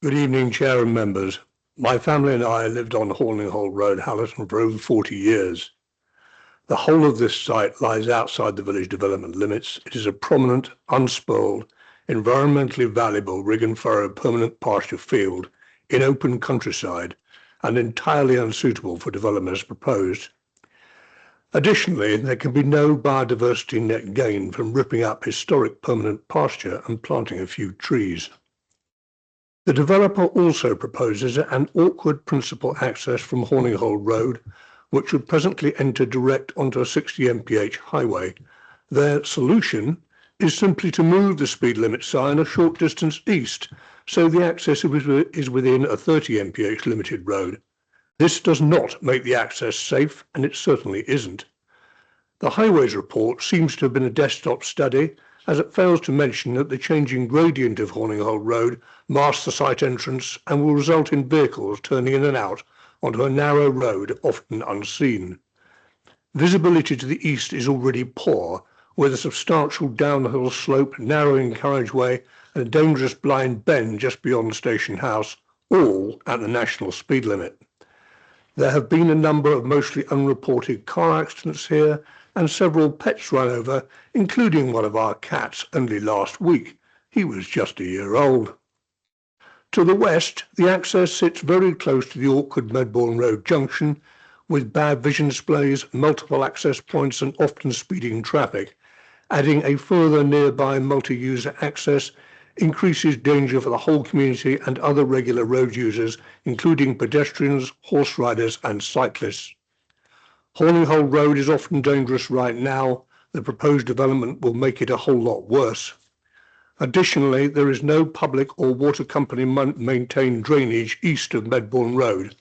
Good evening, Chair and members. My family and I lived on Horninghall Road, Hallerton, for over 40 years. The whole of this site lies outside the village development limits. It is a prominent, unspoiled, environmentally valuable rig and furrow permanent pasture field in open countryside and entirely unsuitable for development as proposed. Additionally, there can be no biodiversity net gain from ripping up historic permanent pasture and planting a few trees. The developer also proposes an awkward principal access from Horninghall Road, which would presently enter direct onto a 60 mph highway. Their solution is simply to move the speed limit sign a short distance east, so the access is within a 30 mph limited road. This does not make the access safe, and it certainly isn't. The Highways report seems to have been a desktop study, as it fails to mention that the changing gradient of Horninghall Road masks the site entrance and will result in vehicles turning in and out onto a narrow road often unseen. Visibility to the east is already poor, with a substantial downhill slope, narrowing carriageway and a dangerous blind bend just beyond Station House, all at the national speed limit. There have been a number of mostly unreported car accidents here and several pets run over, including one of our cats only last week. He was just a year old. To the west, the access sits very close to the awkward Medbourne Road junction, with bad vision displays, multiple access points and often speeding traffic. Adding a further nearby multi-user access increases danger for the whole community and other regular road users, including pedestrians, horse riders and cyclists. Horninghall Road is often dangerous right now. The proposed development will make it a whole lot worse. Additionally, there is no public or water company maintained drainage east of Medbourne Road.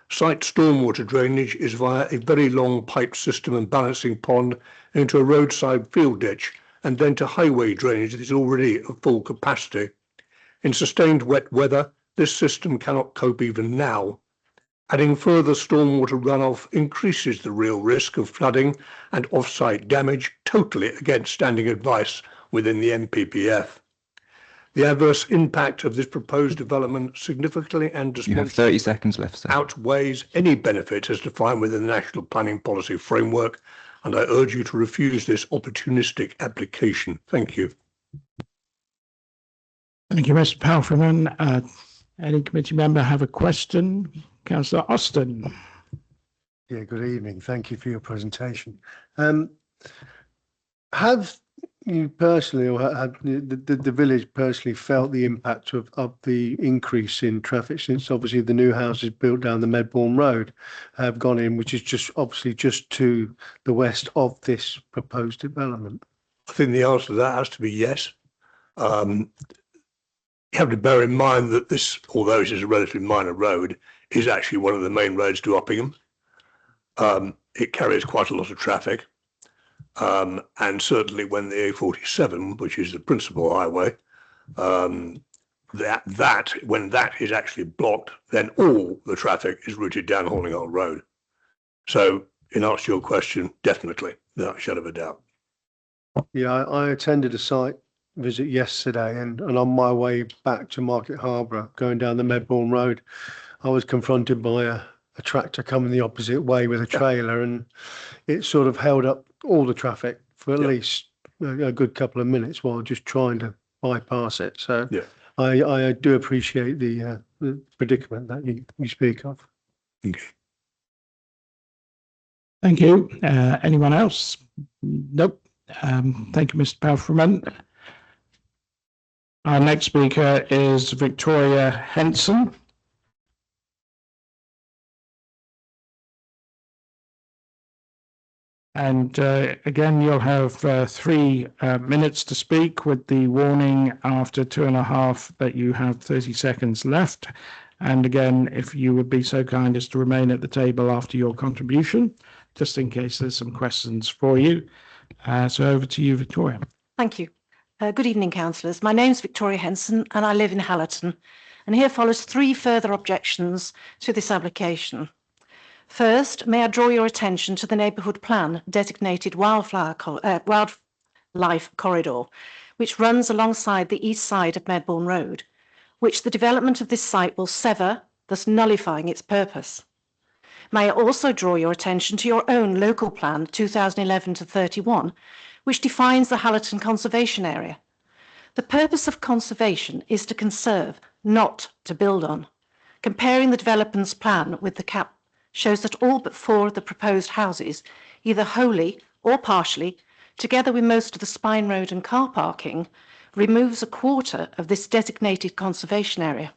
Site stormwater drainage is via a very long pipe system and balancing pond into a roadside field ditch, and then to highway drainage that is already at full capacity. In sustained wet weather, this system cannot cope even now. Adding further stormwater runoff increases the real risk of flooding and off-site damage, totally against standing advice within the NPPF. The adverse impact of this proposed development significantly and You have 30 seconds left, sir. outweighs any benefit as defined within the National Planning Policy Framework, and I urge you to refuse this opportunistic application. Thank you. Thank you, Mr. Palfreyman. Any committee member have a question? Councillor Austin. Yeah, good evening. Thank you for your presentation. Have you personally, or have the village personally felt the impact of the increase in traffic since obviously the new houses built down the Medbourne Road have gone in, which is just obviously just to the west of this proposed development? I think the answer to that has to be yes. You have to bear in mind that this, although it is a relatively minor road, is actually one of the main roads to Uppingham. It carries quite a lot of traffic. And certainly when the A47, which is the principal highway, when that is actually blocked, then all the traffic is routed down Horninghall Road. So in answer to your question, definitely, without a shadow of a doubt. Yeah, I attended a site visit yesterday, and on my way back to Market Harborough, going down the Medbourne Road, I was confronted by a tractor coming the opposite way with a trailer, and it sort of held up all the traffic for at least a good couple of minutes while just trying to bypass it. So I do appreciate the predicament that you speak of. Okay. Thank you. Anyone else? Nope. Thank you, Mr. Palfreyman. Our next speaker is Victoria Henson. And again, you'll have 3 minutes to speak, with the warning after 2.5 that you have 30 seconds left. And again, if you would be so kind as to remain at the table after your contribution, just in case there's some questions for you. So over to you, Victoria. Thank you. Good evening, councillors. My name's Victoria Henson and I live in Hallerton. And here follows 3 further objections to this application. First, may I draw your attention to the neighbourhood plan designated wildlife corridor, which runs alongside the east side of Medbourne Road, which the development of this site will sever, thus nullifying its purpose. May I also draw your attention to your own local plan 2011-31, which defines the Hallerton Conservation Area. The purpose of conservation is to conserve, not to build on. Comparing the development's plan with the CAP shows that all but 4 of the proposed houses, either wholly or partially, together with most of the Spine Road and car parking, removes a quarter of this designated conservation area.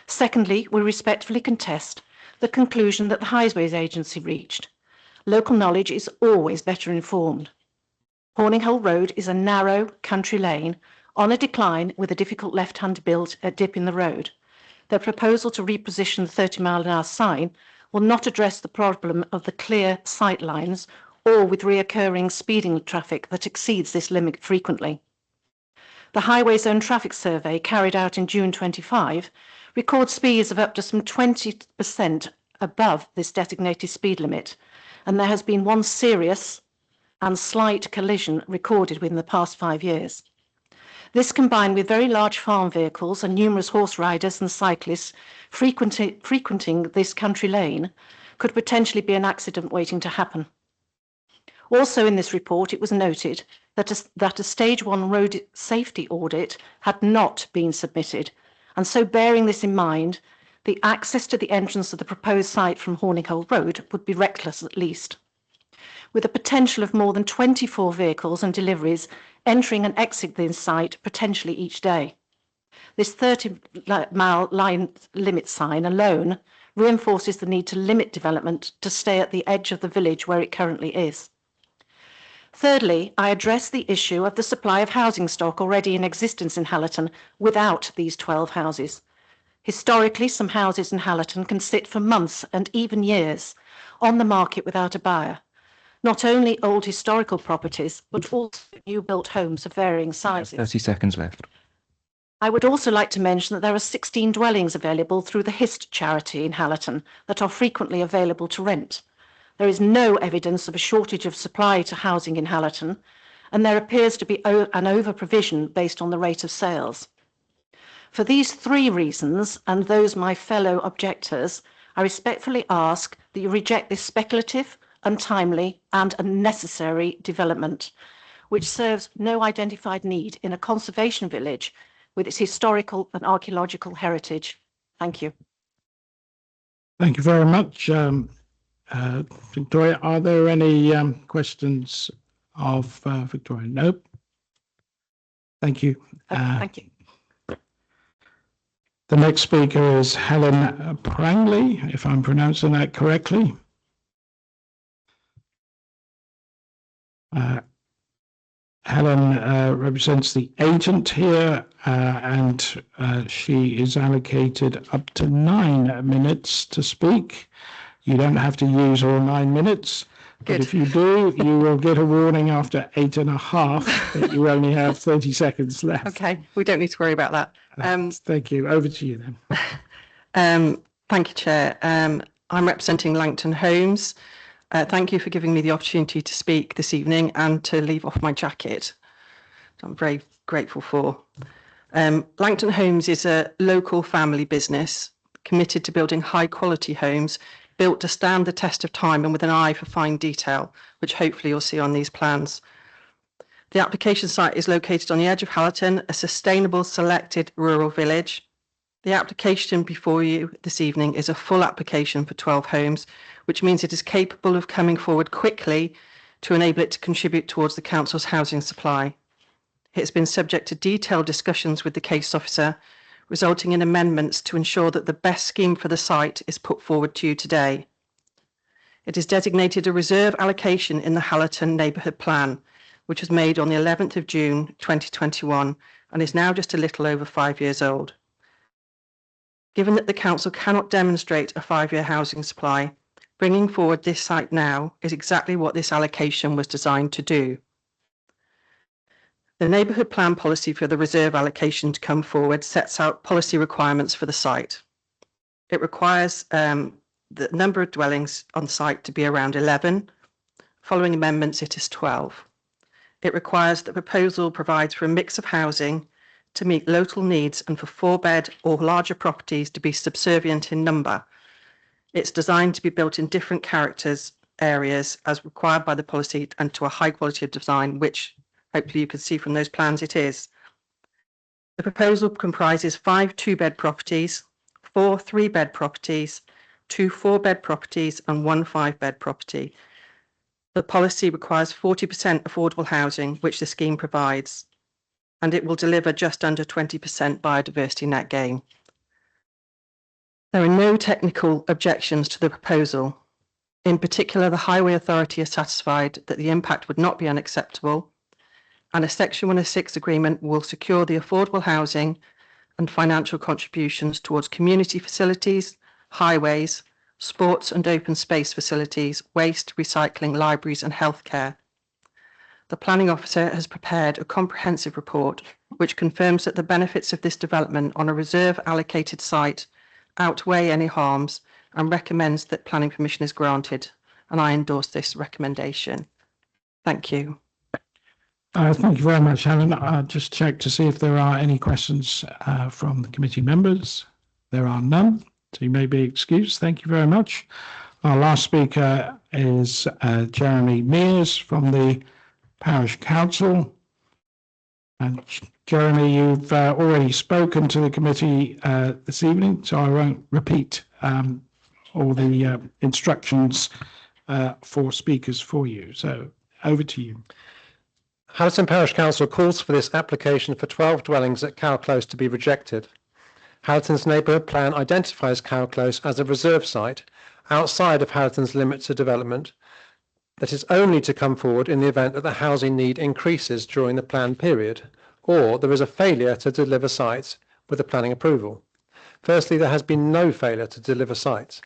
Secondly, we respectfully contest the conclusion that the Highways Agency reached. Local knowledge is always better informed. Horninghole Road is a narrow country lane on a decline with a difficult left-hand dip in the road. Their proposal to reposition the 30-mile-an-hour sign will not address the problem of the clear sight lines or with reoccurring speeding traffic that exceeds this limit frequently. The Highway Zone Traffic Survey carried out in June 25 records speeds of up to some 20% above this designated speed limit, and there has been 1 serious and slight collision recorded within the past 5 years. This, combined with very large farm vehicles and numerous horse riders and cyclists frequenting this country lane, could potentially be an accident waiting to happen. Also in this report, it was noted that a Stage 1 road safety audit had not been submitted, and so bearing this in mind, the access to the entrance of the proposed site from Horninghole Road would be reckless at least. With a potential of more than 24 vehicles and deliveries entering and exiting the site potentially each day. This 30-mile line limit sign alone reinforces the need to limit development to stay at the edge of the village where it currently is. Thirdly, I address the issue of the supply of housing stock already in existence in Hallerton without these 12 houses. Historically, some houses in Hallerton can sit for months and even years on the market without a buyer. Not only old historical properties, but also new built homes of varying sizes. 30 seconds left. I would also like to mention that there are 16 dwellings available through the HIST charity in Hallerton that are frequently available to rent. There is no evidence of a shortage of supply to housing in Hallerton, and there appears to be an over-provision based on the rate of sales. For these 3 reasons, and those my fellow objectors, I respectfully ask that you reject this speculative, untimely and unnecessary development, which serves no identified need in a conservation village with its historical and archaeological heritage. Thank you. Thank you very much. Victoria, are there any questions of Victoria? Nope. Thank you. Thank you. The next speaker is Helen Prangley, if I'm pronouncing that correctly. Helen represents the agent here, and she is allocated up to 9 minutes to speak. You don't have to use all 9 minutes, but if you do, you will get a warning after 8.5 that you only have 30 seconds left. Okay, we don't need to worry about that. Thank you. Over to you then. Thank you, Chair. I'm representing Langton Homes. Thank you for giving me the opportunity to speak this evening and to leave off my jacket. I'm very grateful for. Langton Homes is a local family business committed to building high quality homes built to stand the test of time and with an eye for fine detail, which hopefully you'll see on these plans. The application site is located on the edge of Hallerton, a sustainable selected rural village. The application before you this evening is a full application for 12 homes, which means it is capable of coming forward quickly to enable it to contribute towards the council's housing supply. It's been subject to detailed discussions with the case officer, resulting in amendments to ensure that the best scheme for the site is put forward to you today. It is designated a reserve allocation in the Hallerton Neighbourhood Plan, which was made on the 11th of June 2021 and is now just a little over 5 years old. Given that the council cannot demonstrate a 5-year housing supply, Bringing forward this site now is exactly what this allocation was designed to do. The neighbourhood plan policy for the reserve allocation to come forward sets out policy requirements for the site. It requires the number of dwellings on site to be around 11. Following amendments, it is 12. It requires that the proposal provides for a mix of housing to meet local needs and for 4-bed or larger properties to be subservient in number. It's designed to be built in different characters areas as required by the policy and to a high quality of design, which hopefully you can see from those plans it is. The proposal comprises 5 2-bed properties, 4 3-bed properties, 2 4-bed properties and 1 5-bed property. The policy requires 40% affordable housing, which the scheme provides, and it will deliver just under 20% biodiversity net gain. There are no technical objections to the proposal. In particular, the Highway Authority is satisfied that the impact would not be unacceptable, and a Section 106 agreement will secure the affordable housing and financial contributions towards community facilities, highways, sports and open space facilities, waste, recycling, libraries and healthcare. The planning officer has prepared a comprehensive report which confirms that the benefits of this development on a reserve allocated site outweigh any harms and recommends that planning permission is granted, and I endorse this recommendation. Thank you. Thank you very much, Helen. I'll just check to see if there are any questions from the committee members. There are none, so you may be excused. Thank you very much. Our last speaker is Jeremy Mears from the Parish Council. And Jeremy, you've already spoken to the committee this evening, so I won't repeat all the instructions for speakers for you. So over to you. Hallerton Parish Council calls for this application for 12 dwellings at Cow Close to be rejected. Hallerton's neighbourhood plan identifies Cow Close as a reserve site outside of Hallerton's limits of development that is only to come forward in the event that the housing need increases during the planned period, or there is a failure to deliver sites with the planning approval. Firstly, there has been no failure to deliver sites.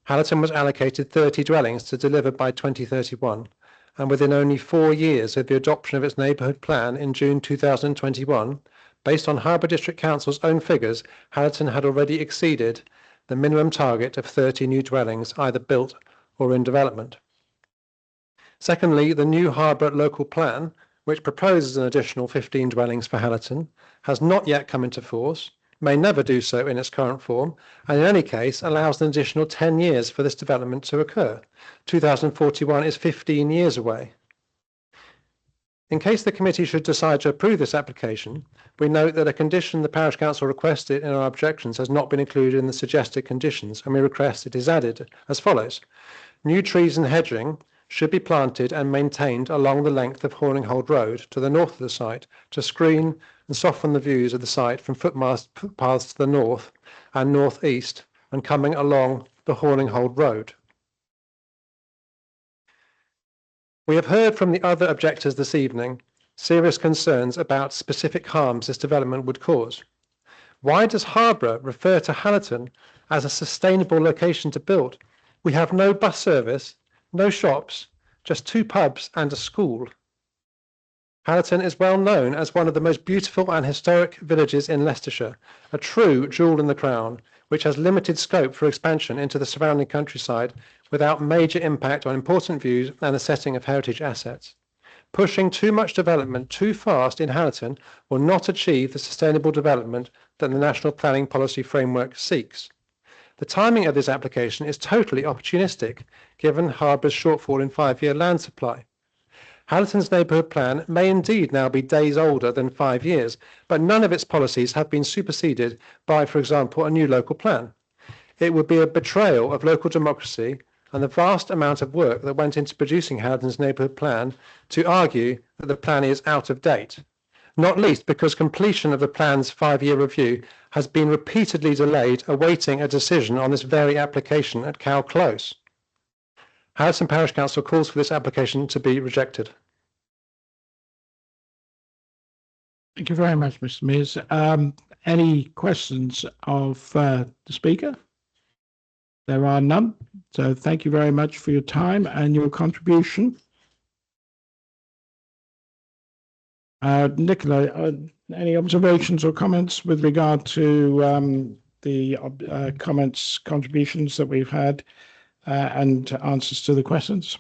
Hallerton was allocated 30 dwellings to deliver by 2031, and within only 4 years of the adoption of its neighbourhood plan in June 2021, based on Harbour District Council's own figures, Hallerton had already exceeded the minimum target of 30 new dwellings either built or in development. Secondly, the new Harbour local plan, which proposes an additional 15 dwellings for Hallerton, has not yet come into force, may never do so in its current form, and in any case allows an additional 10 years for this development to occur. 2041 is 15 years away. In case the committee should decide to approve this application, we note that a condition the Parish Council requested in our objections has not been included in the suggested conditions, and we request it is added as follows. New trees and hedging should be planted and maintained along the length of Horninghold Road to the north of the site to screen and soften the views of the site from footpaths to the north and northeast and coming along the Horninghold Road. We have heard from the other objectors this evening serious concerns about specific harms this development would cause. Why does Harbour refer to Hallerton as a sustainable location to build? We have no bus service, no shops, just 2 pubs and a school. Hallerton is well known as one of the most beautiful and historic villages in Leicestershire, a true jewel in the crown, which has limited scope for expansion into the surrounding countryside without major impact on important views and the setting of heritage assets. Pushing too much development too fast in Hallerton will not achieve the sustainable development that the National Planning Policy Framework seeks. The timing of this application is totally opportunistic, given Harbour's shortfall in 5-year land supply. Hallerton's neighbourhood plan may indeed now be days older than 5 years, but none of its policies have been superseded by, for example, a new local plan. It would be a betrayal of local democracy and the vast amount of work that went into producing Hallerton's neighbourhood plan to argue that the plan is out of date, not least because completion of the plan's 5-year review has been repeatedly delayed awaiting a decision on this very application at Cow Close. Hallerton Parish Council calls for this application to be rejected. Thank you very much, Mr. Mears. Any questions of the speaker? There are none. So thank you very much for your time and your contribution. Nicola, any observations or comments with regard to the contributions that we've had and answers to the questions?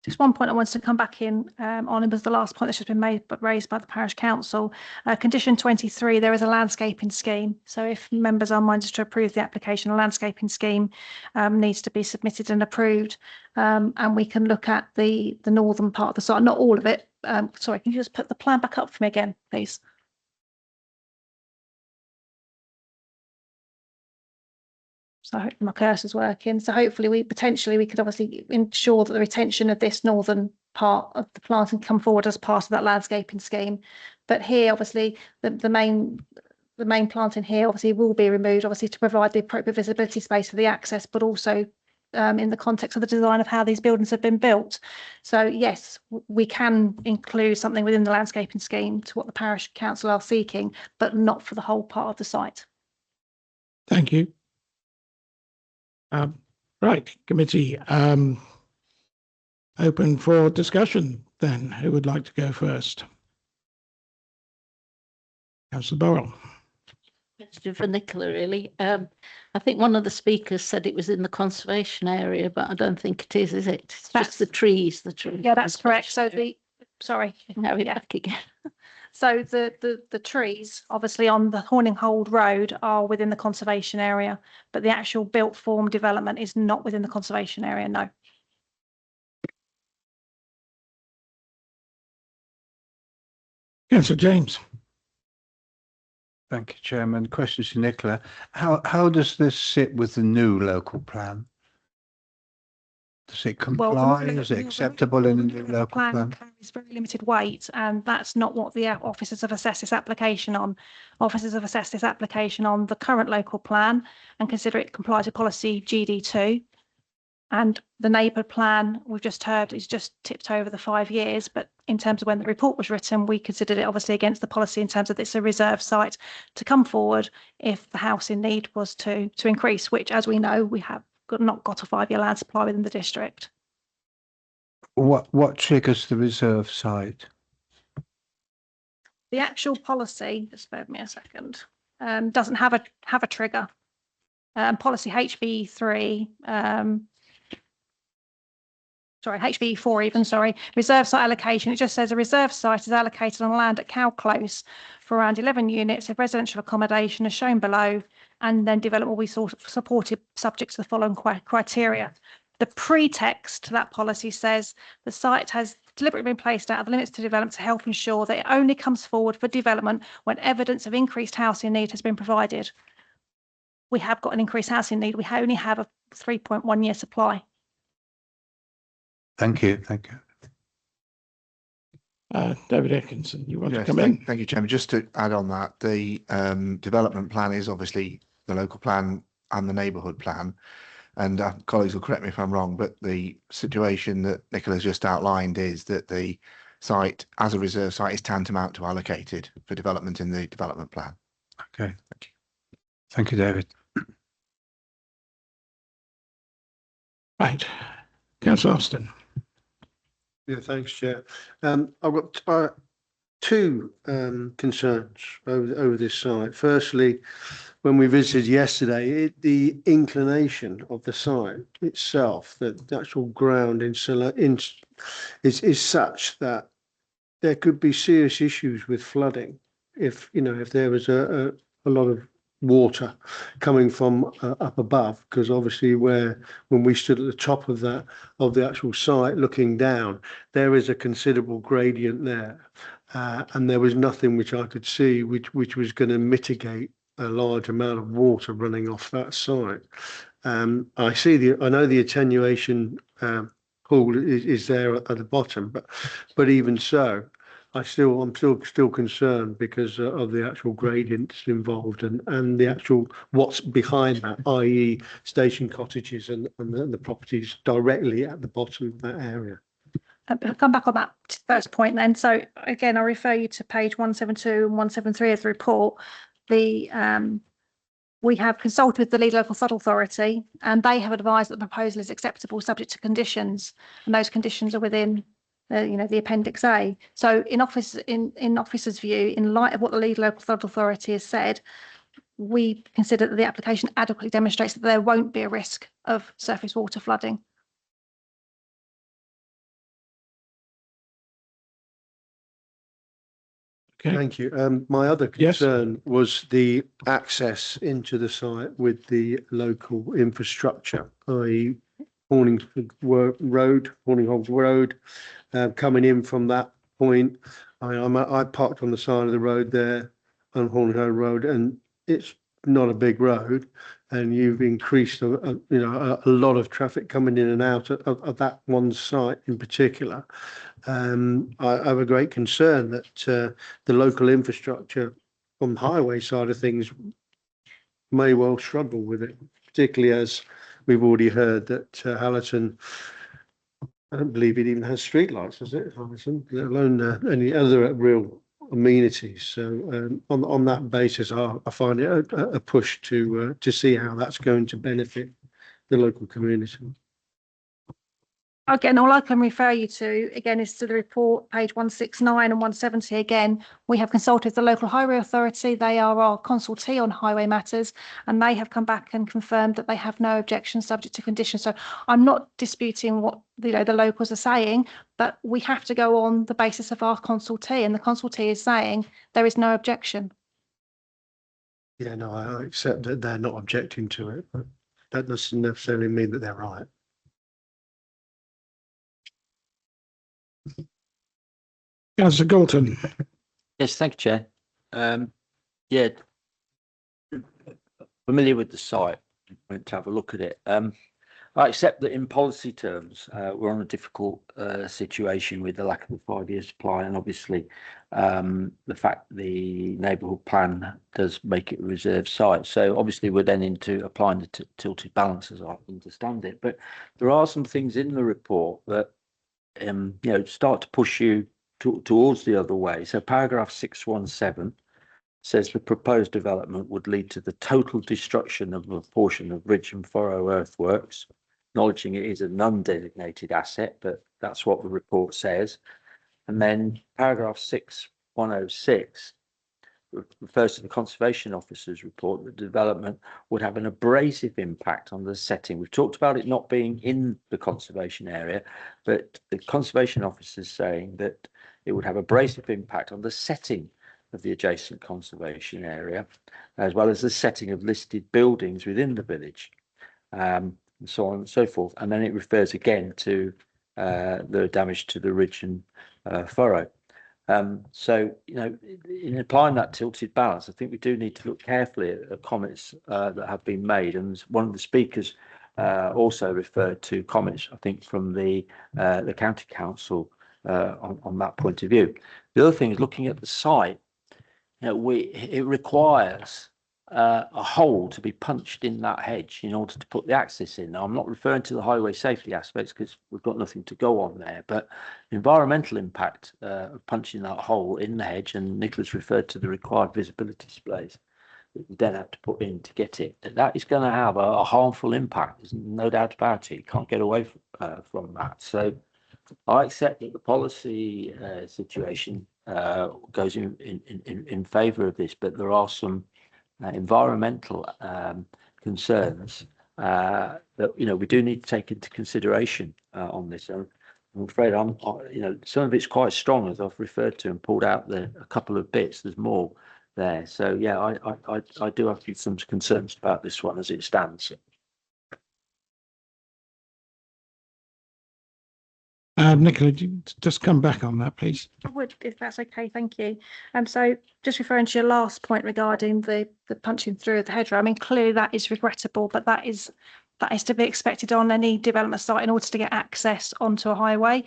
Just one point I wanted to come back in on, it was the last point that's just been made but raised by the parish council. Condition 23, there is a landscaping scheme. So if members are minded to approve the application, a landscaping scheme needs to be submitted and approved. And we can look at the northern part of the site, not all of it. Sorry, can you just put the plan back up for me again, please? So I hope my cursor's working. So hopefully we could obviously ensure that the retention of this northern part of the plant can come forward as part of that landscaping scheme. But here, obviously, the main plant in here obviously will be removed, obviously to provide the appropriate visibility space for the access, but also in the context of the design of how these buildings have been built. So yes, we can include something within the landscaping scheme to what the parish council are seeking, but not for the whole part of the site. Thank you. Right, committee, open for discussion then. Who would like to go first? Councillor Burrell. Question for Nicola, really. I think one of the speakers said it was in the conservation area, but I don't think it is it? It's just the trees, Yeah, that's correct. So sorry. Now we're back again. So the trees, obviously on the Horninghold Road, are within the conservation area, but the actual built form development is not within the conservation area, no. Councillor James. Thank you, Chairman. Question to Nicola. How does this sit with the new local plan? Does it comply? Is it acceptable in the new local plan? Carries very limited weight, and that's not what the officers have assessed this application on. Officers have assessed this application on the current local plan and consider it complies with policy GD2. And the neighbour plan we've just heard is just tipped over the 5 years, but in terms of when the report was written, we considered it obviously against the policy in terms of it's a reserve site to come forward if the house in need was to increase, which, as we know, we have not got a 5-year land supply within the district. What triggers the reserve site? The actual policy, just bear with me a second, doesn't have a trigger. Policy HB3, HB4 even, reserve site allocation. It just says a reserve site is allocated on land at Cow Close for around 11 units of residential accommodation as shown below, and then development will be supported subject to the following criteria. The pretext to that policy says the site has deliberately been placed out of the limits to development to help ensure that it only comes forward for development when evidence of increased housing need has been provided. We have got an increased housing need. We only have a 3.1 year supply. Thank you. Thank you. David Atkinson, you want to come in? Thank you, Chairman. Just to add on that, the development plan is obviously the local plan and the neighbourhood plan. And colleagues will correct me if I'm wrong, but the situation that Nicola's just outlined is that the site as a reserve site is tantamount to allocated for development in the development plan. Okay. Thank you. Thank you, David. Right. Councillor Austin. Yeah, thanks, Chair. I've got two concerns over this site. Firstly, when we visited yesterday, the inclination of the site itself, the actual ground is such that there could be serious issues with flooding if there was a lot of water coming from up above, because obviously when we stood at the top of the actual site looking down, there is a considerable gradient there, and there was nothing which I could see which was going to mitigate a large amount of water running off that site. I know the attenuation pool is there at the bottom, but even so, I'm still concerned because of the actual gradients involved and the actual what's behind that, i.e. station cottages and the properties directly at the bottom of that area. I'll come back on that first point then. So again, I refer you to page 172 and 173 of the report. The We have consulted with the lead local flood authority and they have advised that the proposal is acceptable subject to conditions, and those conditions are within the Appendix A. So in officer's view, in light of what the lead local flood authority has said, we consider that the application adequately demonstrates that there won't be a risk of surface water flooding. Okay. Thank you. My other concern was the access into the site with the local infrastructure, i.e. Horningholmes Road, coming in from that point. I parked on the side of the road there on Horningholmes Road, and it's not a big road, and you've increased a lot of traffic coming in and out of that one site in particular. I have a great concern that the local infrastructure on the highway side of things may well struggle with it, particularly as we've already heard that Hallerton, I don't believe it even has streetlights, does it, Hallerton, let alone any other real amenities. So on that basis, I find it a push to see how that's going to benefit the local community. Again, all I can refer you to, again, is to the report, page 169 and 170. Again, we have consulted the local highway authority. They are our consultee on highway matters, and they have come back and confirmed that they have no objections subject to conditions. So I'm not disputing what the locals are saying, but we have to go on the basis of our consultee, and the consultee is saying there is no objection. Yeah, no, I accept that they're not objecting to it, but that doesn't necessarily mean that they're right. Councillor Galton. Yes, thank you, Chair. Yeah, familiar with the site, went to have a look at it. I accept that in policy terms, we're on a difficult situation with the lack of a 5-year supply, and obviously the fact the neighbourhood plan does make it a reserved site. So obviously we're then into applying the tilted balance, as I understand it. But there are some things in the report that start to push you towards the other way. So paragraph 617 says the proposed development would lead to the total destruction of a portion of ridge and furrow earthworks, acknowledging it is a non-designated asset, but that's what the report says. And then paragraph 6106 refers to the Conservation Officer's report that development would have an abrasive impact on the setting. We've talked about it not being in the conservation area, but the Conservation Officer is saying that it would have abrasive impact on the setting of the adjacent conservation area, as well as the setting of listed buildings within the village, and so on and so forth. And then it refers again to the damage to the ridge and furrow. So, in applying that tilted balance, I think we do need to look carefully at the comments that have been made. And one of the speakers also referred to comments, I think, from the County Council on that point of view. The other thing is looking at the site. It requires a hole to be punched in that hedge in order to put the access in. Now, I'm not referring to the highway safety aspects because we've got nothing to go on there, but environmental impact of punching that hole in the hedge, and Nicholas referred to the required visibility displays that you then have to put in to get it. That is going to have a harmful impact. There's no doubt about it. You can't get away from that. So I accept that the policy situation goes in favour of this, but there are some environmental concerns that we do need to take into consideration on this. I'm afraid some of it's quite strong, as I've referred to and pulled out a couple of bits. There's more there. So yeah, I do have some concerns about this one as it stands. Nicola, just come back on that, please. I would, if that's okay, thank you. So just referring to your last point regarding the punching through of the hedgerow, I mean, clearly that is regrettable, but that is to be expected on any development site in order to get access onto a highway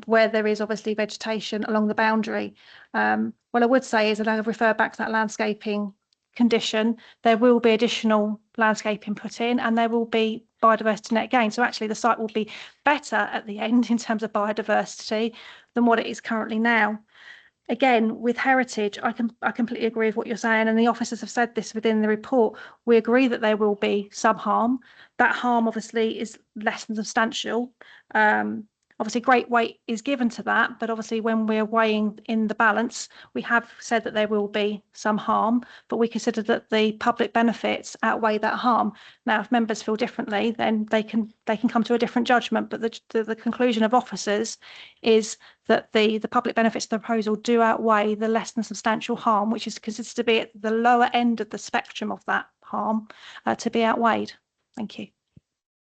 where there is obviously vegetation along the boundary. What I would say is, and I'll refer back to that landscaping condition, there will be additional landscaping put in and there will be biodiversity net gain. So actually the site will be better at the end in terms of biodiversity than what it is currently now. again, with heritage, I completely agree with what you're saying, and the officers have said this within the report. We agree that there will be some harm. That harm obviously is less than substantial. Obviously, great weight is given to that, but obviously when we're weighing in the balance, we have said that there will be some harm, but we consider that the public benefits outweigh that harm. Now, if members feel differently, then they can come to a different judgment, but the conclusion of officers is that the public benefits of the proposal do outweigh the less than substantial harm, which is considered to be at the lower end of the spectrum of that harm to be outweighed. Thank you.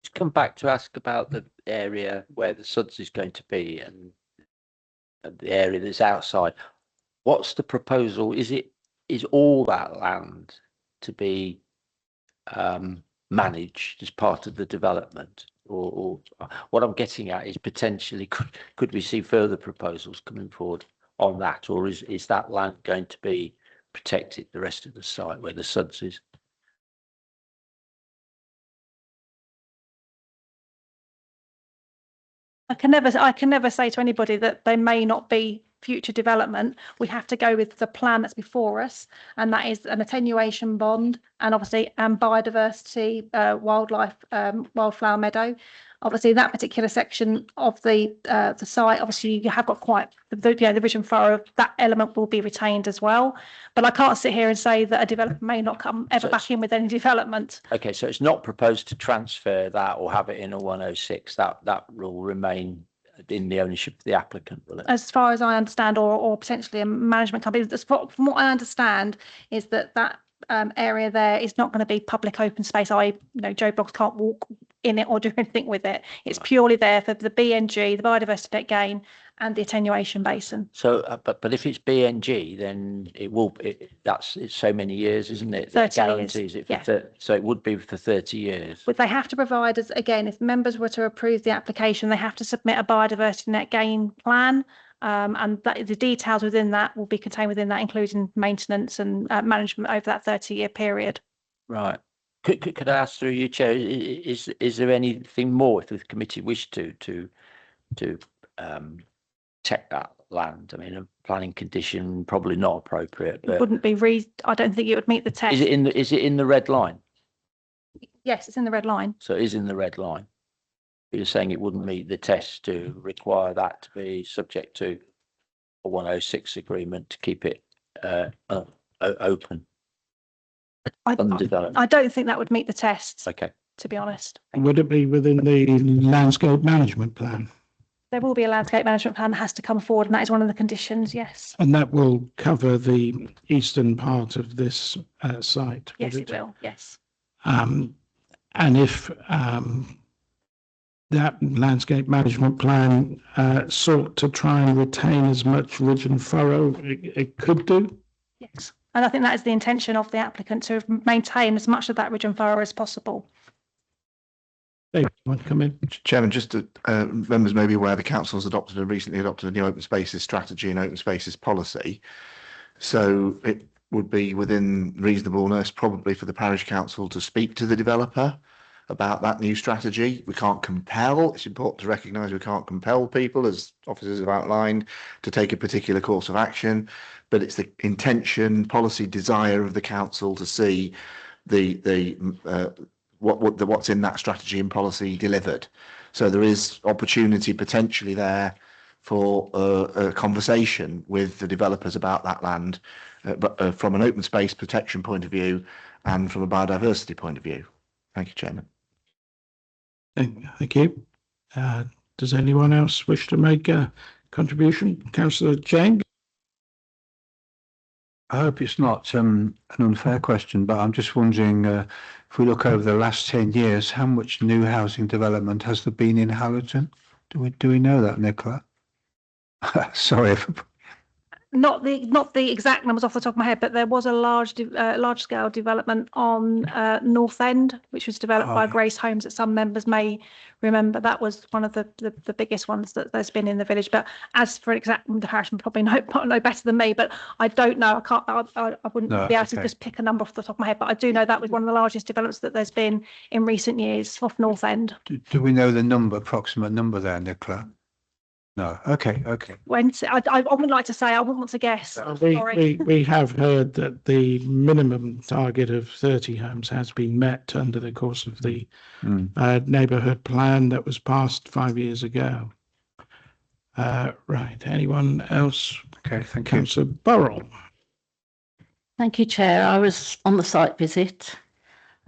Just come back to ask about the area where the SUDS is going to be and the area that's outside. What's the proposal? Is all that land to be managed as part of the development? Or what I'm getting at is potentially could we see further proposals coming forward on that, or is that land going to be protected, the rest of the site where the SUDS is? I can never say to anybody that there may not be future development. We have to go with the plan that's before us, and that is an attenuation bond and obviously biodiversity, wildlife, wildflower meadow. Obviously, that particular section of the site, obviously you have got quite the vision furrow. That element will be retained as well. But I can't sit here and say that a developer may not come ever back in with any development. Okay, so it's not proposed to transfer that or have it in a 106. That will remain in the ownership of the applicant, will it? As far as I understand, or potentially a management company. From what I understand is that area there is not going to be public open space. Joe Bloggs can't walk in it or do anything with it. It's purely there for the BNG, the biodiversity net gain, and the attenuation basin. So, but if it's BNG, then it will. It's so many years, isn't it? 30 that guarantees years. it for so it would be for 30 years. But they have to provide us again. If members were to approve the application, they have to submit a biodiversity net gain plan. And the details within that will be contained within that, including maintenance and management over that 30-year period. Right. Could I ask through you, Chair? Is there anything more if the committee wished to check that land? I mean, a planning condition probably not appropriate. But it wouldn't be I don't think it would meet the test. Is it in the red line? Yes, it's in the red line. So it is in the red line. You're saying it wouldn't meet the test to require that to be subject to a 106 agreement to keep it open. I don't think that would meet the test. Okay. To be honest. Would it be within the landscape management plan? There will be a landscape management plan that has to come forward, and that is one of the conditions, yes. And that will cover the eastern part of this site? Yes, it will, yes. And if that landscape management plan sought to try and retain as much ridge and furrow it could do? Yes, and I think that is the intention of the applicant, to maintain as much of that ridge and furrow as possible. David, you want to come in? Chairman, just to, members may be aware the council's recently adopted a new open spaces strategy and open spaces policy. So it would be within reasonableness probably for the parish council to speak to the developer about that new strategy. We can't compel, it's important to recognise we can't compel people, as officers have outlined, to take a particular course of action, but it's the intention, policy, desire of the council to see what's in that strategy and policy delivered. So there is opportunity potentially there for a conversation with the developers about that land, but from an open space protection point of view and from a biodiversity point of view. Thank you, Chairman. Thank you. Does anyone else wish to make a contribution? Councillor James? I hope it's not an unfair question, but I'm just wondering, if we look over the last 10 years, how much new housing development has there been in Hallerton? Do we know that, Nicola? Sorry. Not the exact numbers off the top of my head, but there was a large scale development on North End, which was developed by Grace Homes, that some members may remember. That was one of the biggest ones that there's been in the village. But as for exact comparison, probably know better than me. But I don't know. I wouldn't be able to just pick a number off the top of my head. But I do know that was one of the largest developments that there's been in recent years off North End. Do we know the approximate number there, Nicola? No. Okay. Okay. I would like to say, I wouldn't want to guess. Sorry. We have heard that the minimum target of 30 homes has been met under the course of the neighbourhood plan that was passed 5 years ago. Right. Anyone else? Okay. Thank you. Councillor Burrell. Thank you, Chair. I was on the site visit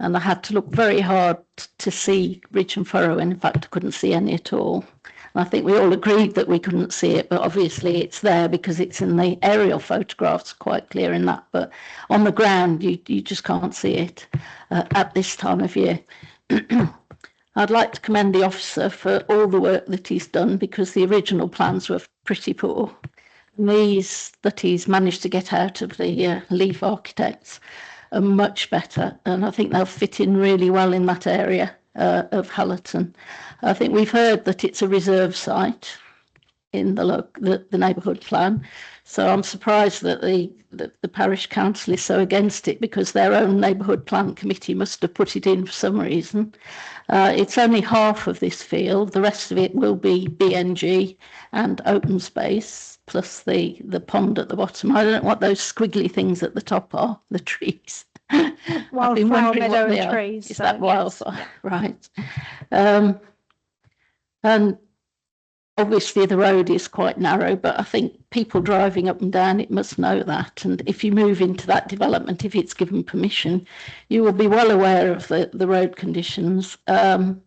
and I had to look very hard to see ridge and furrow. In fact, I couldn't see any at all. And I think we all agreed that we couldn't see it, but obviously it's there because it's in the aerial photographs, quite clear in that. But on the ground, you just can't see it at this time of year. I'd like to commend the officer for all the work that he's done because the original plans were pretty poor. And these that he's managed to get out of the Leaf Architects are much better, and I think they'll fit in really well in that area of Hallerton. I think we've heard that it's a reserve site in the neighbourhood plan, so I'm surprised that the parish council is so against it because their own neighbourhood plan committee must have put it in for some reason. It's only half of this field, the rest of it will be BNG and open space, plus the pond at the bottom. I don't know what those squiggly things at the top are, the trees. Wildflower meadow and trees. Is that wildflower? Yes. Right. And obviously the road is quite narrow, but I think people driving up and down it must know that. And if you move into that development, if it's given permission, you will be well aware of the road conditions. I'm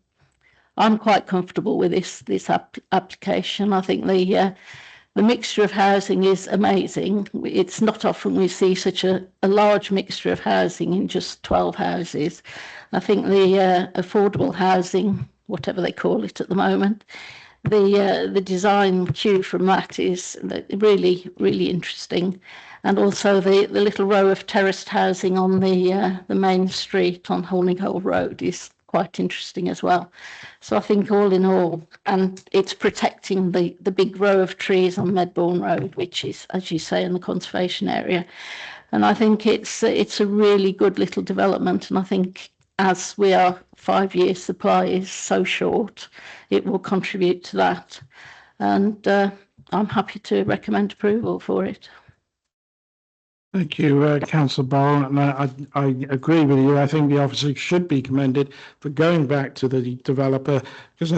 quite comfortable with this application. I think the mixture of housing is amazing. It's not often we see such a large mixture of housing in just 12 houses. I think the affordable housing, whatever they call it at the moment, the design cue from that is really, really interesting. And also the little row of terraced housing on the main street on Horninghole Road is quite interesting as well. So I think all in all, and it's protecting the big row of trees on Medbourne Road, which is, as you say, in the conservation area. And I think it's a really good little development. And I think as we are 5 years supply is so short, it will contribute to that. And I'm happy to recommend approval for it. Thank you, Councillor Burrell, and I agree with you. I think the officer should be commended for going back to the developer because